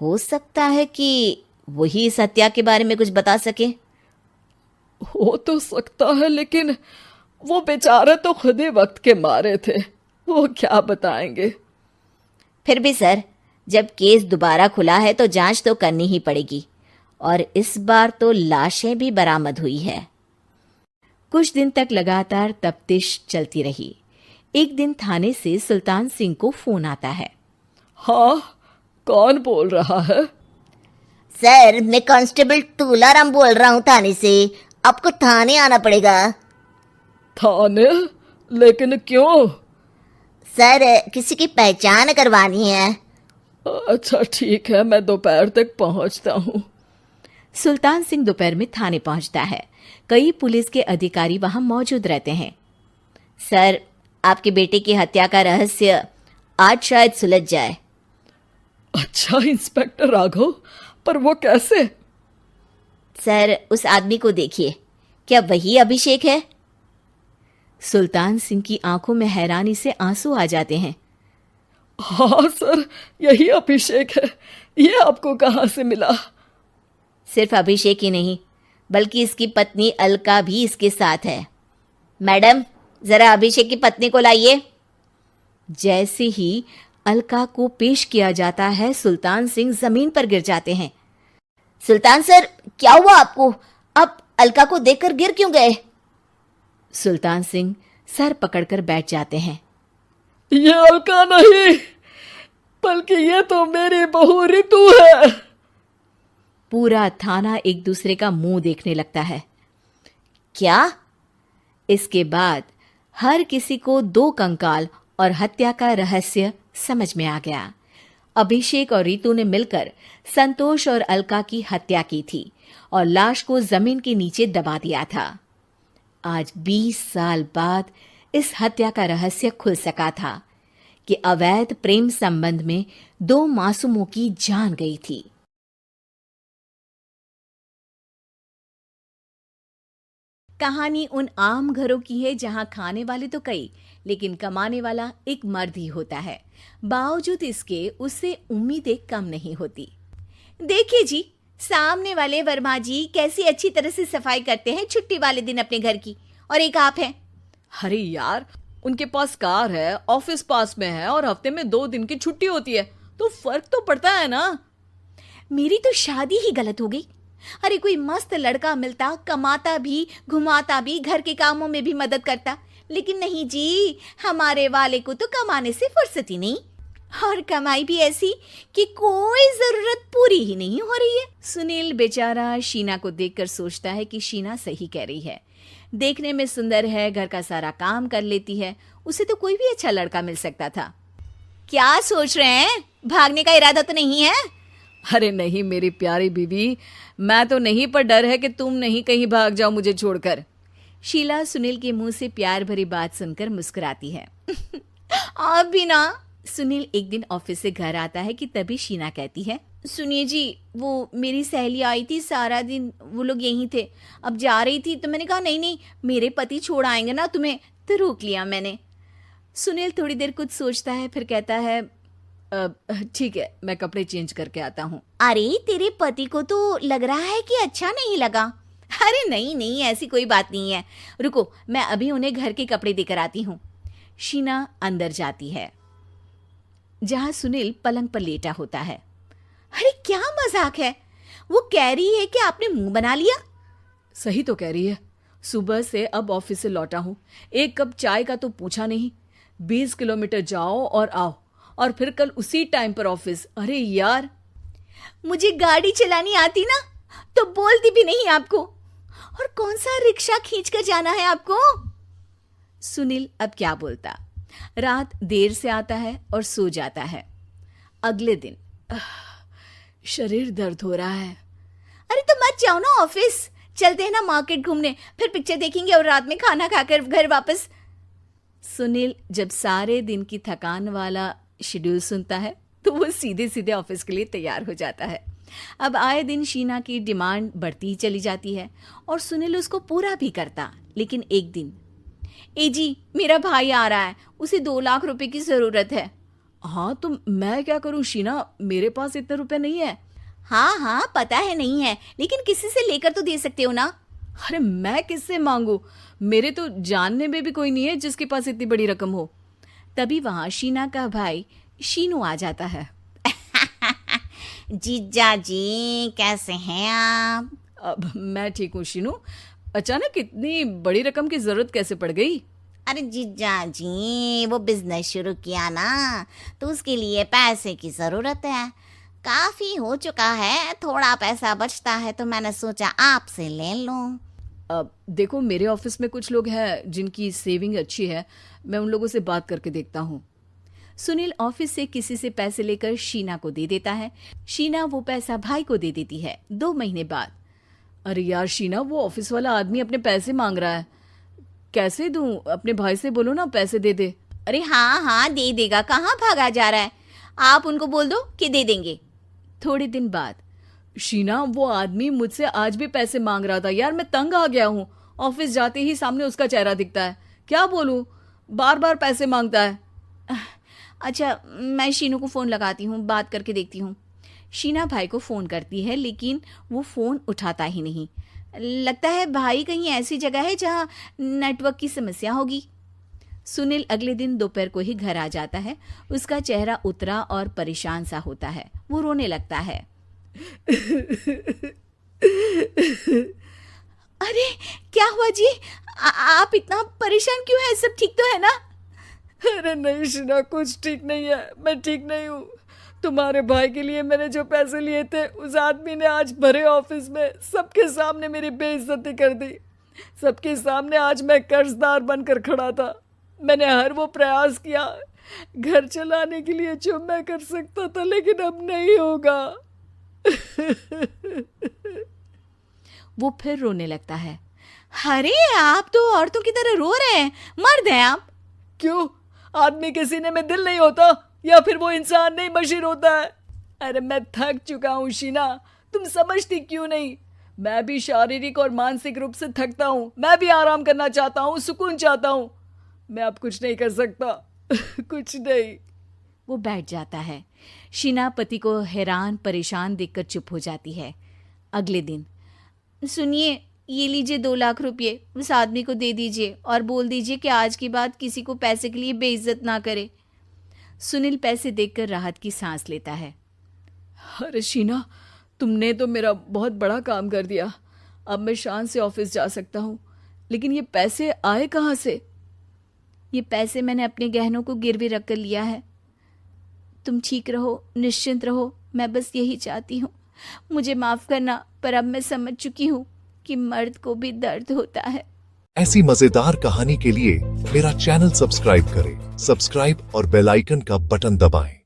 हो सकता है कि वही इस हत्या के बारे में कुछ बता सके। हो तो सकता है, लेकिन वो बेचारे तो खुद ही वक्त के मारे थे, वो क्या बताएंगे। फिर भी सर, जब केस दोबारा खुला है तो जांच तो करनी ही पड़ेगी, और इस बार तो लाशें भी बरामद हुई है। कुछ दिन तक लगातार तफ्तीश चलती रही। एक दिन थाने से सुल्तान सिंह को फोन आता है। हाँ, कौन बोल रहा है? सर, मैं कांस्टेबल तुलाराम बोल रहा हूँ थाने से। आपको थाने आना पड़ेगा। थाने? लेकिन क्यों? सर, किसी की पहचान करवानी है। अच्छा ठीक है, मैं दोपहर तक पहुंचता हूँ। सुल्तान सिंह दोपहर में थाने पहुंचता है। कई पुलिस के अधिकारी वहां मौजूद रहते हैं। सर, आपके बेटे की हत्या का रहस्य आज शायद सुलझ जाए। अच्छा इंस्पेक्टर राघव, पर वो कैसे? सर, उस आदमी को देखिए, क्या वही अभिषेक है? सुल्तान सिंह की आंखों में हैरानी से आंसू आ जाते हैं। हाँ सर, यही अभिषेक है। ये आपको कहाँ से मिला? सिर्फ अभिषेक ही नहीं, बल्कि इसकी पत्नी अलका भी इसके साथ है। मैडम, जरा अभिषेक की पत्नी को लाइए। जैसे ही अलका को पेश किया जाता है, सुल्तान सिंह जमीन पर गिर जाते हैं। सुल्तान सर, क्या हुआ आपको? आप अलका को देखकर गिर क्यों गए? सुल्तान सिंह सर पकड़कर बैठ जाते हैं। ये अलका नहीं, बल्कि ये तो मेरी बहू रितु है। पूरा थाना एक दूसरे का मुंह देखने लगता है। क्या? इसके बाद हर किसी को दो कंकाल और हत्या का रहस्य समझ में आ गया। अभिषेक और रितु ने मिलकर संतोष और अलका की हत्या की थी और लाश को जमीन के नीचे दबा दिया था। आज 20 साल बाद इस हत्या का रहस्य खुल सका था कि अवैध प्रेम संबंध में 2 मासूमों की जान गई थी। कहानी उन आम घरों की है जहां खाने वाले तो कई, लेकिन कमाने वाला एक मर्द ही होता है। बावजूद इसके उससे उम्मीदें कम नहीं होती। देखिए जी, सामने वाले वर्मा जी कैसी अच्छी तरह से सफाई करते हैं छुट्टी वाले दिन अपने घर की, और एक आप हैं। अरे यार, उनके पास कार है, ऑफिस पास में है और हफ्ते में 2 दिन की छुट्टी होती है, तो फर्क तो पड़ता है ना। मेरी तो शादी ही गलत हो गई। अरे कोई मस्त लड़का मिलता, कमाता भी, घुमाता भी, घर के कामों में भी मदद करता, लेकिन नहीं जी, हमारे वाले को तो कमाने से फुर्सत ही नहीं, और कमाई भी ऐसी कि कोई जरूरत पूरी ही नहीं हो रही है। सुनील बेचारा शीना को देखकर सोचता है कि शीना सही कह रही है। देखने में सुंदर है, घर का सारा काम कर लेती है, उसे तो कोई भी अच्छा लड़का मिल सकता था। क्या सोच रहे हैं? भागने का इरादा तो नहीं है? अरे नहीं मेरी प्यारी बीवी, मैं तो नहीं, पर डर है कि तुम नहीं कहीं भाग जाओ मुझे छोड़कर। शीला सुनील के मुंह से प्यार भरी बात सुनकर मुस्कुराती है। आप भी ना। सुनील एक दिन ऑफिस से घर आता है कि तभी शीना कहती है, सुनिए जी, वो मेरी सहेली आई थी, सारा दिन वो लोग यहीं थे। अब जा रही थी तो मैंने कहा नहीं नहीं, मेरे पति छोड़ आएंगे ना तुम्हें, तो रोक लिया मैंने। सुनील थोड़ी देर कुछ सोचता है, फिर कहता है, ठीक है, मैं कपड़े चेंज करके आता हूँ। अरे तेरे पति को तो लग रहा है कि अच्छा नहीं लगा। अरे नहीं नहीं, ऐसी कोई बात नहीं है, रुको मैं अभी उन्हें घर के कपड़े देकर आती हूँ। शीना अंदर जाती है जहां सुनील पलंग पर लेटा होता है। अरे क्या मजाक है, वो कह रही है कि आपने मुंह बना लिया। सही तो कह रही है, सुबह से अब ऑफिस से लौटा हूँ, 1 कप चाय का तो पूछा नहीं। 20 किलोमीटर जाओ और आओ, और फिर कल उसी टाइम पर ऑफिस। अरे यार, मुझे गाड़ी चलानी आती ना तो बोलती भी नहीं आपको, और कौन सा रिक्शा खींच कर जाना है आपको। सुनील अब क्या बोलता। रात देर से आता है और सो जाता है। अगले दिन शरीर दर्द हो रहा है। अरे तो मत जाओ ना ऑफिस, चलते हैं ना मार्केट घूमने, फिर पिक्चर देखेंगे और रात में खाना खाकर घर वापस। सुनील जब सारे दिन की थकान वाला शेड्यूल सुनता है तो वो सीधे सीधे ऑफिस के लिए तैयार हो जाता है। अब आए दिन शीना की डिमांड बढ़ती ही चली जाती है और सुनील उसको पूरा भी करता। लेकिन एक दिन, ए जी, मेरा भाई आ रहा है, उसे 2 लाख रुपए की जरूरत है। हाँ तो मैं क्या करूं शीना, मेरे पास इतने रुपए नहीं है। हाँ हाँ पता है नहीं है, लेकिन किसी से लेकर तो दे सकते हो ना। अरे मैं किससे मांगू, मेरे तो जानने में भी कोई नहीं है जिसके पास इतनी बड़ी रकम हो। तभी वहां शीना का भाई शीनू आ जाता है। जीजा जी कैसे हैं आप? अब मैं ठीक हूँ शीनू, अचानक इतनी बड़ी रकम की जरूरत कैसे पड़ गई? अरे जीजा जी वो बिजनेस शुरू किया ना, तो उसके लिए पैसे की जरूरत है। काफी हो चुका है, थोड़ा पैसा बचता है तो मैंने सोचा आपसे ले लूं। अब देखो, मेरे ऑफिस में कुछ लोग हैं जिनकी सेविंग अच्छी है, मैं उन लोगों से बात करके देखता हूँ। सुनील ऑफिस से किसी से पैसे लेकर शीना को दे देता है। शीना वो पैसा भाई को दे देती है। 2 महीने बाद। अरे यार शीना, वो ऑफिस वाला आदमी अपने पैसे मांग रहा है, कैसे दूं? अपने भाई से बोलो ना पैसे दे दे। अरे हाँ हाँ दे देगा, कहाँ भागा जा रहा है, आप उनको बोल दो कि दे देंगे। थोड़े दिन बाद। शीना, वो आदमी मुझसे आज भी पैसे मांग रहा था यार, मैं तंग आ गया हूँ। ऑफिस जाते ही सामने उसका चेहरा दिखता है, क्या बोलूं, बार बार पैसे मांगता है। अच्छा, मैं शीनू को फोन लगाती हूँ, बात करके देखती हूँ। शीना भाई को फोन करती है लेकिन वो फोन उठाता ही नहीं। लगता है भाई कहीं ऐसी जगह है जहाँ नेटवर्क की समस्या होगी। सुनील अगले दिन दोपहर को ही घर आ जाता है। उसका चेहरा उतरा और परेशान सा होता है। वो रोने लगता है। अरे क्या हुआ जी? आप इतना परेशान क्यों हैं? सब ठीक तो है ना? अरे नहीं शीना, कुछ ठीक नहीं है, मैं ठीक नहीं हूँ। तुम्हारे भाई के लिए मैंने जो पैसे लिए थे, उस आदमी ने आज भरे ऑफिस में सबके सामने मेरी बेइज्जती कर दी। सबके सामने आज मैं कर्जदार बनकर खड़ा था। मैंने हर वो प्रयास किया घर चलाने के लिए जो मैं कर सकता था, लेकिन अब नहीं होगा। वो फिर रोने लगता है। अरे आप तो औरतों की तरह रो रहे हैं, मर्द हैं आप। क्यों? आदमी के सीने में दिल नहीं होता, या फिर वो इंसान नहीं मशीन होता है? अरे मैं थक चुका हूँ शीना, तुम समझती क्यों नहीं? मैं भी शारीरिक और मानसिक रूप से थकता हूँ। मैं भी आराम करना चाहता हूँ, सुकून चाहता हूँ। मैं अब कुछ नहीं कर सकता। कुछ नहीं। वो बैठ जाता है। शीना पति को हैरान परेशान देखकर चुप हो जाती है। अगले दिन। सुनिए, ये लीजिए 2 लाख रुपये, उस आदमी को दे दीजिए और बोल दीजिए कि आज के बाद किसी को पैसे के लिए बेइज्जत ना करे। सुनील पैसे देखकर राहत की सांस लेता है। अरे शीना, तुमने तो मेरा बहुत बड़ा काम कर दिया। अब मैं शान से ऑफिस जा सकता हूँ, लेकिन ये पैसे आए कहाँ से? ये पैसे मैंने अपने गहनों को गिरवी रख कर लिया है। तुम ठीक रहो, निश्चिंत रहो, मैं बस यही चाहती हूँ। मुझे माफ करना, पर अब मैं समझ चुकी हूँ कि मर्द को भी दर्द होता है। ऐसी मजेदार कहानी के लिए मेरा चैनल सब्सक्राइब करें। सब्सक्राइब और बेल आइकन का बटन दबाएं।